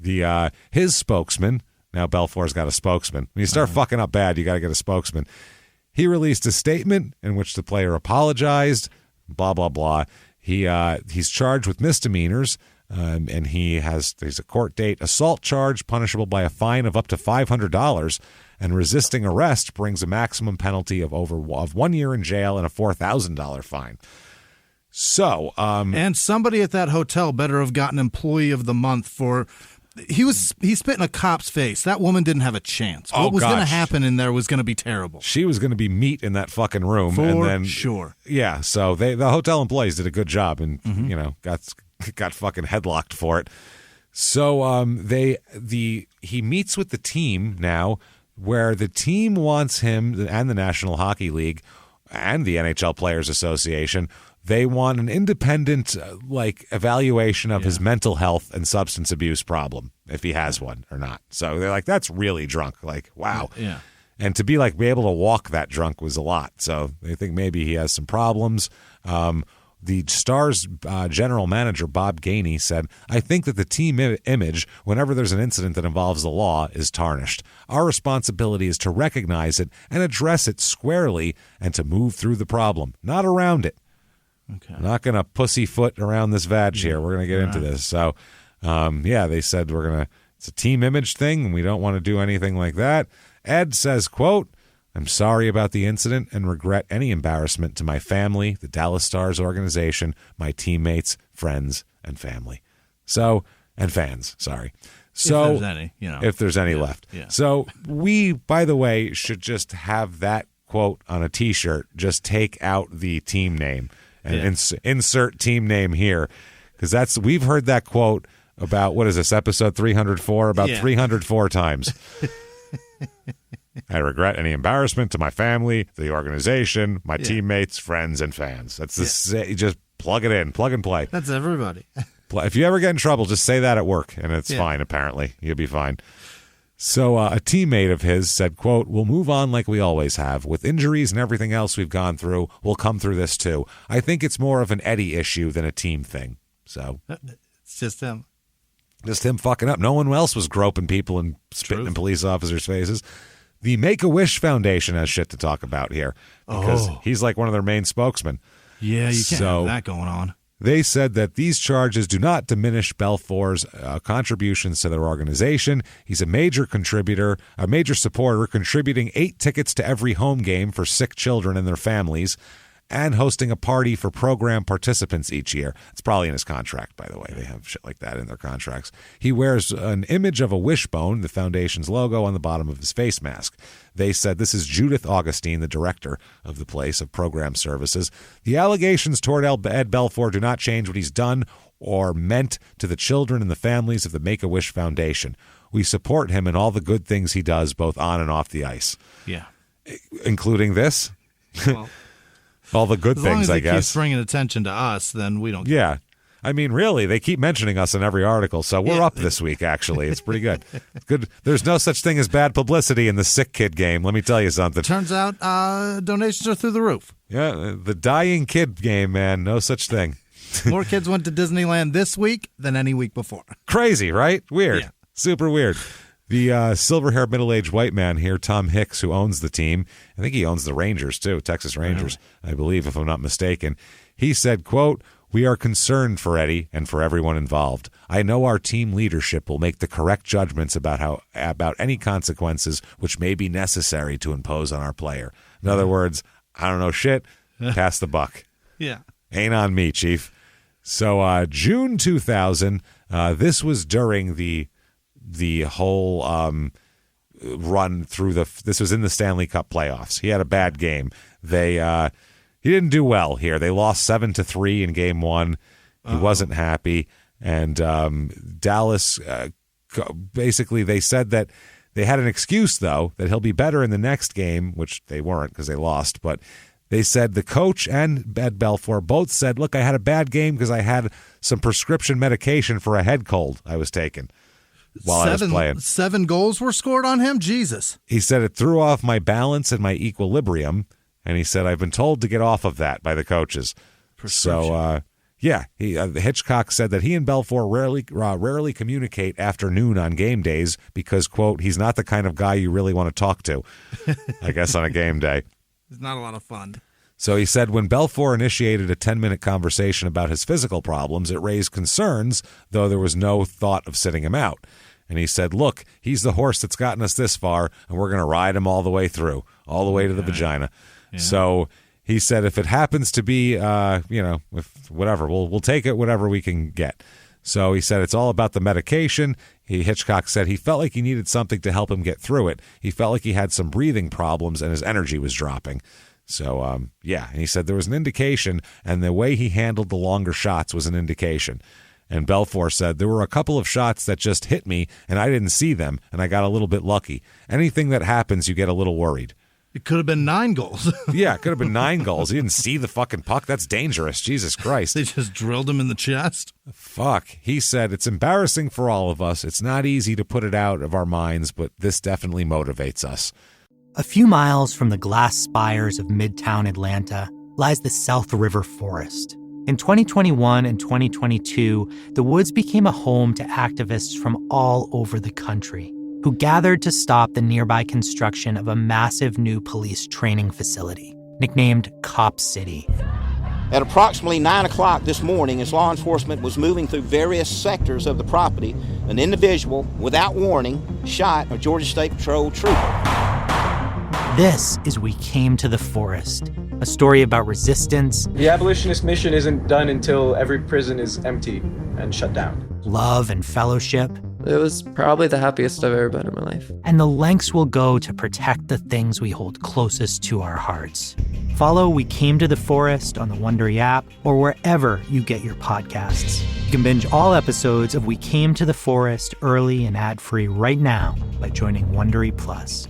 His spokesman, now Belfour's got a spokesman. When you start fucking up bad, you got to get a spokesman. He released a statement in which the player apologized, blah, blah, blah. He's charged with misdemeanors, and there's a court date, assault charge punishable by a fine of up to $500. And resisting arrest brings a maximum penalty of 1 year in jail and a $4,000 fine. So, and somebody at that hotel better have gotten Employee of the Month for he spit in a cop's face. That woman didn't have a chance. What was going to happen in there was going to be terrible. She was going to be meat in that fucking room, for sure. Yeah, so the hotel employees did a good job, and got fucking headlocked for it. So he meets with the team now, where the team wants him and the National Hockey League and the NHL Players Association, they want an independent evaluation of his mental health and substance abuse problem, if he has one or not. So they're like, that's really drunk. Like, wow. Yeah. And to be be able to walk that drunk was a lot. So they think maybe he has some problems. The Stars general manager, Bob Gainey, said, I think that the team image, whenever there's an incident that involves the law, is tarnished. Our responsibility is to recognize it and address it squarely and to move through the problem, not around it. Okay. We're not going to pussyfoot around this vag here. We're going to get into this. So, they said it's a team image thing, and we don't want to do anything like that. Ed says, quote, I'm sorry about the incident and regret any embarrassment to my family, the Dallas Stars organization, my teammates, friends, and family. So, and fans, sorry. So, if there's any left. Yeah. So, we, by the way, should just have that quote on a T-shirt. Just take out the team name and insert team name here. Because we've heard that quote about, what is this, episode 304? About 304 times. I regret any embarrassment to my family, the organization, my teammates, friends, and fans. That's just plug it in, plug and play. That's everybody. If you ever get in trouble, just say that at work, and it's fine, apparently. You'll be fine. So a teammate of his said, quote, we'll move on like we always have. With injuries and everything else we've gone through, we'll come through this too. I think it's more of an Eddie issue than a team thing. So it's just him. Just him fucking up. No one else was groping people and spitting in police officers' faces. The Make-A-Wish Foundation has shit to talk about here because he's like one of their main spokesmen. Yeah, you can't have that going on. They said that these charges do not diminish Belfour's contributions to their organization. He's a major contributor, a major supporter, contributing 8 tickets to every home game for sick children and their families. and hosting a party for program participants each year. It's probably in his contract, by the way. They have shit like that in their contracts. He wears an image of a wishbone, the foundation's logo, on the bottom of his face mask. They said, this is Judith Augustine, the director of the place of program services. The allegations toward Ed Belfour do not change what he's done or meant to the children and the families of the Make-A-Wish Foundation. We support him in all the good things he does, both on and off the ice. Yeah. Including this? Well, all the good things, I guess. As long as he keeps bringing attention to us, then we don't care. Yeah. I mean, really, they keep mentioning us in every article, so we're up this week, actually. It's pretty good. Good. There's no such thing as bad publicity in the sick kid game, let me tell you something. Turns out donations are through the roof. Yeah, the dying kid game, man, no such thing. More kids went to Disneyland this week than any week before. Crazy, right? Weird. Yeah. Super weird. The silver-haired middle-aged white man here, Tom Hicks, who owns the team, I think he owns the Rangers too, Texas Rangers, I believe, if I'm not mistaken. He said, quote, "We are concerned for Eddie and for everyone involved. I know our team leadership will make the correct judgments about any consequences which may be necessary to impose on our player." In other words, I don't know shit, pass the buck. Yeah. Ain't on me, Chief. So June 2000, this was during the whole run through this was in the Stanley Cup playoffs. He had a bad game. He didn't do well here. They lost 7-3 in game one. He wasn't happy. And Dallas, basically they said that they had an excuse, though, that he'll be better in the next game, which they weren't because they lost. But they said the coach and Ed Belfour both said, look, I had a bad game because I had some prescription medication for a head cold I was taking while I was playing. 7 goals were scored on him? Jesus. He said it threw off my balance and my equilibrium, and he said I've been told to get off of that by the coaches. So, Hitchcock said that he and Belfour rarely communicate after noon on game days because, quote, he's not the kind of guy you really want to talk to, I guess, on a game day. It's not a lot of fun. So he said when Belfour initiated a 10-minute conversation about his physical problems, it raised concerns, though there was no thought of sitting him out. And he said, look, he's the horse that's gotten us this far, and we're going to ride him all the way through, all the way to the vagina. Yeah. So he said if it happens to be, if whatever, we'll take it whatever we can get. So he said it's all about the medication. Hitchcock said he felt like he needed something to help him get through it. He felt like he had some breathing problems and his energy was dropping. So, and he said there was an indication, and the way he handled the longer shots was an indication. And Belfour said there were a couple of shots that just hit me, and I didn't see them, and I got a little bit lucky. Anything that happens, you get a little worried. It could have been 9 goals. Yeah, it could have been 9 goals. He didn't see the fucking puck. That's dangerous. Jesus Christ. They just drilled him in the chest. Fuck. He said, it's embarrassing for all of us. It's not easy to put it out of our minds, but this definitely motivates us. A few miles from the glass spires of Midtown Atlanta lies the South River Forest. In 2021 and 2022, the woods became a home to activists from all over the country who gathered to stop the nearby construction of a massive new police training facility, nicknamed Cop City. At approximately 9 o'clock this morning, as law enforcement was moving through various sectors of the property, an individual, without warning, shot a Georgia State Patrol trooper. This is We Came to the Forest, a story about resistance. The abolitionist mission isn't done until every prison is empty and shut down. Love and fellowship. It was probably the happiest I've ever been in my life. And the lengths we'll go to protect the things we hold closest to our hearts. Follow We Came to the Forest on the Wondery app or wherever you get your podcasts. You can binge all episodes of We Came to the Forest early and ad-free right now by joining Wondery Plus.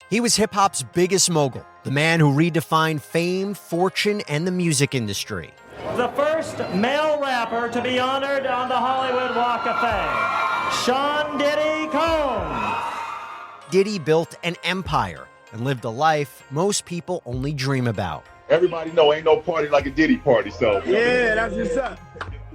He was hip-hop's biggest mogul, the man who redefined fame, fortune, and the music industry. The first male rapper to be honored on the Hollywood Walk of Fame, Sean Diddy Combs. Diddy built an empire and lived a life most people only dream about. Everybody know ain't no party like a Diddy party, so. Yeah, that's what's up.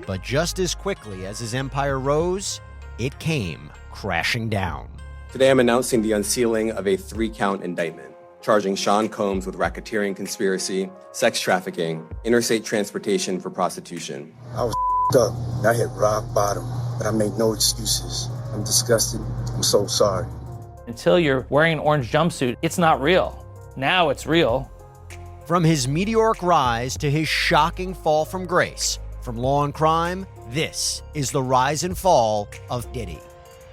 But just as quickly as his empire rose, it came crashing down. Today I'm announcing the unsealing of a 3-count indictment, charging Sean Combs with racketeering conspiracy, sex trafficking, interstate transportation for prostitution. I was up. I hit rock bottom, but I make no excuses. I'm disgusted. I'm so sorry. Until you're wearing an orange jumpsuit, it's not real. Now it's real. From his meteoric rise to his shocking fall from grace, from law and crime, this is the rise and fall of Diddy.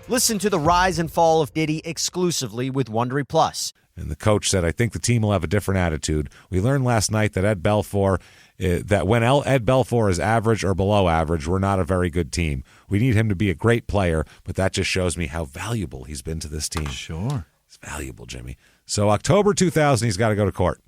Listen to the rise and fall of Diddy exclusively with Wondery Plus. And the coach said, I think the team will have a different attitude. We learned last night that that when Ed Belfour is average or below average, we're not a very good team. We need him to be a great player, but that just shows me how valuable he's been to this team. Sure. It's valuable, Jimmy. So October 2000, he's got to go to court.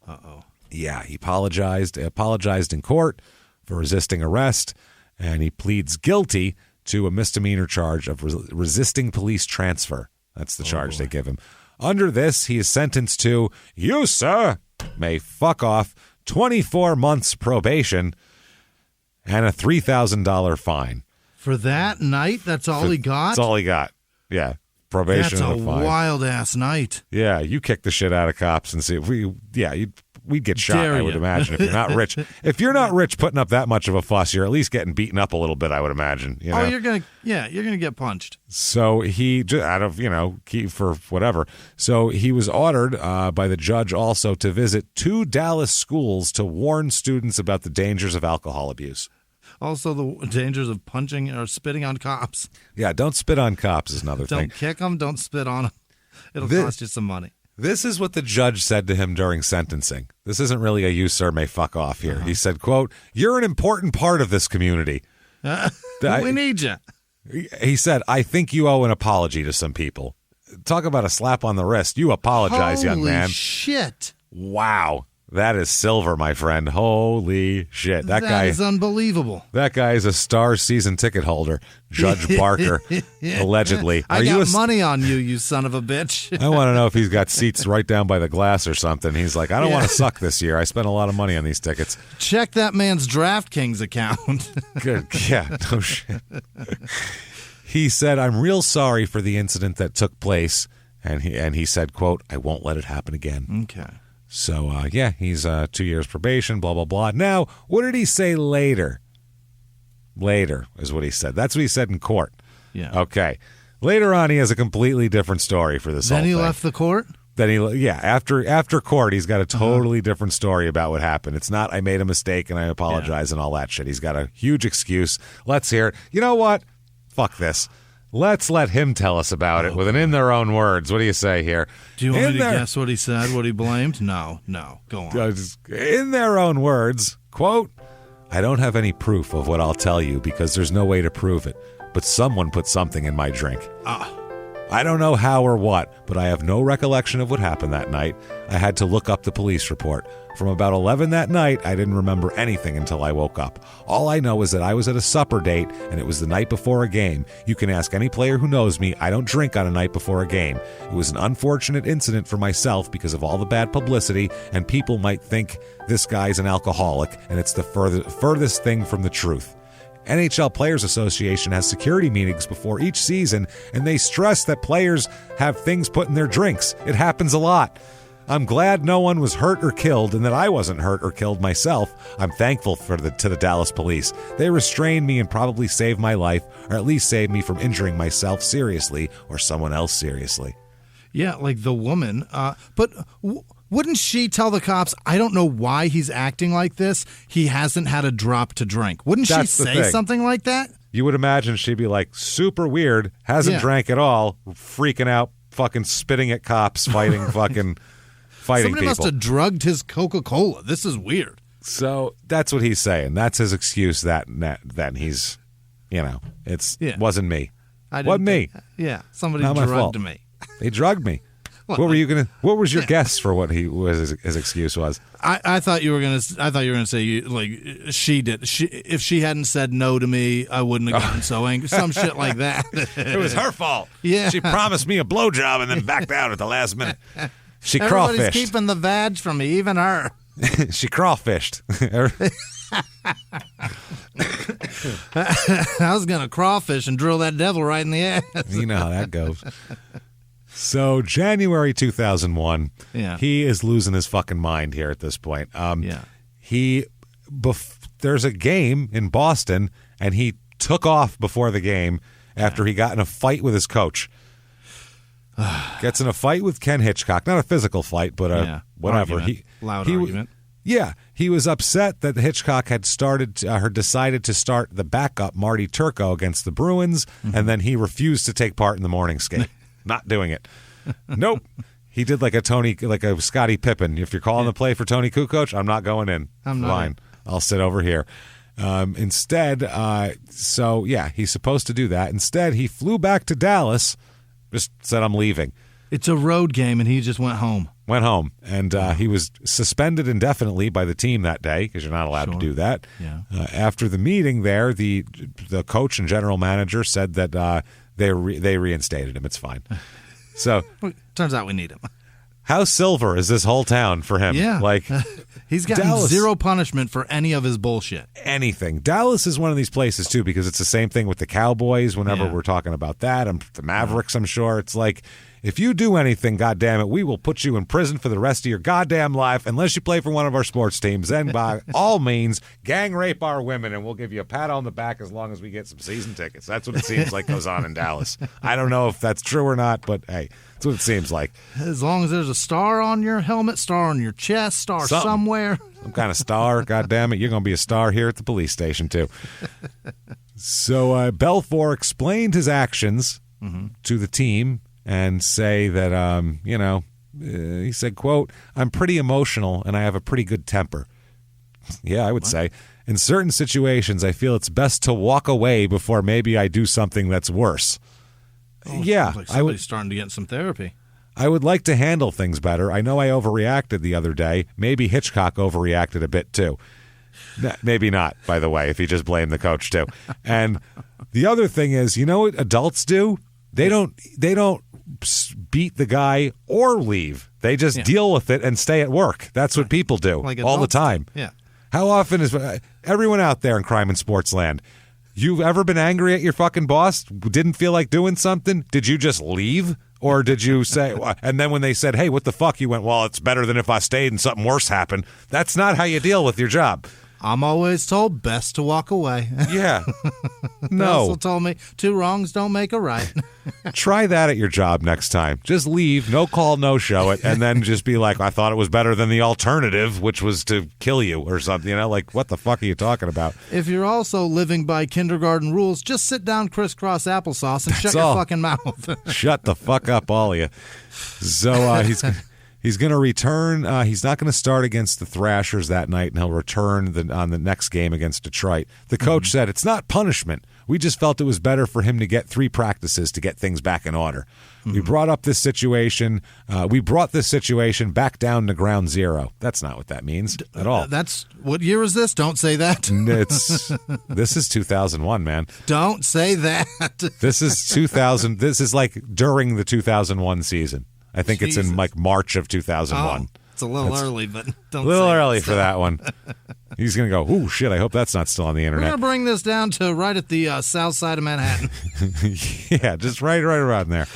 Uh-oh. Yeah, he apologized in court for resisting arrest, and he pleads guilty to a misdemeanor charge of resisting police transfer. That's the charge they give him. Under this, he is sentenced to, you, sir, may fuck off, 24 months probation and a $3,000 fine. For that night? That's all he got? That's all he got. Yeah. Probation. That's and a fine. Wild ass night. Yeah, you kick the shit out of cops and see if we'd get shot, I would imagine, if you're not rich. If you're not rich putting up that much of a fuss, you're at least getting beaten up a little bit, I would imagine. You know? Oh, you're gonna get punched. So he, out of, for whatever. So he was ordered by the judge also to visit 2 Dallas schools to warn students about the dangers of alcohol abuse. Also, the dangers of punching or spitting on cops. Yeah, don't spit on cops is another thing. Don't kick them. Don't spit on them. It'll cost you some money. This is what the judge said to him during sentencing. This isn't really a you, sir, may fuck off here. He said, quote, you're an important part of this community. We need you. He said, I think you owe an apology to some people. Talk about a slap on the wrist. You apologize, young man. Holy shit. Wow. That is silver, my friend. Holy shit. That guy is unbelievable. That guy is a Star season ticket holder. Judge Barker, allegedly. I got money on you, you son of a bitch. I want to know if he's got seats right down by the glass or something. He's like, I don't want to suck this year. I spent a lot of money on these tickets. Check that man's DraftKings account. Good. Yeah, no shit. He said, I'm real sorry for the incident that took place. And he said, quote, I won't let it happen again. Okay. So, he's 2 years probation, blah, blah, blah. Now, what did he say later? Later is what he said. That's what he said in court. Yeah. Okay. Later on, he has a completely different story for this whole thing. Then he left the court? After court, he's got a totally different story about what happened. It's not, I made a mistake and I apologize and all that shit. He's got a huge excuse. Let's hear it. You know what? Fuck this. Let's let him tell us about it in their own words. What do you say here? Do you want me to guess what he said, what he blamed? No. Go on. In their own words, quote, I don't have any proof of what I'll tell you because there's no way to prove it, but someone put something in my drink. I don't know how or what, but I have no recollection of what happened that night. I had to look up the police report. From about 11 that night, I didn't remember anything until I woke up. All I know is that I was at a supper date, and it was the night before a game. You can ask any player who knows me. I don't drink on a night before a game. It was an unfortunate incident for myself because of all the bad publicity, and people might think this guy's an alcoholic, and it's the furthest thing from the truth. NHL Players Association has security meetings before each season, and they stress that players have things put in their drinks. It happens a lot. I'm glad no one was hurt or killed, and that I wasn't hurt or killed myself. I'm thankful to the Dallas police. They restrained me and probably saved my life, or at least saved me from injuring myself seriously or someone else seriously. Yeah, like the woman. But wouldn't she tell the cops, I don't know why he's acting like this. He hasn't had a drop to drink. Wouldn't she say something like that? You would imagine she'd be like, super weird, hasn't drank at all, freaking out, fucking spitting at cops, fighting fighting Somebody people. Must have drugged his Coca-Cola. This is weird. So that's what he's saying. That's his excuse that he's, wasn't me. Wasn't me. Yeah, somebody Not my drugged fault. me. They drugged me. What was your guess for what his excuse was? I thought you were gonna say she did. If she hadn't said no to me, I wouldn't have gotten so angry. Some shit like that. It was her fault. Yeah, she promised me a blowjob and then backed out at the last minute. She Everybody's crawfished. keeping the vag from me, even her. She crawfished. I was gonna crawfish and drill that devil right in the ass. You know how that goes. So January 2001, he is losing his fucking mind here at this point. There's a game in Boston, and he took off before the game after he got in a fight with his coach. Gets in a fight with Ken Hitchcock. Not a physical fight, but whatever. Argument. Loud argument. Yeah, he was upset that Hitchcock had decided to start the backup Marty Turco against the Bruins, and then he refused to take part in the morning skate. Not doing it. Nope. He did like a Scottie Pippen. If you're calling the play for Tony Kukoc, I'm not going in. I'm not fine. I'll sit over here. Instead, he's supposed to do that. Instead, he flew back to Dallas, just said, I'm leaving. It's a road game, and he just went home. And he was suspended indefinitely by the team that day because you're not allowed to do that. Yeah. After the meeting there, the coach and general manager said that they reinstated him. It's fine. So turns out we need him. How silver is this whole town for him? Yeah. Like he's gotten zero punishment for any of his bullshit. Anything. Dallas is one of these places, too, because it's the same thing with the Cowboys whenever we're talking about that. The Mavericks, I'm sure. It's like, if you do anything, goddammit, we will put you in prison for the rest of your goddamn life unless you play for one of our sports teams. Then, by all means, gang rape our women, and we'll give you a pat on the back as long as we get some season tickets. That's what it seems like goes on in Dallas. I don't know if that's true or not, but hey, that's what it seems like. As long as there's a star on your helmet, star on your chest, star somewhere. Some kind of star, goddammit. You're going to be a star here at the police station, too. So Belfour explained his actions to the team and say that, he said, quote, I'm pretty emotional and I have a pretty good temper. Yeah, I would say. In certain situations, I feel it's best to walk away before maybe I do something that's worse. Sounds like somebody's starting to get some therapy. I would like to handle things better. I know I overreacted the other day. Maybe Hitchcock overreacted a bit, too. Maybe not, by the way, if you just blame the coach, too. And the other thing is, you know what adults do? They don't beat the guy or leave. They just deal with it and stay at work. That's what people do all the time. Yeah. How often is everyone out there in crime and sports land? You've ever been angry at your fucking boss? Didn't feel like doing something? Did you just leave? Or did you say, and then when they said, hey, what the fuck? You went, well, it's better than if I stayed and something worse happened. That's not how you deal with your job. I'm always told best to walk away. Yeah. No. They also told me 2 wrongs don't make a right. Try that at your job next time. Just leave, no call, no show it, and then just be like, I thought it was better than the alternative, which was to kill you or something. Like, what the fuck are you talking about? If you're also living by kindergarten rules, just sit down crisscross applesauce and shut your fucking mouth. Shut the fuck up, all of you. So he's going to return. He's not going to start against the Thrashers that night, and he'll return on the next game against Detroit. The coach said, it's not punishment. We just felt it was better for him to get 3 practices to get things back in order. We brought this situation back down to ground zero. That's not what that means at all. What year is this? Don't say that. This is 2001, man. Don't say that. This is 2000. This is like during the 2001 season. I think it's in like March of 2001. It's a little early, but don't. A little early for that one. He's gonna go, oh shit! I hope that's not still on the internet. We're gonna bring this down to right at the south side of Manhattan. Yeah, just right around there.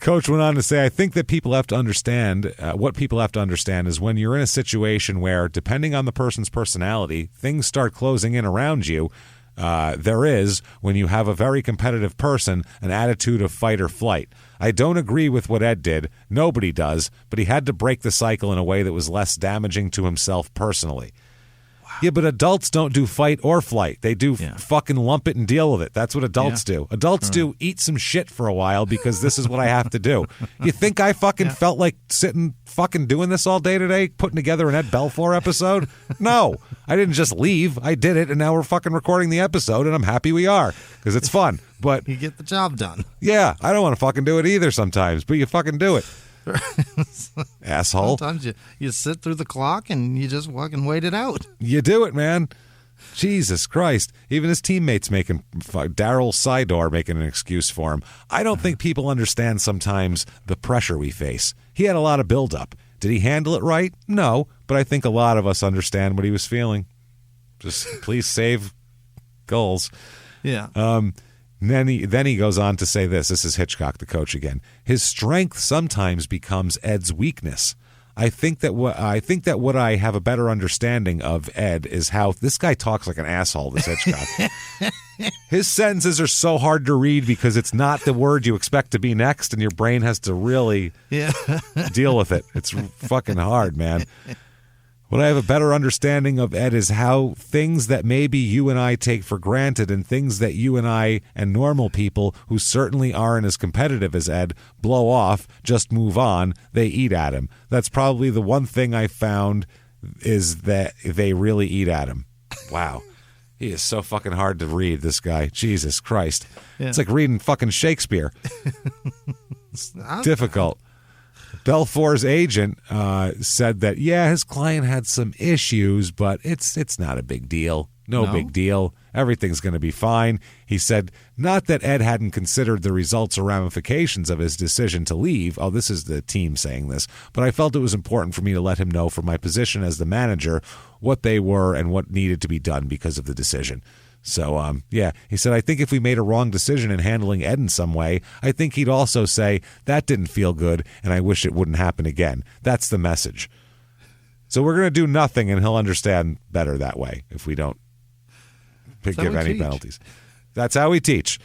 Coach went on to say, I think that people have to understand, what people have to understand is when you're in a situation where, depending on the person's personality, things start closing in around you. There is, when you have a very competitive person, an attitude of fight or flight. I don't agree with what Ed did. Nobody does, but he had to break the cycle in a way that was less damaging to himself personally. Wow. Yeah, but adults don't do fight or flight. They do fucking lump it and deal with it. That's what adults do. Adults do eat some shit for a while because this is what I have to do. You think I fucking felt like sitting fucking doing this all day today, putting together an Ed Belfour episode? No, I didn't just leave. I did it, and now we're fucking recording the episode, and I'm happy we are because it's fun. But you get the job done. Yeah, I don't want to fucking do it either sometimes, but you fucking do it. Asshole. Sometimes you sit through the clock and you just fucking wait it out. You do it, man. Jesus Christ. Even his teammates making Daryl Sidor making an excuse for him. I don't think people understand sometimes the pressure we face. He had a lot of buildup. Did he handle it right? No, but I think a lot of us understand what he was feeling. Just please save goals. Yeah. Then he goes on to say this. This is Hitchcock, the coach again. His strength sometimes becomes Ed's weakness. I think that what I have a better understanding of Ed is how this guy talks like an asshole, this Hitchcock. His sentences are so hard to read because it's not the word you expect to be next, and your brain has to really deal with it. It's fucking hard, man. What I have a better understanding of, Ed, is how things that maybe you and I take for granted and things that you and I and normal people who certainly aren't as competitive as Ed blow off, just move on, they eat at him. That's probably the one thing I found is that they really eat at him. Wow. He is so fucking hard to read, this guy. Jesus Christ. Yeah. It's like reading fucking Shakespeare. It's difficult. Belfour's agent said that, his client had some issues, but it's not a big deal. No big deal. Everything's going to be fine. He said, not that Ed hadn't considered the results or ramifications of his decision to leave. Oh, this is the team saying this. But I felt it was important for me to let him know from my position as the manager what they were and what needed to be done because of the decision. So, he said, I think if we made a wrong decision in handling Ed in some way, I think he'd also say, that didn't feel good, and I wish it wouldn't happen again. That's the message. So we're going to do nothing, and he'll understand better that way if we don't give any penalties. That's how we teach.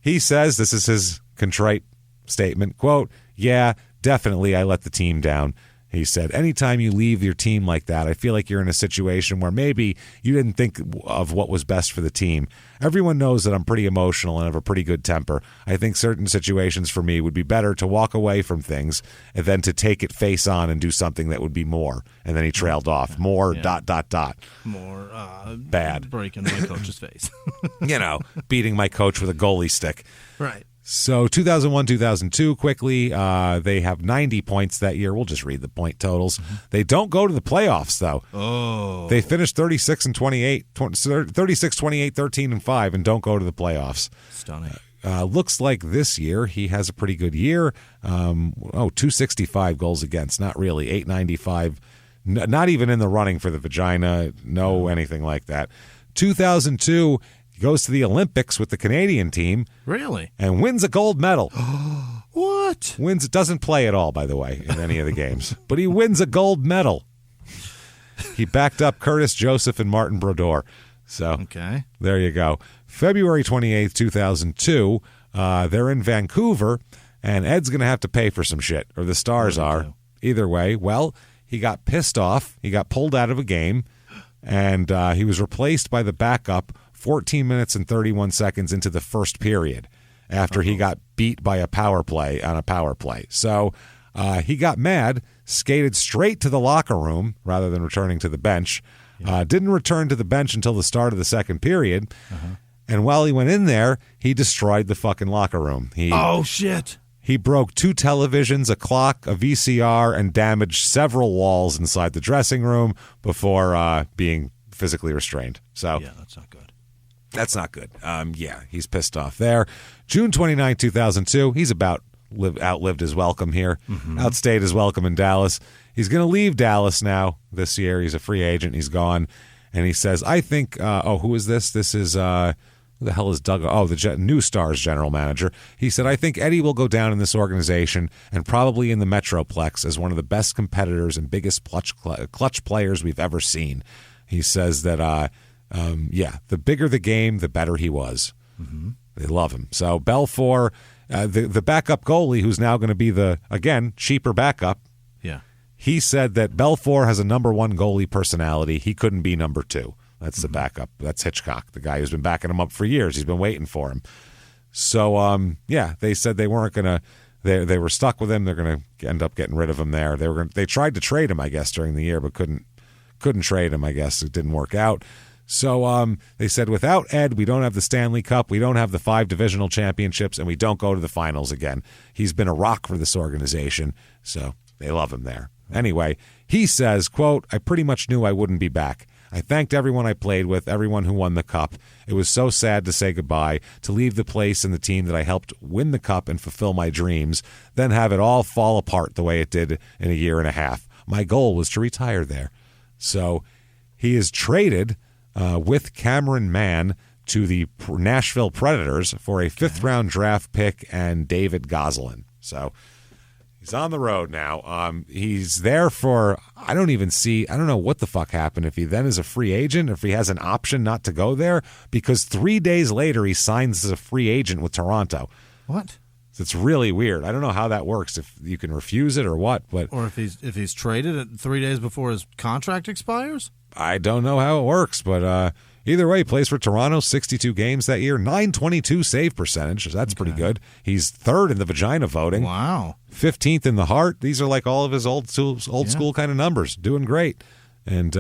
He says, this is his contrite statement, quote, yeah, definitely I let the team down. He said, anytime you leave your team like that, I feel like you're in a situation where maybe you didn't think of what was best for the team. Everyone knows that I'm pretty emotional and have a pretty good temper. I think certain situations for me would be better to walk away from things and then to take it face on and do something that would be more. And then he trailed off. More, ... More bad. Breaking my coach's face. Beating my coach with a goalie stick. Right. So 2001-2002, quickly, they have 90 points that year. We'll just read the point totals. Mm-hmm. They don't go to the playoffs, though. Oh. They finished 36-28, 36-28, 13-5, and don't go to the playoffs. Stunning. Looks like this year he has a pretty good year. 265 goals against. Not really. 895. Not even in the running for the vagina. No, anything like that. 2002... goes to the Olympics with the Canadian team. Really? And wins a gold medal. What? Doesn't play at all, by the way, in any of the games. But he wins a gold medal. He backed up Curtis Joseph and Martin Brodeur. So okay. There you go. February 28th, 2002, they're in Vancouver, and Ed's going to have to pay for some shit, or the Stars are. Either way, well, he got pissed off. He got pulled out of a game, and he was replaced by the backup 14 minutes and 31 seconds into the first period after he got beat by a power play on a power play. So he got mad, skated straight to the locker room rather than returning to the bench. Didn't return to the bench until the start of the second period. And while he went in there, he destroyed the fucking locker room. Oh, shit. He broke 2 televisions, a clock, a VCR, and damaged several walls inside the dressing room before being physically restrained. So yeah, that's not good. That's not good. He's pissed off there. June 29, 2002, he's outlived his welcome here. Mm-hmm. Outstayed his welcome in Dallas. He's going to leave Dallas now this year. He's a free agent. He's gone. And he says, I think, who is this? This is, who the hell is Doug? Oh, the New Stars general manager. He said, I think Eddie will go down in this organization and probably in the Metroplex as one of the best competitors and biggest clutch players we've ever seen. He says that, the bigger the game, the better he was. Mm-hmm. They love him. So Belfour, the backup goalie, who's now going to be the, again, cheaper backup. Yeah. He said that Belfour has a number 1 goalie personality. He couldn't be number 2. That's the backup. That's Hitchcock, the guy who's been backing him up for years. He's been waiting for him. So, they said they weren't going to, they were stuck with him. They're going to end up getting rid of him there. They tried to trade him, I guess, during the year, but couldn't trade him, I guess. It didn't work out. So they said, without Ed, we don't have the Stanley Cup, we don't have the 5 divisional championships, and we don't go to the finals again. He's been a rock for this organization, so they love him there. Anyway, he says, quote, I pretty much knew I wouldn't be back. I thanked everyone I played with, everyone who won the cup. It was so sad to say goodbye, to leave the place and the team that I helped win the cup and fulfill my dreams, then have it all fall apart the way it did in a year and a half. My goal was to retire there. So he is traded with Cameron Mann to the Nashville Predators for a 5th-round draft pick and David Gosselin. So He's on the road now. He's there for, I don't know what the fuck happened, if he then is a free agent, if he has an option not to go there, because 3 days later he signs as a free agent with Toronto. What? It's really weird. I don't know how that works, if you can refuse it or what. Or if he's traded 3 days before his contract expires? I don't know how it works, but either way, he plays for Toronto, 62 games that year, .922 save percentage. That's pretty good. He's third in the vagina voting. Wow. 15th in the heart. These are like all of his old school kind of numbers. Doing great. And,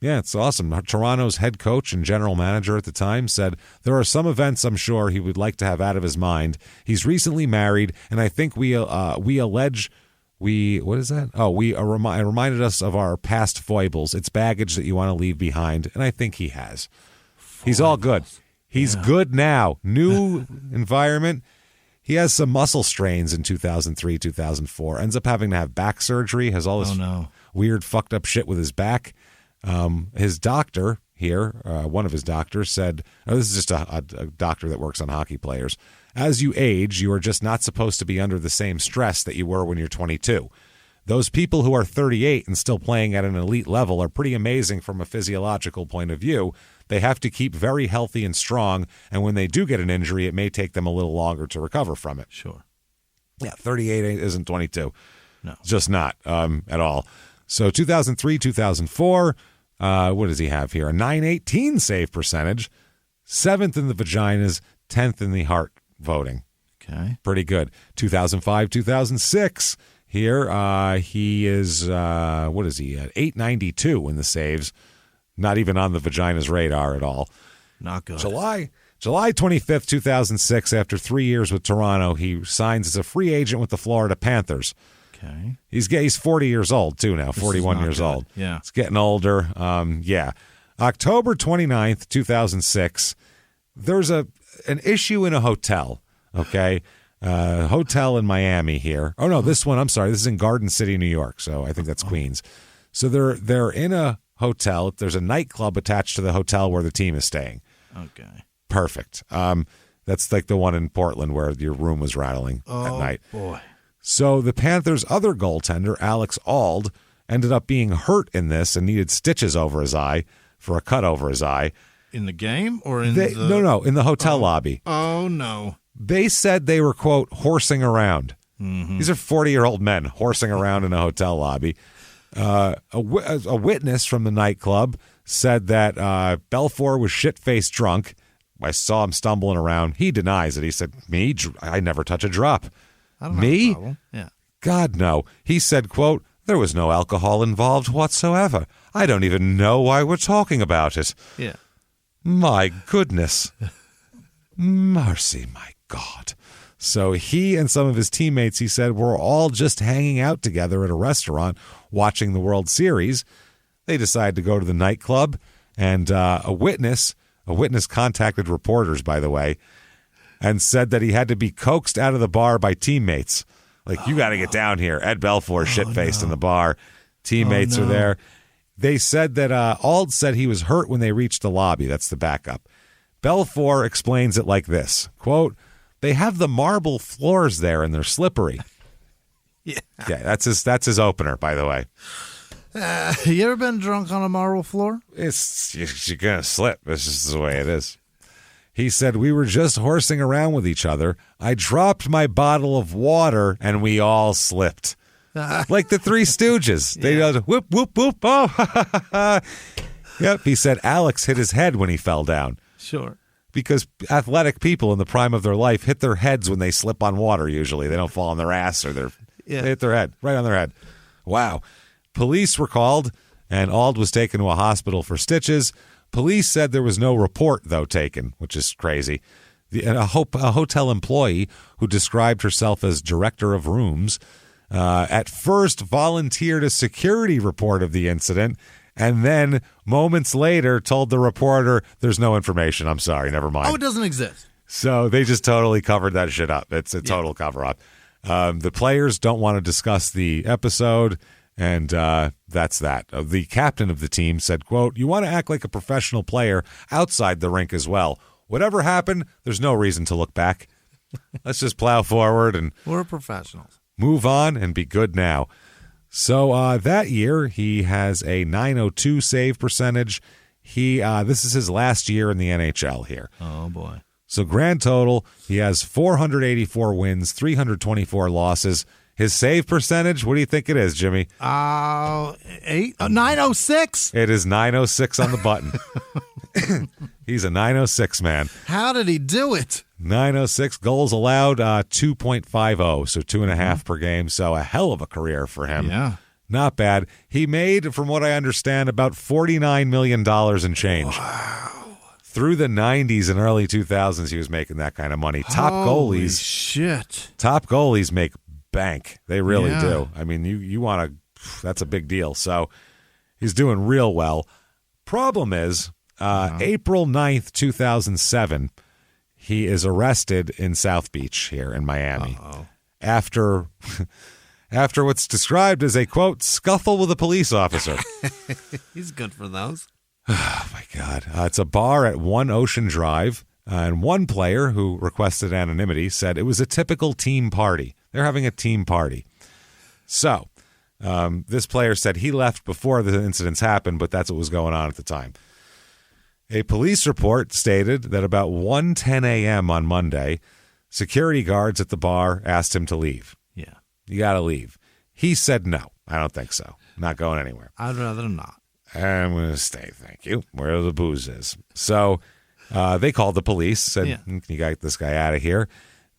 it's awesome. Toronto's head coach and general manager at the time said, there are some events I'm sure he would like to have out of his mind. He's recently married, and I think we allege... what is that? Oh, reminded us of our past foibles. It's baggage that you want to leave behind, and I think he has. He's all good. He's good now. New environment. He has some muscle strains in 2003, 2004. Ends up having to have back surgery. Has all this weird fucked up shit with his back. His doctor here, one of his doctors said, this is just a doctor that works on hockey players. As you age, you are just not supposed to be under the same stress that you were when you're 22. Those people who are 38 and still playing at an elite level are pretty amazing from a physiological point of view. They have to keep very healthy and strong, and when they do get an injury, it may take them a little longer to recover from it. Sure. Yeah, 38 isn't 22. No. Just not at all. So 2003, 2004, what does he have here? A .918 save percentage, 7th in the vaginas, 10th in the heart voting. Okay. Pretty good. 2005, 2006. Here, he is, what is he, at 892 in the saves. Not even on the vagina's radar at all. Not good. July 25th, 2006, after 3 years with Toronto, he signs as a free agent with the Florida Panthers. Okay. He's 40 years old, too, now, 41 years old. Yeah. He's getting older. October 29th, 2006, there's an issue in a hotel, okay? Hotel in Miami here. Oh, no, this one, I'm sorry, this is in Garden City, New York, so I think that's Queens. So they're in a hotel. There's a nightclub attached to the hotel where the team is staying. Okay. Perfect. That's like the one in Portland where your room was rattling at night. Boy. So the Panthers' other goaltender, Alex Auld, ended up being hurt in this and needed stitches over his eye for a cut over his eye. In the game or in No, in the hotel lobby. Oh, no. They said they were, quote, horsing around. Mm-hmm. These are 40-year-old men horsing around in a hotel lobby. A witness from the nightclub said that Belfour was shit-faced drunk. I saw him stumbling around. He denies it. He said, me? I never touch a drop. I don't Me? have a problem. Yeah. God, no. He said, quote, there was no alcohol involved whatsoever. I don't even know why we're talking about it. Yeah. My goodness. Mercy, my God. So he and some of his teammates, he said, were all just hanging out together at a restaurant watching the World Series. They decided to go to the nightclub, and a witness contacted reporters, by the way, and said that he had to be coaxed out of the bar by teammates. Like, you got to get down here. Ed Belfour shit-faced in the bar. Teammates are there. They said that Auld said he was hurt when they reached the lobby. That's the backup. Belfour explains it like this, quote, they have the marble floors there and they're slippery. Yeah. That's his opener, by the way. You ever been drunk on a marble floor? You're going to slip. This is the way it is. He said, we were just horsing around with each other. I dropped my bottle of water and we all slipped. Like the Three Stooges. They go, whoop, whoop, whoop. Oh, yep. He said Alex hit his head when he fell down. Sure. Because athletic people in the prime of their life hit their heads when they slip on water usually. They don't fall on their ass or they hit their head, right on their head. Wow. Police were called, and Auld was taken to a hospital for stitches. Police said there was no report, though, taken, which is crazy. A hotel employee who described herself as director of rooms at first volunteered a security report of the incident, and then moments later told the reporter, there's no information. I'm sorry. Never mind. Oh, it doesn't exist. So they just totally covered that shit up. It's a total cover-up. The players don't want to discuss the episode, and that's that. The captain of the team said, quote, you want to act like a professional player outside the rink as well. Whatever happened, there's no reason to look back. Let's just plow forward. And we're professionals. move on and be good now. So that year, he has a .902 save percentage. This is his last year in the NHL here. Oh, boy. So grand total, he has 484 wins, 324 losses. His save percentage, what do you think it is, Jimmy? 906? It is 906 on the button. He's a 906 man. How did he do it? 906 goals allowed, 2.50, so 2.5 per game. So a hell of a career for him. Yeah. Not bad. He made, from what I understand, about $49 million in change. Wow. Through the 90s and early 2000s, he was making that kind of money. Holy shit. Top goalies make bank. They really do. I mean, you want to, that's a big deal. So he's doing real well. Problem is, April 9th, 2007, he is arrested in South Beach here in Miami. After what's described as a, quote, scuffle with a police officer. He's good for those. Oh, my God. It's a bar at One Ocean Drive, and one player who requested anonymity said it was a typical team party. They're having a team party. So this player said he left before the incidents happened, but that's what was going on at the time. A police report stated that about 1:10 a.m. on Monday, security guards at the bar asked him to leave. Yeah. You got to leave. He said no. I don't think so. Not going anywhere. I'd rather not. I'm going to stay, thank you, where the booze is. So they called the police, said, you got this guy out of here.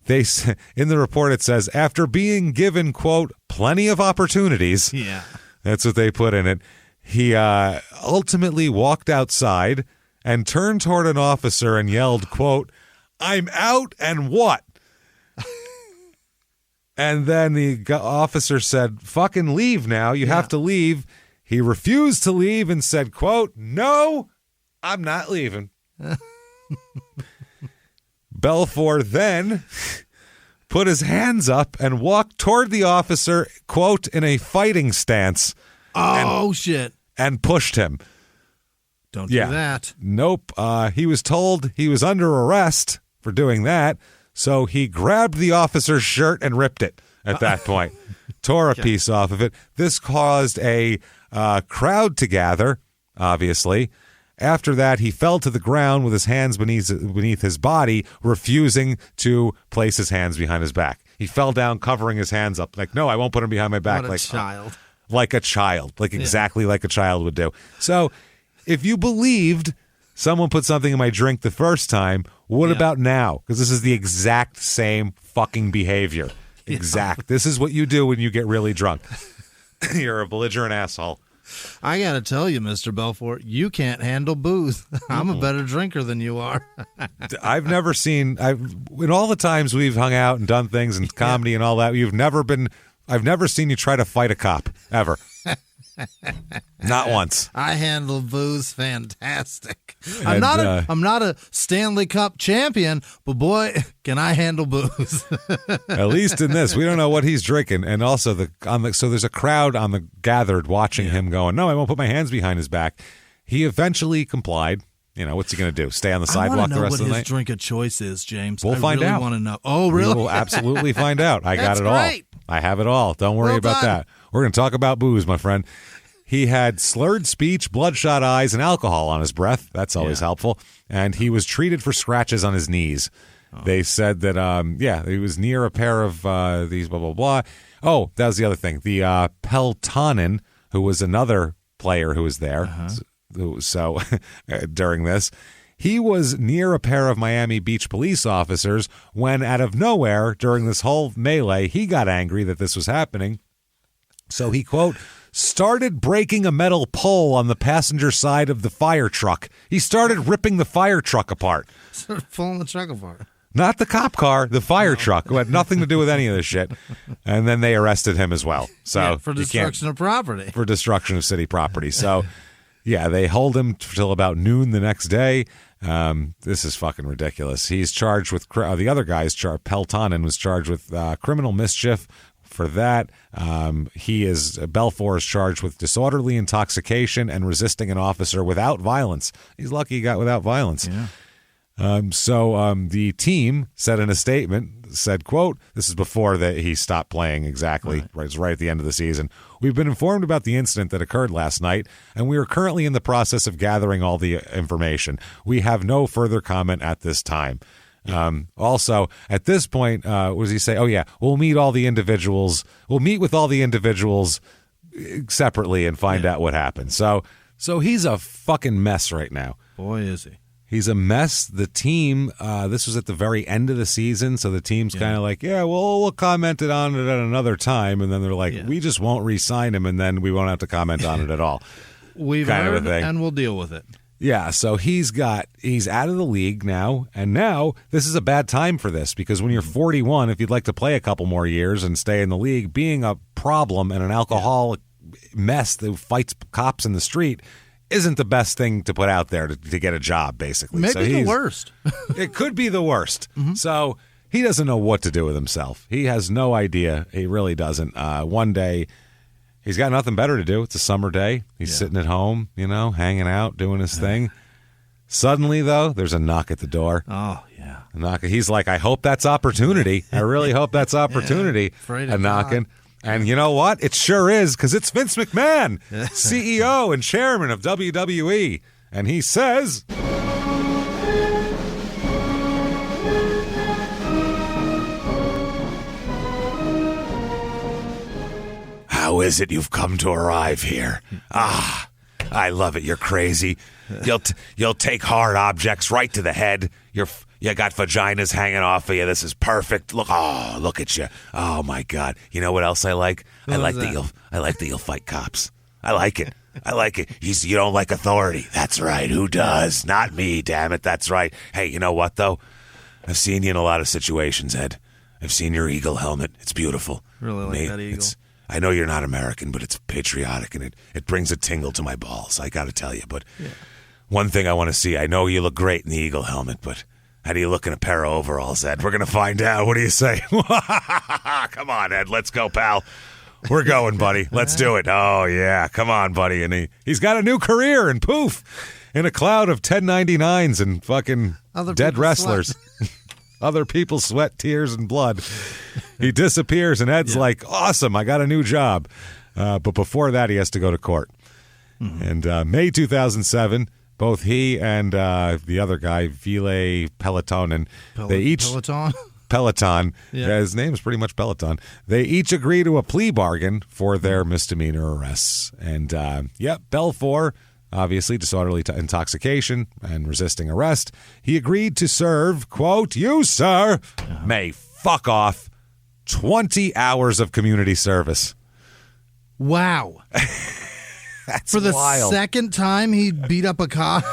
In the report, it says, after being given, quote, plenty of opportunities, that's what they put in it, he ultimately walked outside and turned toward an officer and yelled, quote, I'm out and what? And then the officer said, fucking leave now. You have to leave. He refused to leave and said, quote, no, I'm not leaving. Belfour then put his hands up and walked toward the officer, quote, in a fighting stance. Shit. And pushed him. Don't do that. Nope. He was told he was under arrest for doing that, so he grabbed the officer's shirt and ripped it at that point. Tore a piece off of it. This caused a crowd to gather, obviously. After that, he fell to the ground with his hands beneath his body, refusing to place his hands behind his back. He fell down, covering his hands up, like, no, I won't put them behind my back. What a child. Like a child, exactly like a child would do. So if you believed someone put something in my drink the first time, what about now? Because this is the exact same fucking behavior. Exact. This is what you do when you get really drunk. You're a belligerent asshole. I got to tell you, Mr. Belfour, you can't handle booze. I'm a better drinker than you are. I've never seen, in all the times we've hung out and done things and comedy and all that, I've never seen you try to fight a cop, ever. Not once. I handle booze fantastic. I'm not a Stanley Cup champion, but boy, can I handle booze. At least in this, we don't know what he's drinking, and also so there's a crowd gathered watching him going, no, I won't put my hands behind his back. He eventually complied. You know, what's he going to do? Stay on the sidewalk the rest of the night? I want to know what his drink of choice is, James. We'll find out. I really want to know. Oh, really? We will absolutely find out. I got it all. Great. I have it all. Don't worry about that. We're going to talk about booze, my friend. He had slurred speech, bloodshot eyes, and alcohol on his breath. That's always helpful. And he was treated for scratches on his knees. They said that, he was near a pair of these blah, blah, blah. Oh, that was the other thing. The Peltonen, who was another player who was there, so during this, he was near a pair of Miami Beach police officers when, out of nowhere, during this whole melee, he got angry that this was happening. So he, quote, started breaking a metal pole on the passenger side of the fire truck. He started ripping the fire truck apart. Started pulling the truck apart. Not the cop car, the fire truck, who had nothing to do with any of this shit. And then they arrested him as well. So for destruction of property. For destruction of city property. So, yeah, they hold him till about noon the next day. This is fucking ridiculous. He's charged with the other guy's Peltonen was charged with criminal mischief. For that, Belfour is charged with disorderly intoxication and resisting an officer without violence. He's lucky he got without violence. Yeah. So the team said in a statement, said, quote, this is before that he stopped playing exactly, right. It was right at the end of the season. We've been informed about the incident that occurred last night, and we are currently in the process of gathering all the information. We have no further comment at this time. Also, at this point, what does he say? Oh, yeah, we'll meet with all the individuals separately and find out what happened. So he's a fucking mess right now. Boy, is he. He's a mess. The team, this was at the very end of the season, so the team's kind of like, we'll comment on it at another time, and then they're like, we just won't re-sign him, and then we won't have to comment on it at all. We've heard, and we'll deal with it. Yeah, so he's out of the league now, and now this is a bad time for this, because when you're 41, if you'd like to play a couple more years and stay in the league, being a problem and an alcoholic mess that fights cops in the street isn't the best thing to put out there to get a job, basically. Maybe the worst. It could be the worst. Mm-hmm. So he doesn't know what to do with himself. He has no idea. He really doesn't. One day, he's got nothing better to do. It's a summer day. He's sitting at home, hanging out, doing his thing. Suddenly, though, there's a knock at the door. Oh, yeah. A knock. He's like, I hope that's opportunity. I really hope that's opportunity. A knocking. And you know what? It sure is, because it's Vince McMahon, CEO and chairman of WWE. And he says, how is it you've come to arrive here? Ah, I love it. You're crazy. You'll take hard objects right to the head. You got vaginas hanging off of you. This is perfect. Look at you. Oh my God. You know what else I like? I like that you'll fight cops. I like it. You don't like authority. That's right. Who does? Not me, damn it. That's right. Hey, you know what though? I've seen you in a lot of situations, Ed. I've seen your eagle helmet. It's beautiful. Really like that eagle. I know you're not American, but it's patriotic, and it brings a tingle to my balls. I got to tell you. But one thing I want to see, I know you look great in the eagle helmet, but how do you look in a pair of overalls, Ed? We're going to find out. What do you say? Come on, Ed. Let's go, pal. We're going, buddy. Let's do it. Oh, yeah. Come on, buddy. And he's got a new career, and poof, in a cloud of 1099s and fucking dead wrestlers. Other people sweat, tears, and blood. He disappears, and Ed's like, awesome, I got a new job. But before that, he has to go to court. Mm-hmm. And May 2007, both he and the other guy, Ville Peloton, they each... Peloton. Yeah, his name is pretty much Peloton. They each agree to a plea bargain for their misdemeanor arrests. And, Belfour, obviously disorderly intoxication and resisting arrest. He agreed to serve, quote, you, sir, may fuck off 20 hours of community service. Wow. That's for the wild. Second time he beat up a cop?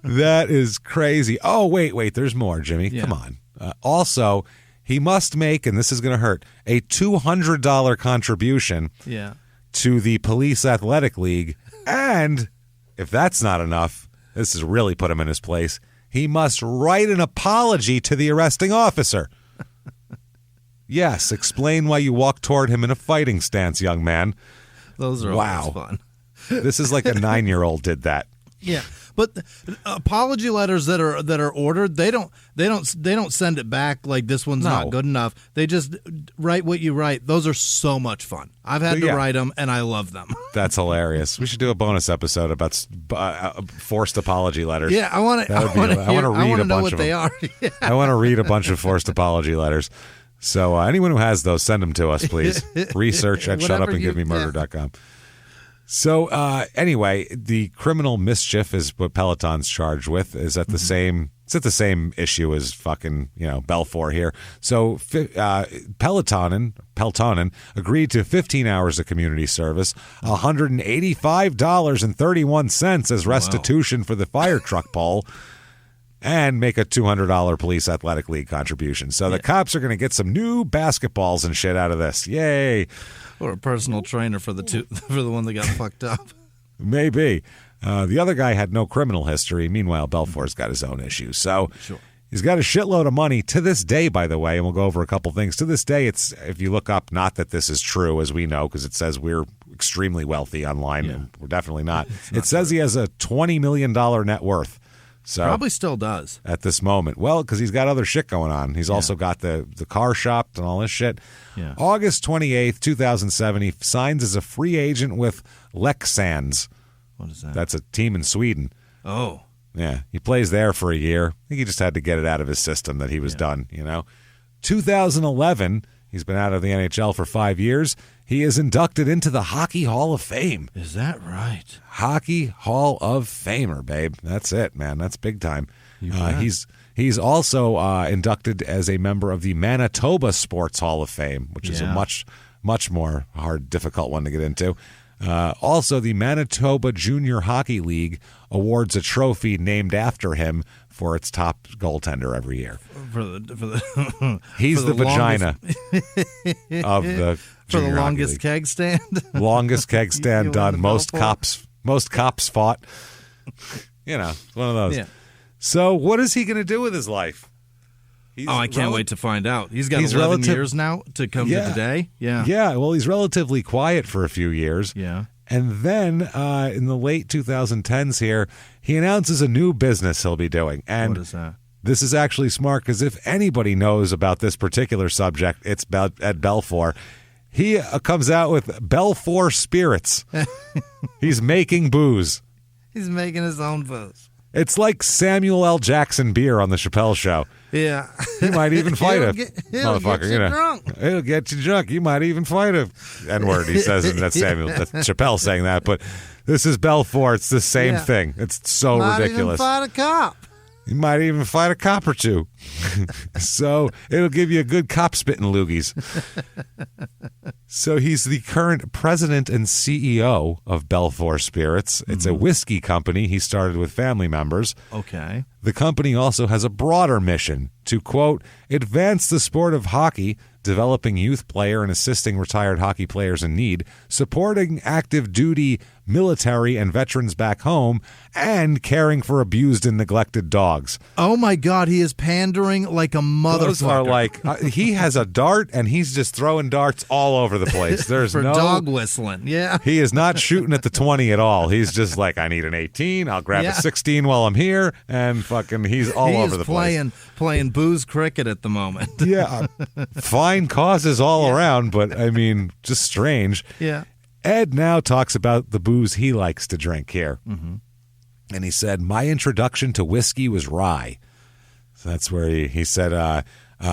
That is crazy. Oh, wait, there's more, Jimmy. Yeah. Come on. Also, he must make, and this is going to hurt, a $200 contribution to the Police Athletic League. And if that's not enough, this has really put him in his place. He must write an apology to the arresting officer. Yes, explain why you walked toward him in a fighting stance, young man. Those are always fun. This is like a 9-year-old did that. Yeah, but apology letters that are ordered, they don't send it back like this one's not good enough. They just write what you write. Those are so much fun. I've had to write them, and I love them. That's hilarious. We should do a bonus episode about forced apology letters. Yeah, I want to read a bunch of them. Yeah. I want to read a bunch of forced apology letters. So anyone who has those, send them to us, please. Research at shutupandgivememurder.com. So anyway, the criminal mischief is what Peloton's charged with. Is at the same. It's at the same issue as fucking Belfour here. So Peltonen agreed to 15 hours of community service, $185.31 as restitution for the fire truck pole, and make a $200 Police Athletic League contribution. So the cops are going to get some new basketballs and shit out of this. Yay! Or a personal trainer for the one that got fucked up. Maybe. The other guy had no criminal history. Meanwhile, Belfour's got his own issues. So he's got a shitload of money to this day, by the way, and we'll go over a couple things. To this day, it's if you look up, not that this is true, as we know, because it says we're extremely wealthy online, and we're definitely not. It says he has a $20 million net worth. So probably still does at this moment. Well, because he's got other shit going on. He's also got the car shop and all this shit. Yeah. August 28th, 2007, he signs as a free agent with Leksands. What is that? That's a team in Sweden. Oh. Yeah, he plays there for a year. I think he just had to get it out of his system that he was done, 2011, he's been out of the NHL for 5 years. He is inducted into the Hockey Hall of Fame. Is that right? Hockey Hall of Famer, babe. That's it, man. That's big time. He's also inducted as a member of the Manitoba Sports Hall of Fame, which is a much more difficult one to get into. Also, the Manitoba Junior Hockey League awards a trophy named after him for its top goaltender every year. He's the vagina of the for the Junior longest Hockey League. keg stand. Longest keg stand done. Most Belfour? cops fought. One of those. Yeah. So, what is he going to do with his life? I can't wait to find out. He's got 11 years now to come to today. Yeah. Yeah, well, he's relatively quiet for a few years. Yeah. And then in the late 2010s here, he announces a new business he'll be doing. And what is that? This is actually smart because if anybody knows about this particular subject, it's at Belfour. He comes out with Belfour Spirits. He's making booze. He's making his own booze. It's like Samuel L. Jackson beer on the Chappelle Show. Yeah. He might even fight a he'll motherfucker. Get you drunk. He'll get you drunk. You might even fight a N-word, he says, and that's that's Chappelle saying that. But this is Belfour. It's the same thing. It's so ridiculous. Might even fight a cop. You might even fight a cop or two. So it'll give you a good cop spitting loogies. So he's the current president and CEO of Belfour Spirits. It's a whiskey company he started with family members. Okay. The company also has a broader mission to, quote, advance the sport of hockey, developing youth player and assisting retired hockey players in need, supporting active duty military and veterans back home, and caring for abused and neglected dogs. Oh my God, he is pandering like a motherfucker. Those are like, he has a dart and he's just throwing darts all over the place. There's for dog whistling, yeah. He is not shooting at the 20 at all. He's just like, I need an 18, I'll grab a 16 while I'm here, and fucking he's all over the place. Playing booze cricket at the moment. Yeah, fine causes all around, but I mean, just strange. Yeah. Ed now talks about the booze he likes to drink here. Mm-hmm. And he said, my introduction to whiskey was rye. So that's where he said,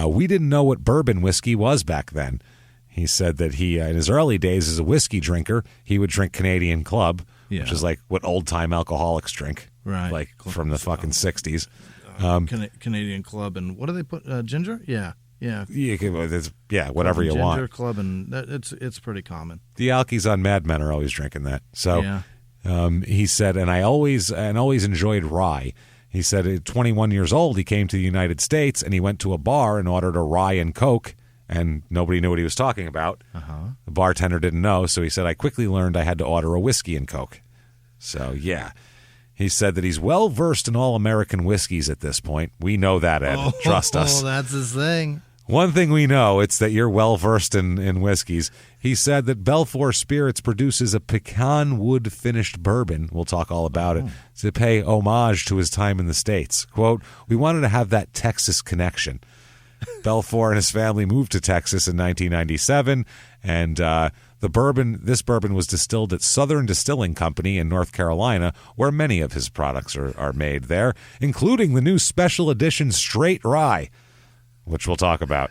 we didn't know what bourbon whiskey was back then. He said that he, in his early days as a whiskey drinker, he would drink Canadian Club, which is like what old-time alcoholics drink, right? Like from the fucking 60s. Canadian Club, and what do they put, ginger? Yeah. Yeah, whatever you want. Ginger Club, and it's pretty common. The Alkies on Mad Men are always drinking that. So he said, and I always enjoyed rye. He said at 21 years old, he came to the United States, and he went to a bar and ordered a rye and Coke, and nobody knew what he was talking about. The bartender didn't know, so he said, I quickly learned I had to order a whiskey and Coke. So, yeah. He said that he's well-versed in all American whiskeys at this point. We know that, Ed. Trust us. Oh, that's his thing. One thing we know, it's that you're well-versed in whiskeys. He said that Belfour Spirits produces a pecan wood-finished bourbon, we'll talk all about it, to pay homage to his time in the States. Quote, we wanted to have that Texas connection. Belfour and his family moved to Texas in 1997, and this bourbon was distilled at Southern Distilling Company in North Carolina, where many of his products are made there, including the new special edition Straight Rye, which we'll talk about.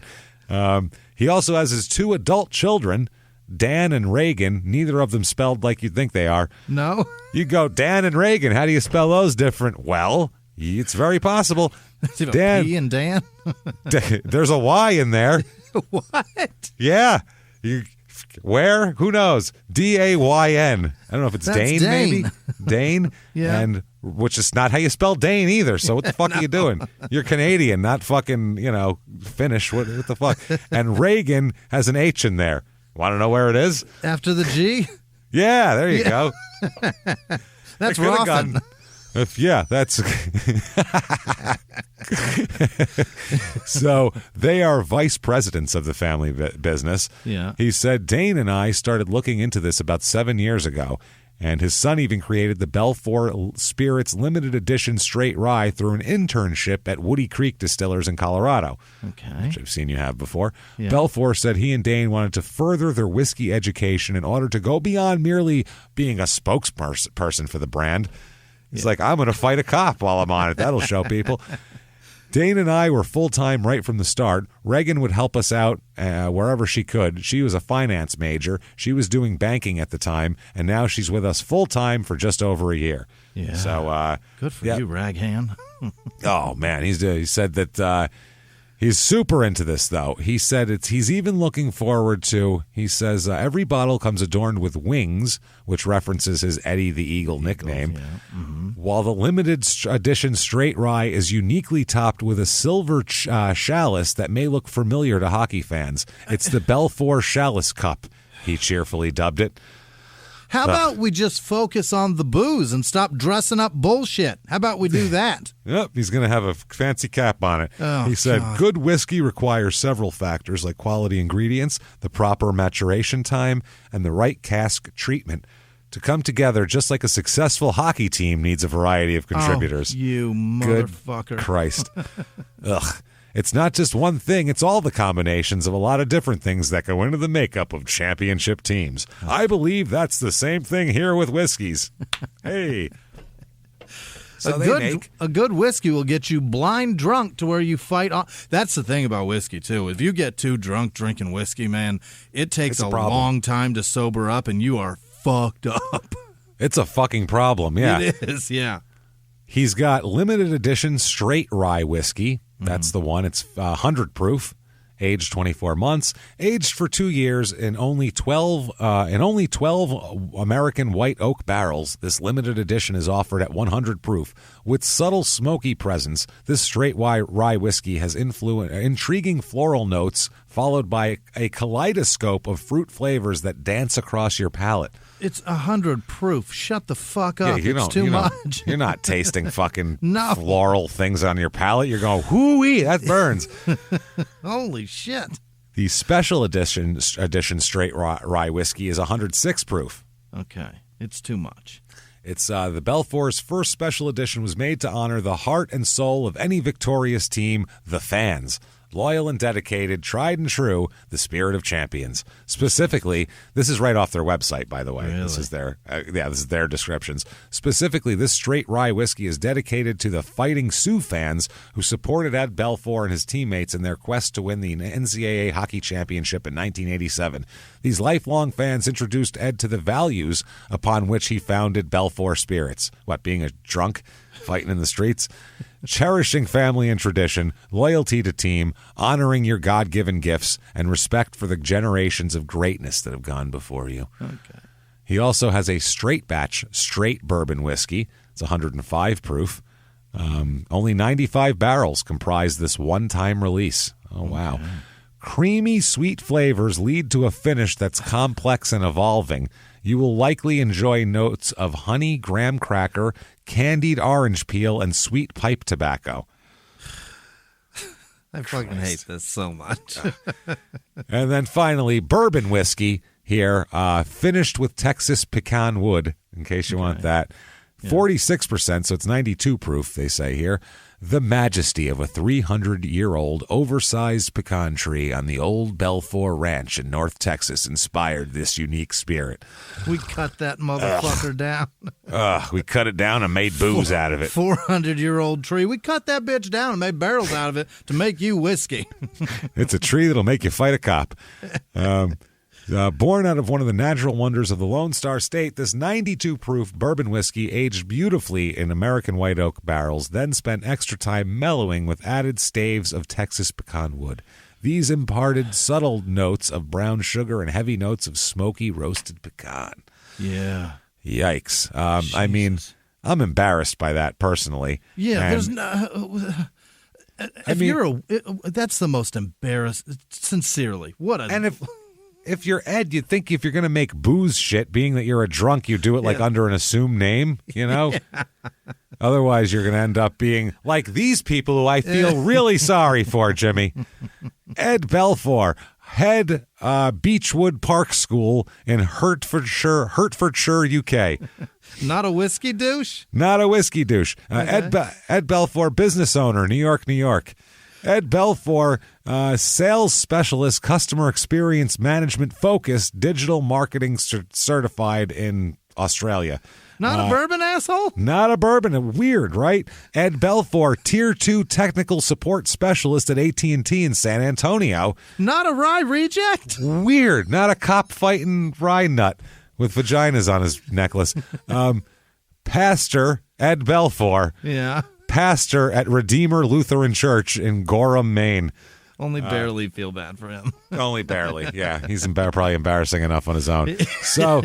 He also has his 2 adult children, Dan and Reagan, neither of them spelled like you'd think they are. No? You go, Dan and Reagan, how do you spell those different? Well, it's very possible. Dan. P and Dan? There's a Y in there. What? Yeah. Where? Who knows? D-A-Y-N. I don't know if it's Dane, maybe? Dane? Yeah. And which is not how you spell Dane either. So what the fuck are you doing? You're Canadian, not fucking, Finnish. What the fuck? And Reagan has an H in there. Want to know where it is? After the G? Yeah, there you go. That's Roffin. That's so they are vice presidents of the family business. Yeah. He said, Dane and I started looking into this about 7 years ago, And his son even created the Belfour Spirits limited edition straight rye through an internship at Woody Creek Distillers in Colorado, which I've seen you have before. Yeah. Belfour said he and Dane wanted to further their whiskey education in order to go beyond merely being a spokesperson for the brand. He's like, I'm going to fight a cop while I'm on it. That'll show people. Dane and I were full-time right from the start. Reagan would help us out wherever she could. She was a finance major. She was doing banking at the time, and now she's with us full-time for just over a year. Yeah. So good for you, Raghan. Oh, man. He said that he's super into this, though. He said he's even looking forward to, he says, every bottle comes adorned with wings, which references his Eddie the Eagle nickname. Yeah. Mm-hmm. While the limited edition straight rye is uniquely topped with a silver chalice that may look familiar to hockey fans. It's the Belfour Chalice Cup, he cheerfully dubbed it. How about we just focus on the booze and stop dressing up bullshit? How about we do that? Yep, he's going to have a fancy cap on it. Oh, he said, God. Good whiskey requires several factors like quality ingredients, the proper maturation time, and the right cask treatment to come together, just like a successful hockey team needs a variety of contributors. Oh, you motherfucker. Good Christ. Ugh. It's not just one thing, it's all the combinations of a lot of different things that go into the makeup of championship teams. I believe that's the same thing here with whiskeys. Hey. So a good whiskey will get you blind drunk to where you fight on. That's the thing about whiskey, too. If you get too drunk drinking whiskey, man, it takes a long time to sober up, and you are fucked up. It's a fucking problem, yeah. It is, yeah. He's got limited edition straight rye whiskey. That's the one. It's 100 proof, aged 24 months, aged for 2 years in only 12 American white oak barrels. This limited edition is offered at 100 proof. With subtle smoky presence, this straight rye whiskey has intriguing floral notes followed by a kaleidoscope of fruit flavors that dance across your palate. It's 100 proof. Shut the fuck up. Yeah, it's too much. You're not tasting fucking No. floral things on your palate. You're going, hoo-wee, that burns. Holy shit. The special edition straight rye whiskey is 106 proof. Okay. It's too much. It's the Belfour's first special edition was made to honor the heart and soul of any victorious team, the fans. Loyal and dedicated, tried and true, the spirit of champions. Specifically, this is right off their website, by the way. Really? This is their descriptions. Specifically, this straight rye whiskey is dedicated to the Fighting Sioux fans who supported Ed Belfour and his teammates in their quest to win the NCAA hockey championship in 1987. These lifelong fans introduced Ed to the values upon which he founded Belfour Spirits. What, being a drunk? Fighting in the streets? Cherishing family and tradition, loyalty to team, honoring your God-given gifts, and respect for the generations of greatness that have gone before you. Okay. He also has a straight batch, straight bourbon whiskey. It's 105 proof. Only 95 barrels comprise this one-time release. Oh, wow. Okay. Creamy, sweet flavors lead to a finish that's complex and evolving. You will likely enjoy notes of honey, graham cracker, candied orange peel, and sweet pipe tobacco. I fucking hate this so much. And then finally, bourbon whiskey here, finished with Texas pecan wood, in case you want that. 46%, so it's 92 proof, they say here. The majesty of a 300-year-old oversized pecan tree on the old Belfour Ranch in North Texas inspired this unique spirit. We cut that motherfucker down. We cut it down and made booze out of it. 400-year-old tree. We cut that bitch down and made barrels out of it to make you whiskey. It's a tree that'll make you fight a cop. Born out of one of the natural wonders of the Lone Star State, this 92 proof bourbon whiskey aged beautifully in American white oak barrels, then spent extra time mellowing with added staves of Texas pecan wood. These imparted subtle notes of brown sugar and heavy notes of smoky roasted pecan. Yeah. Yikes. I mean, I'm embarrassed by that personally. Yeah, there's no... that's the most embarrassing. Sincerely, If you're Ed, you'd think if you're going to make booze shit, being that you're a drunk, you do it like under an assumed name, you know? Yeah. Otherwise, you're going to end up being like these people who I feel really sorry for, Jimmie. Ed Belfour, head Beechwood Park School in Hertfordshire, UK. Not a whiskey douche? Not a whiskey douche. Okay. Ed Belfour, business owner, New York, New York. Ed Belfour, sales specialist, customer experience management focused, digital marketing certified in Australia. Not a bourbon asshole? Not a bourbon. Weird, right? Ed Belfour, Tier 2 technical support specialist at AT&T in San Antonio. Not a rye reject? Weird. Not a cop fighting rye nut with vaginas on his necklace. Pastor Ed Belfour. Yeah. Pastor at Redeemer Lutheran Church in Gorham, Maine. Only barely feel bad for him. Only barely, yeah. He's probably embarrassing enough on his own. So...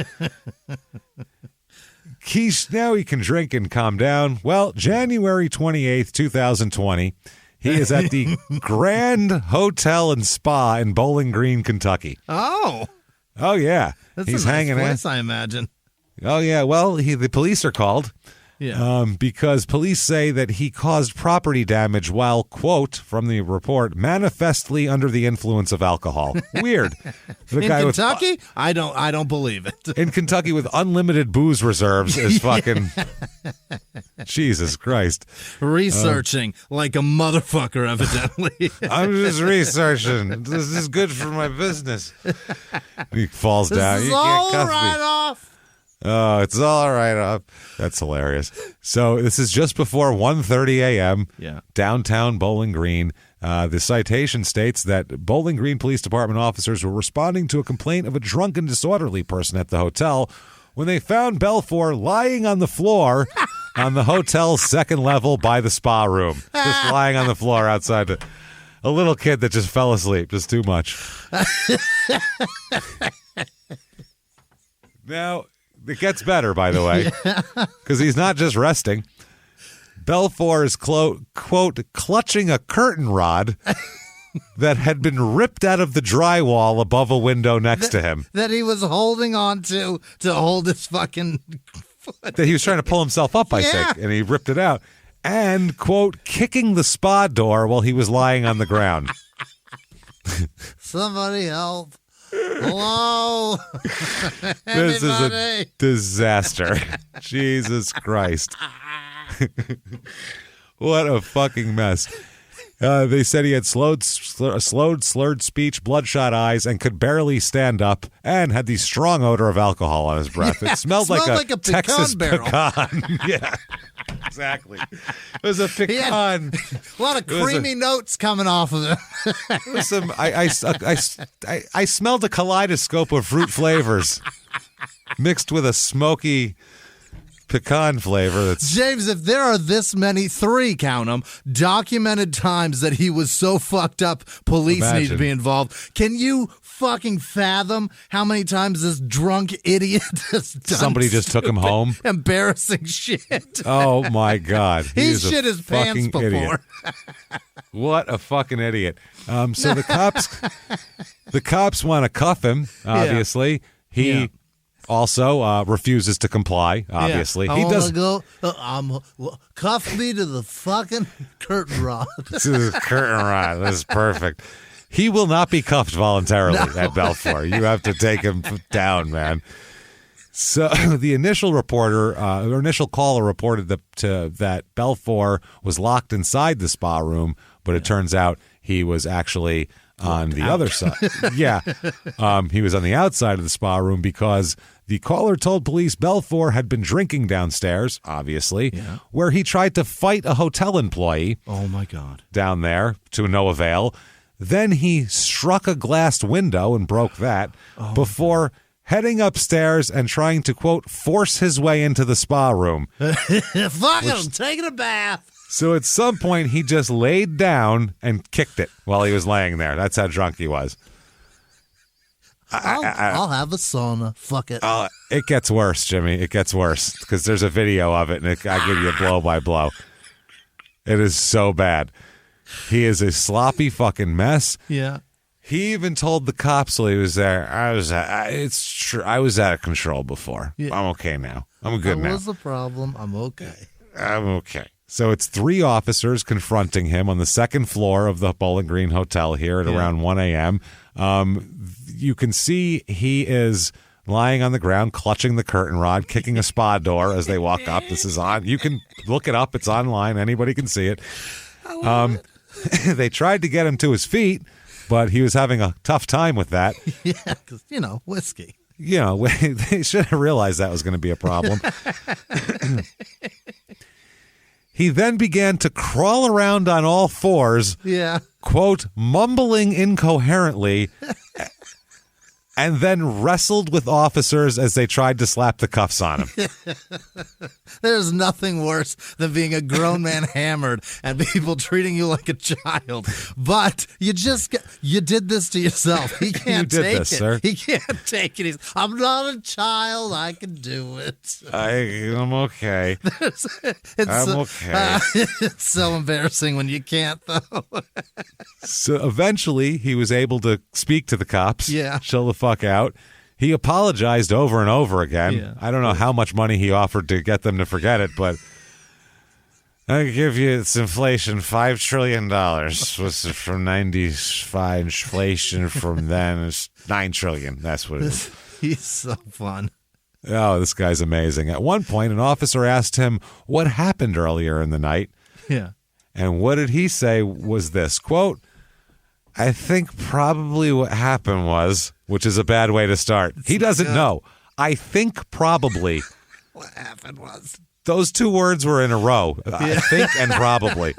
now he can drink and calm down. Well, January 28th, 2020, he is at the Grand Hotel and Spa in Bowling Green, Kentucky. Oh, yeah. That's He's a nice hanging place, out. I imagine. Oh, yeah. Well, the police are called. Yeah. Because police say that he caused property damage while, quote, from the report, manifestly under the influence of alcohol. Weird. In Kentucky? I don't believe it. In Kentucky with unlimited booze reserves is fucking... Jesus Christ. Researching like a motherfucker, evidently. I'm just researching. This is good for my business. He falls down. This is You all can't cuff right me. off. Oh, it's all right. That's hilarious. So this is just before 1:30 a.m. Yeah. Downtown Bowling Green. The citation states that Bowling Green Police Department officers were responding to a complaint of a drunken, disorderly person at the hotel when they found Belfour lying on the floor on the hotel's second level by the spa room. Just lying on the floor outside. A little kid that just fell asleep. Just too much. Now... It gets better, by the way, because he's not just resting. Belfour is, quote, clutching a curtain rod that had been ripped out of the drywall above a window next to him. That he was holding on to hold his fucking foot. That he was trying to pull himself up, I think, and he ripped it out. And, quote, kicking the spa door while he was lying on the ground. Somebody help. Hello. This is a disaster. Jesus Christ. What a fucking mess. They said he had slurred speech, bloodshot eyes, and could barely stand up, and had the strong odor of alcohol on his breath. It smelled like a Texas pecan. Yeah, exactly. It was a pecan. He had a lot of creamy notes coming off of it. I smelled a kaleidoscope of fruit flavors mixed with a smoky pecan flavor. That's James, if there are this many, 3, count them, documented times that he was so fucked up police need to be involved, can you fucking fathom how many times this drunk idiot has done somebody just took him home? Embarrassing shit. Oh my God. He's shit his pants before. What a fucking idiot. So the cops want to cuff him, obviously. He also refuses to comply, obviously. Yeah. He does go. Cuff me to the fucking curtain rod. To the curtain rod. This is perfect. He will not be cuffed voluntarily at Belfour. You have to take him down, man. So the initial caller reported that Belfour was locked inside the spa room, but it turns out he was actually on the other side. Yeah. He was on the outside of the spa room because the caller told police Belfour had been drinking downstairs, obviously, where he tried to fight a hotel employee. Oh, my God. Down there to no avail. Then he struck a glass window and broke that before heading upstairs and trying to, quote, force his way into the spa room. Fuck it, I'm taking a bath. So at some point, he just laid down and kicked it while he was laying there. That's how drunk he was. I'll have a sauna. Fuck it. It gets worse, Jimmy. It gets worse because there's a video of it, and I give you a blow by blow. It is so bad. He is a sloppy fucking mess. Yeah. He even told the cops while he was there, it's true. I was out of control before. Yeah. I'm okay now. I'm good now. That was the problem. I'm okay. I'm okay. So it's 3 officers confronting him on the second floor of the Bowling Green Hotel here at around 1 a.m. You can see he is lying on the ground, clutching the curtain rod, kicking a spa door as they walk up. This is on. You can look it up. It's online. Anybody can see it. They tried to get him to his feet, but he was having a tough time with that. Yeah, because, whiskey. They should have realized that was going to be a problem. He then began to crawl around on all fours, quote, mumbling incoherently, and then wrestled with officers as they tried to slap the cuffs on him. There's nothing worse than being a grown man hammered and people treating you like a child. But you did this to yourself. He can't take it. Sir. He can't take it. I'm not a child. I can do it. I'm okay. I'm okay. It's so embarrassing when you can't, though. So eventually, he was able to speak to the cops. Yeah. Chill the fuck out. He apologized over and over again. Yeah. I don't know how much money he offered to get them to forget it, but I give you, it's inflation, $5 trillion. Was from 95 inflation from then is $9 trillion. That's what it is. He's so fun. Oh, this guy's amazing. At one point, an officer asked him what happened earlier in the night. Yeah. And what did he say was this, quote, I think probably what happened was, which is a bad way to start. He doesn't know. I think probably. What happened was. Those 2 words were in a row. I think and probably.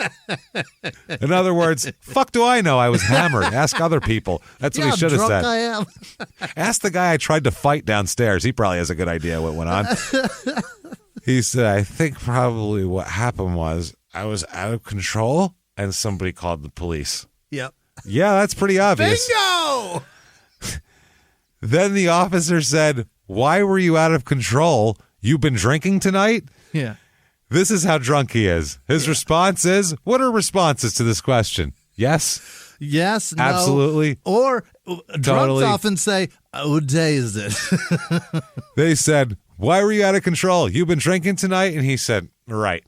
In other words, fuck do I know? I was hammered. Ask other people. That's what he should have said. I am. Ask the guy I tried to fight downstairs. He probably has a good idea what went on. He said, I think probably what happened was I was out of control and somebody called the police. Yep. Yeah, that's pretty obvious. Bingo! Then the officer said, why were you out of control? You've been drinking tonight? Yeah. This is how drunk he is. His response is, what are responses to this question? Yes? Yes, no. Absolutely. Or drunks often say, what day is it? They said, why were you out of control? You've been drinking tonight? And he said, right.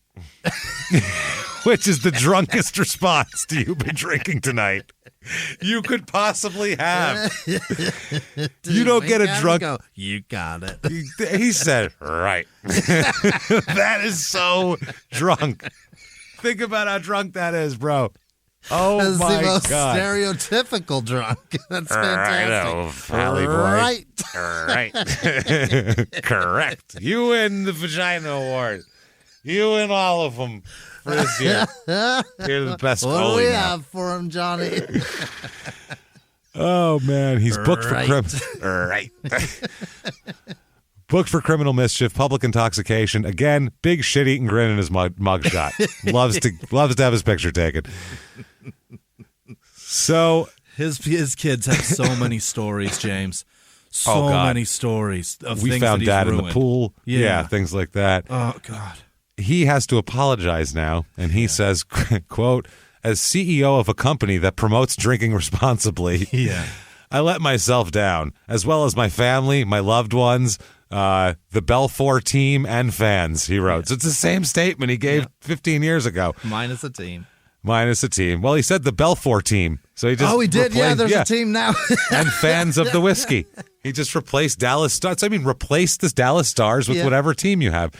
Which is the drunkest response to you've been drinking tonight you could possibly have. You don't get a drunk. You got it. He said, right. That is so drunk. Think about how drunk that is, bro. Oh, that's my the most God. Stereotypical drunk. That's fantastic. Right. Right. Correct. You win the Vagina Award. You win all of them for this year. You're the best What goalie do we now. have for him, Johnny? Oh, man. He's booked for right. Booked for criminal mischief, public intoxication. Again, big shit-eating grin in his mugshot. Loves to have his picture taken. So his kids have so many stories, James. So many stories of we things found that Dad he's in ruined. the pool. Yeah, things like that. Oh, God. He has to apologize now, and he says, quote, as CEO of a company that promotes drinking responsibly, I let myself down, as well as my family, my loved ones, the Belfour team, and fans, he wrote. So it's the same statement he gave 15 years ago. Minus a team. Well, he said the Belfour team. So he just he did. There's a team now. And fans of the whiskey. He just replaced Dallas Stars. Replace the Dallas Stars with whatever team you have.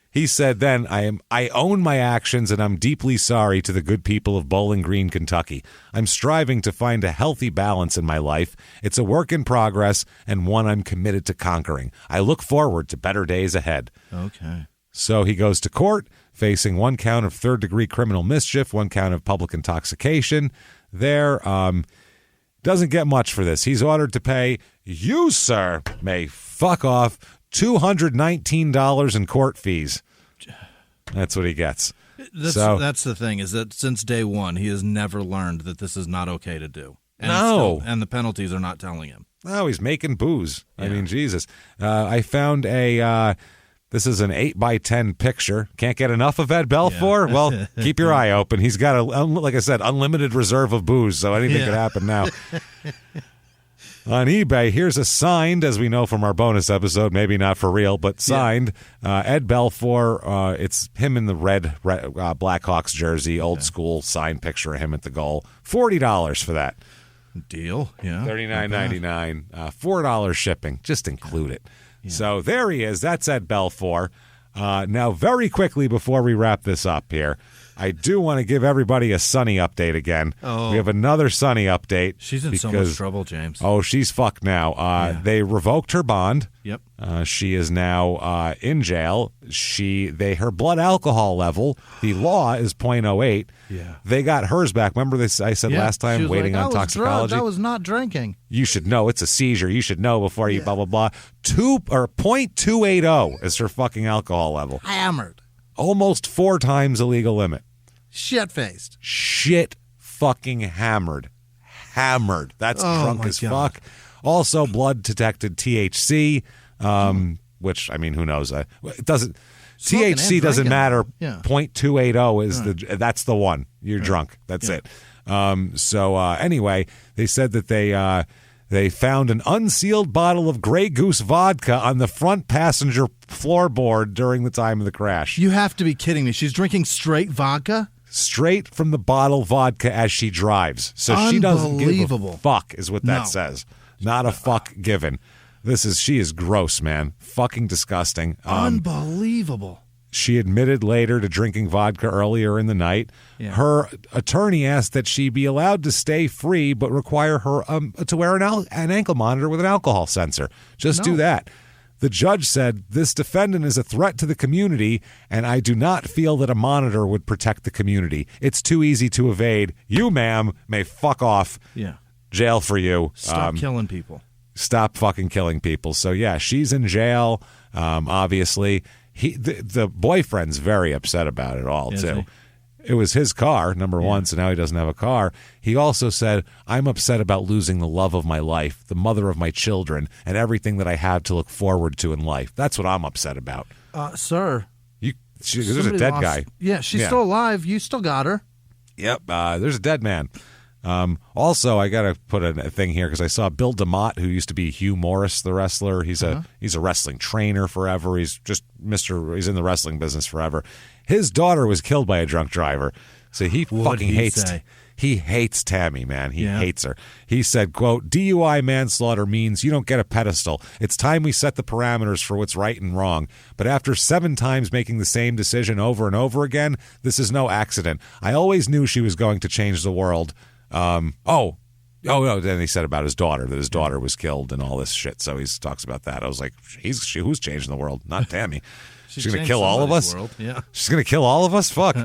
He said then, I own my actions and I'm deeply sorry to the good people of Bowling Green, Kentucky. I'm striving to find a healthy balance in my life. It's a work in progress and one I'm committed to conquering. I look forward to better days ahead. Okay. So he goes to court, facing 1 count of third-degree criminal mischief, 1 count of public intoxication. There, doesn't get much for this. He's ordered to pay, you, sir, may fuck off, $219 in court fees. That's what he gets. That's the thing, is that since day one, he has never learned that this is not okay to do. And and the penalties are not telling him. No, he's making booze. Yeah. I mean, Jesus. I found this is an 8x10 picture. Can't get enough of Ed Belfour? Yeah. Well, keep your eye open. He's got, like I said, unlimited reserve of booze, so anything could happen now. On eBay, here's a signed, as we know from our bonus episode, maybe not for real, but signed, Ed Belfour. It's him in the red Blackhawks jersey, old school signed picture of him at the goal. $40 for that. Deal, yeah. $39.99, $4 shipping. Just include it. Yeah. So there he is. That's Ed Belfour. Now, very quickly before we wrap this up here, I do want to give everybody a Sunny update again. Oh. We have another Sunny update. She's in so much trouble, James. Oh, she's fucked now. They revoked her bond. Yep. She is now in jail. Her blood alcohol level, the law is 0.08. Yeah. They got hers back. Remember this? I said last time, waiting on toxicology. I was not drinking. You should know it's a seizure. You should know before you blah blah blah. 0.280 is her fucking alcohol level. Hammered. Almost 4 times the legal limit. Shit-faced. Shit fucking hammered. Hammered. That's drunk as fuck. Also, blood detected THC, which, I mean, who knows? It doesn't. Smoking THC doesn't matter. Yeah. 0.280 is that's the one. You're drunk. That's it. Anyway, they said that they found an unsealed bottle of Grey Goose vodka on the front passenger floorboard during the time of the crash. You have to be kidding me. She's drinking straight vodka? Straight from the bottle vodka as she drives. So she doesn't give a fuck is what that says. Not a fuck given. She is gross, man. Fucking disgusting. Unbelievable. She admitted later to drinking vodka earlier in the night. Yeah. Her attorney asked that she be allowed to stay free, but require her to wear an ankle monitor with an alcohol sensor. Just do that. The judge said, this defendant is a threat to the community, and I do not feel that a monitor would protect the community. It's too easy to evade. You, ma'am, may fuck off. Yeah. Jail for you. Stop killing people. Stop fucking killing people. So, yeah, she's in jail, obviously. The boyfriend's very upset about it all, too. It was his car, number one, so now he doesn't have a car. He also said, I'm upset about losing the love of my life, the mother of my children, and everything that I have to look forward to in life. That's what I'm upset about. Sir. There's a dead guy. Yeah, she's still alive. You still got her. Yep, there's a dead man. Also, I got to put a thing here because I saw Bill DeMott, who used to be Hugh Morris, the wrestler. He's a wrestling trainer forever. He's just he's in the wrestling business forever. His daughter was killed by a drunk driver. So he fucking hates He hates Tammy, man. He hates her. He said, quote, DUI manslaughter means you don't get a pedestal. It's time we set the parameters for what's right and wrong. But after 7 times making the same decision over and over again, this is no accident. I always knew she was going to change the world. No, then he said about his daughter, that his daughter was killed and all this shit. So he talks about that. I was like, who's changing the world? Not Tammy. She's going to kill all of us? Yeah. She's going to kill all of us? Fuck.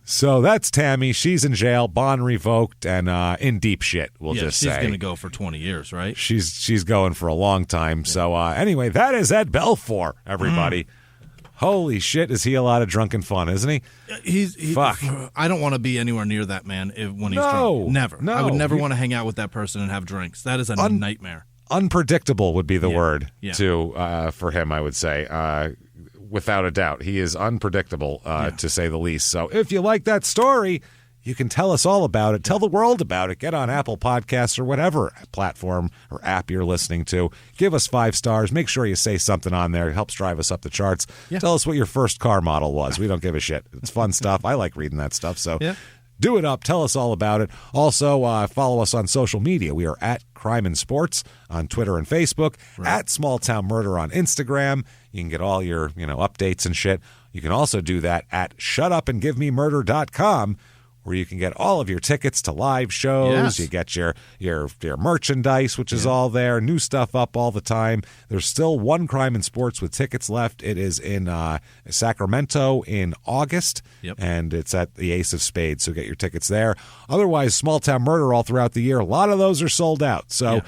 So that's Tammy. She's in jail, bond revoked, and in deep shit, we'll just say. She's going to go for 20 years, right? She's going for a long time. Yeah. So anyway, that is Ed Belfour, everybody. Holy shit, is he a lot of drunken fun, isn't he? Fuck. I don't want to be anywhere near that man when he's drunk. Never. No. I would never want to hang out with that person and have drinks. That is a nightmare. Unpredictable would be the word for him, I would say. Without a doubt. He is unpredictable, to say the least. So if you like that story, you can tell us all about it. Tell the world about it. Get on Apple Podcasts or whatever platform or app you're listening to. Give us 5 stars. Make sure you say something on there. It helps drive us up the charts. Yeah. Tell us what your first car model was. We don't give a shit. It's fun stuff. I like reading that stuff. So do it up. Tell us all about it. Also, follow us on social media. We are at Crime and Sports on Twitter and Facebook, at Small Town Murder on Instagram. You can get all your updates and shit. You can also do that at shutupandgivememurder.com, where you can get all of your tickets to live shows. Yes. You get your merchandise, which is all there. New stuff up all the time. There's still one Crime and Sports with tickets left. It is in Sacramento in August, and it's at the Ace of Spades, so get your tickets there. Otherwise, Small Town Murder all throughout the year. A lot of those are sold out. So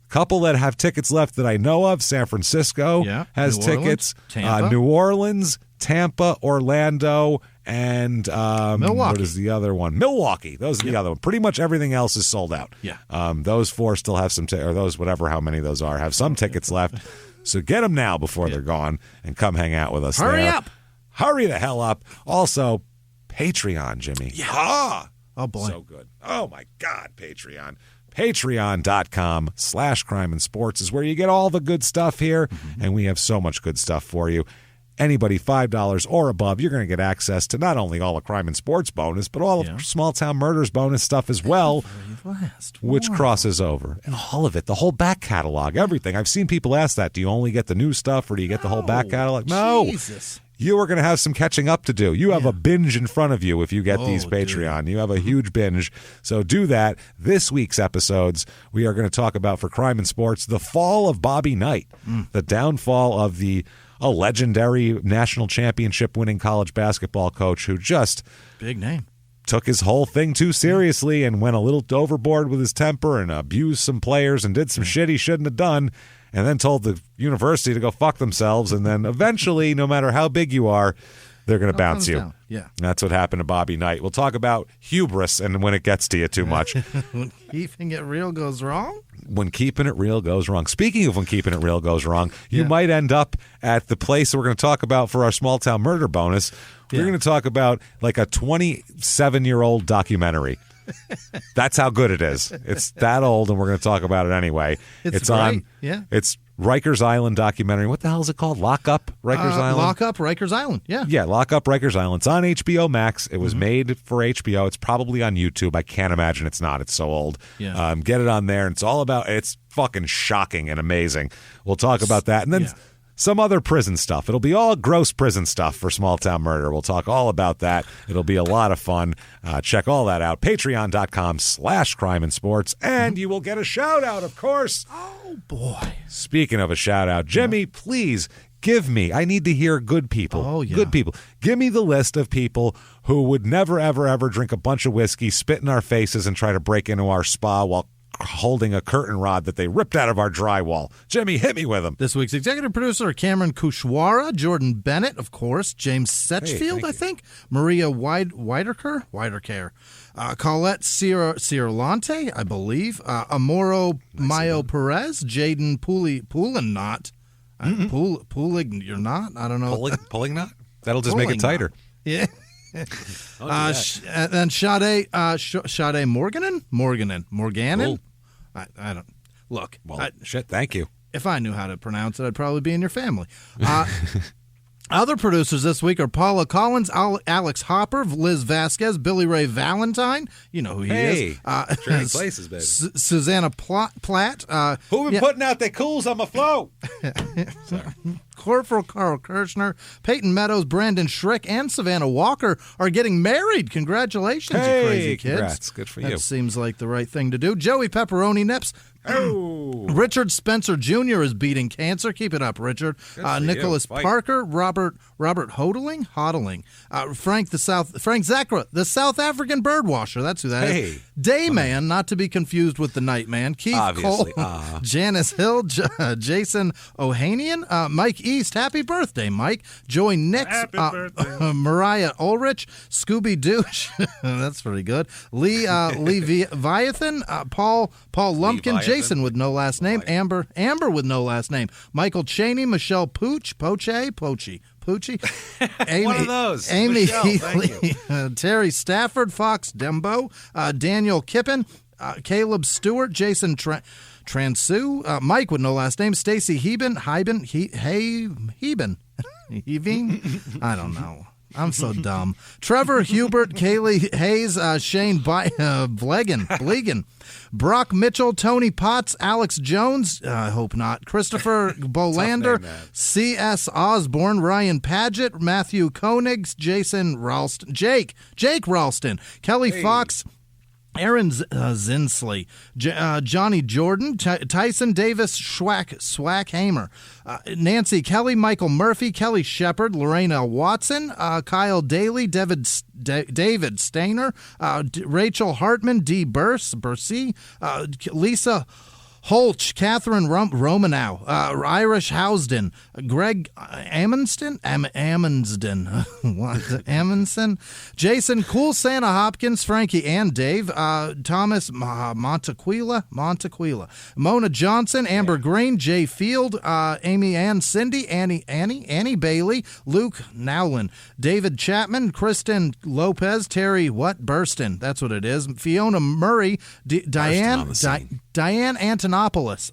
couple that have tickets left that I know of. San Francisco has tickets. New Orleans, Tampa, Orlando, and Milwaukee. What is the other one? Milwaukee. Those are the other one. Pretty much everything else is sold out. Yeah. Those 4 still have some, or those whatever how many those are, have some tickets left. So get them now before they're gone and come hang out with us. Hurry up. Hurry the hell up. Also, Patreon, Jimmy. Yeah. Oh, boy. So good. Oh, my God, Patreon. Patreon.com/crime and sports is where you get all the good stuff here, and we have so much good stuff for you. Anybody $5 or above, you're going to get access to not only all the crime and sports bonus, but all of Small Town Murders bonus stuff as well, which crosses over. And all of it, the whole back catalog, everything. I've seen people ask that. Do you only get the new stuff or do you get the whole back catalog? No. Jesus. You are going to have some catching up to do. You have a binge in front of you if you get these Patreon. You have a huge binge. So do that. This week's episodes, we are going to talk about, for crime and sports, the fall of Bobby Knight, the downfall of a legendary national championship winning college basketball coach who just big name took his whole thing too seriously and went a little overboard with his temper and abused some players and did some shit he shouldn't have done, and then told the university to go fuck themselves, and then eventually, no matter how big you are, they're going to bounce you. Down. Yeah. That's what happened to Bobby Knight. We'll talk about hubris and when it gets to you too much. When keeping it real goes wrong? When keeping it real goes wrong. Speaking of when keeping it real goes wrong, you might end up at the place that we're going to talk about for our Small Town Murder bonus. We're going to talk about like a 27-year-old documentary. That's how good it is. It's that old, and we're going to talk about it anyway. It's on. Yeah. It's Rikers Island documentary. What the hell is it called? Lock Up Rikers Island? Lock Up Rikers Island, yeah. Yeah, Lock Up Rikers Island. It's on HBO Max. It was made for HBO. It's probably on YouTube. I can't imagine it's not. It's so old. Yeah. Get it on there. And it's fucking shocking and amazing. We'll talk about that. And then some other prison stuff. It'll be all gross prison stuff for Small Town Murder. We'll talk all about that. It'll be a lot of fun. Check all that out. Patreon.com/crime and sports. And you will get a shout out, of course. Oh, boy. Speaking of a shout out, Jimmie, please give me, I need to hear good people. Oh, yeah. Good people. Give me the list of people who would never, ever, ever drink a bunch of whiskey, spit in our faces, and try to break into our spa while holding a curtain rod that they ripped out of our drywall. Jimmie, hit me with them. This week's executive producer, Cameron Kushwara, Jordan Bennett, of course, James Setchfield, I think, Maria Widerker, Colette Ciarlante, I believe, Amoro Mayo Perez, Jaden Poulignot, you're not? I don't know. Poulignot? That'll just make it tighter. Yeah. And then Sade Morganin. Cool. I don't look. Well, thank you. If I knew how to pronounce it, I'd probably be in your family. Other producers this week are Paula Collins, Alex Hopper, Liz Vasquez, Billy Ray Valentine. You know who he is. Trading places, baby. Susanna Platt. Who been putting out their cools on my flow? Corporal Carl Kirshner, Peyton Meadows, Brandon Schrick, and Savannah Walker are getting married. Congratulations, you crazy kids. Congrats. Good for you. That seems like the right thing to do. Joey Pepperoni Nips. Oh. Richard Spencer Jr. is beating cancer. Keep it up, Richard. Nicholas Parker, Robert Hodling, Frank Zakra, the South African birdwasher. That's who that is. Dayman, not to be confused with the Nightman. Keith Obviously. Cole, Janice Hill, Jason Ohanian, Mike East. Happy birthday, Mike. Joy Nix, Mariah Ulrich, Scooby Douche. That's pretty good. Lee Viathan, Paul Lumpkin, Jason with no last name, Amber with no last name, Michael Cheney, Michelle Poochie. Amy, one of those. Amy Michelle, Healy, Terry Stafford, Fox Dembo, Daniel Kippen, Caleb Stewart, Jason Transu, Mike with no last name, Stacy Heben, I don't know. I'm so dumb. Trevor Hubert, Kaylee Hayes, Shane Blegan, Brock Mitchell, Tony Potts, Alex Jones, I hope not, Christopher Bolander, C.S. Osborne, Ryan Paget, Matthew Koenigs, Jason Ralston, Jake Ralston, Kelly Fox, Aaron Zinsley, Johnny Jordan, Tyson Davis, Swackhamer, Nancy Kelly, Michael Murphy, Kelly Shepard, Lorraine L. Watson, Kyle Daly, David Stainer, Rachel Hartman, D. Bursey, Lisa Holch, Catherine Romanow, Irish Housden, Greg Amundsen, Jason Cool, Santa Hopkins, Frankie and Dave, Thomas Montequila, Mona Johnson, Amber Green, Jay Field, Amy Ann Cindy, Annie Bailey, Luke Nowlin, David Chapman, Kristen Lopez, Terry Burston, that's what it is, Fiona Murray, Diane Antonopoulos.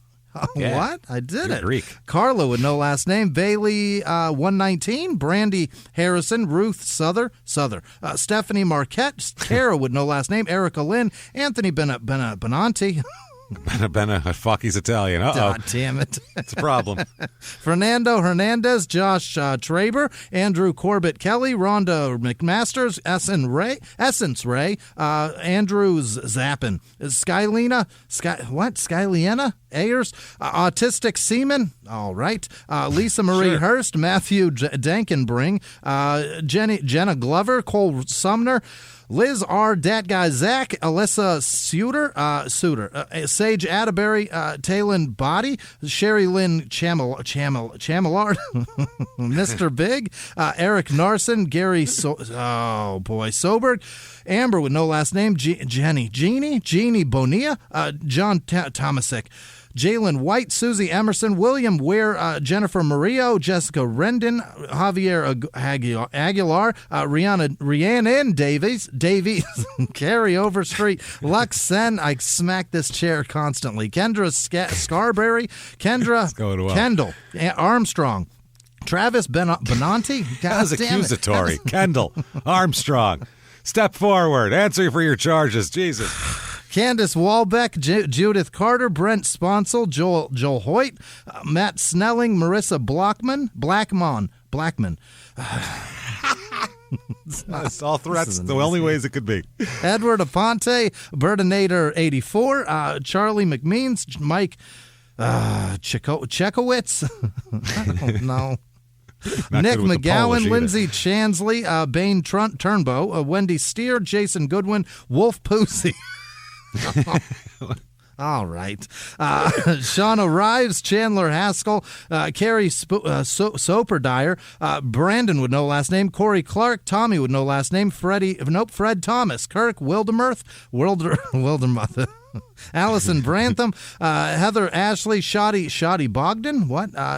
Yeah. What? I did it. Greek. Carla with no last name. Bailey 119. Brandy Harrison. Ruth Souther. Stephanie Marquette. Kara with no last name. Erica Lynn. Anthony Benanti. Fuck, he's Italian. Uh-oh. God damn it. It's a problem. Fernando Hernandez, Josh Traber, Andrew Corbett Kelly, Rhonda McMasters, Essence Ray, Andrew Zappin, Skyliana Ayers, Autistic Seaman, all right, Lisa Marie Hurst, Matthew Dankenbring, Jenna Glover, Cole Sumner, Liz R. Dat Guy Zach, Alyssa Suter, Sage Atterbury, Taylon Body, Sherry Lynn Chamillard, Mr. Big, Eric Narson, Gary Soberg, Amber with no last name, Jeannie Bonilla, John Tomasic, Jalen White, Susie Emerson, William Ware, Jennifer Murillo, Jessica Rendon, Javier Aguilar, Rhiannon Davies, Carrie Overstreet, Lux Sen, I smack this chair constantly, Kendra Scarberry, Kendall Armstrong, Travis Benanti. That was accusatory. Kendall Armstrong. Step forward. Answer for your charges. Jesus. Candace Walbeck, Judith Carter, Brent Sponsel, Joel Hoyt, Matt Snelling, Marissa Blackman. That's all threats. The only ways it could be. Edward Aponte, Bertinator 84, Charlie McMeans, Mike Chekowitz. I don't know. Nick McGowan, Lindsay Chansley, Bain Turnbow, Wendy Steer, Jason Goodwin, Wolf Pussy. All right. Shauna Rives, Chandler Haskell, Carrie Soperdyer, Brandon with no last name, Corey Clark, Tommy with no last name, Fred Thomas, Kirk Wildermuth, Allison Brantham, Heather Ashley, Shoddy Bogdan,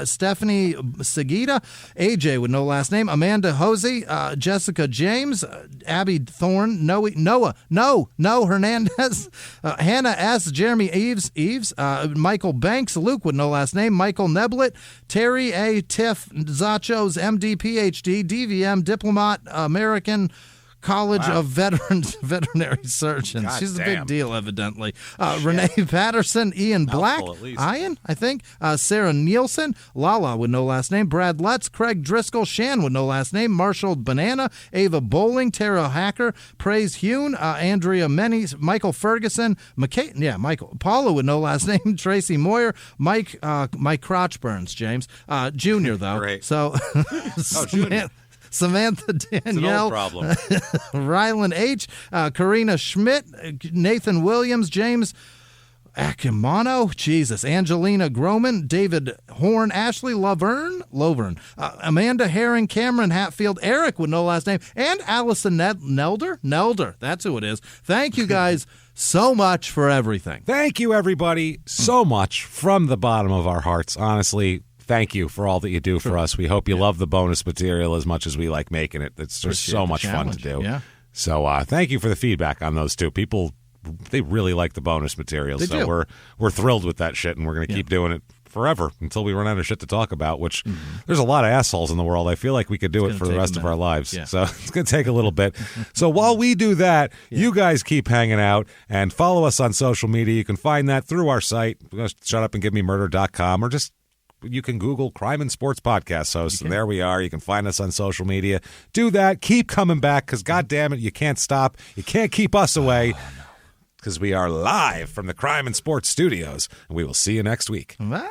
Stephanie Sagita, AJ with no last name, Amanda Hosey, Jessica James, Abby Thorne, Noah Hernandez, Hannah S, Jeremy Eves, Michael Banks, Luke with no last name, Michael Neblet, Terry A, Tiff Zachos, MD, PhD, DVM, Diplomat, American College of Veterinary Surgeons. God She's damn. a big deal, evidently. Renee Patterson, Ian Black, Ian, I think, Sarah Nielsen, Lala with no last name, Brad Lutz, Craig Driscoll, Shan with no last name, Marshall Banana, Ava Bowling, Tara Hacker, Praise Hune, Andrea Mennies, Michael Ferguson, Michael, Paula with no last name, Tracy Moyer, Mike Crotch Burns, James, Junior though. Great. So, Junior. Samantha Danielle, problem. Rylan H., Karina Schmidt, Nathan Williams, James Akimano, Jesus, Angelina Groman, David Horn, Ashley Lovern, Amanda Herring, Cameron Hatfield, Eric with no last name, and Allison Nelder. That's who it is. Thank you guys so much for everything. Thank you, everybody, so much from the bottom of our hearts. Honestly, thank you for all that you do for us. We hope you love the bonus material as much as we like making it. It's just so much fun to do. Yeah. So thank you for the feedback on those two. People, they really like the bonus material. So we're thrilled with that shit, and we're going to keep doing it forever until we run out of shit to talk about, which there's a lot of assholes in the world. I feel like we could do it for the rest of our lives. Yeah. So it's going to take a little bit. So while we do that, you guys keep hanging out and follow us on social media. You can find that through our site, shutupandgivememurder.com, or just you can Google Crime and Sports Podcast Hosts, and there we are. You can find us on social media. Do that. Keep coming back, because, God damn it, you can't stop. You can't keep us away, because we are live from the Crime and Sports Studios, and we will see you next week. Bye.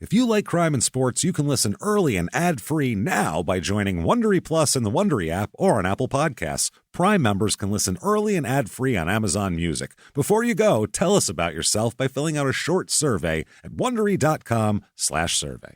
If you like crime and sports, you can listen early and ad-free now by joining Wondery Plus in the Wondery app or on Apple Podcasts. Prime members can listen early and ad-free on Amazon Music. Before you go, tell us about yourself by filling out a short survey at Wondery.com/survey.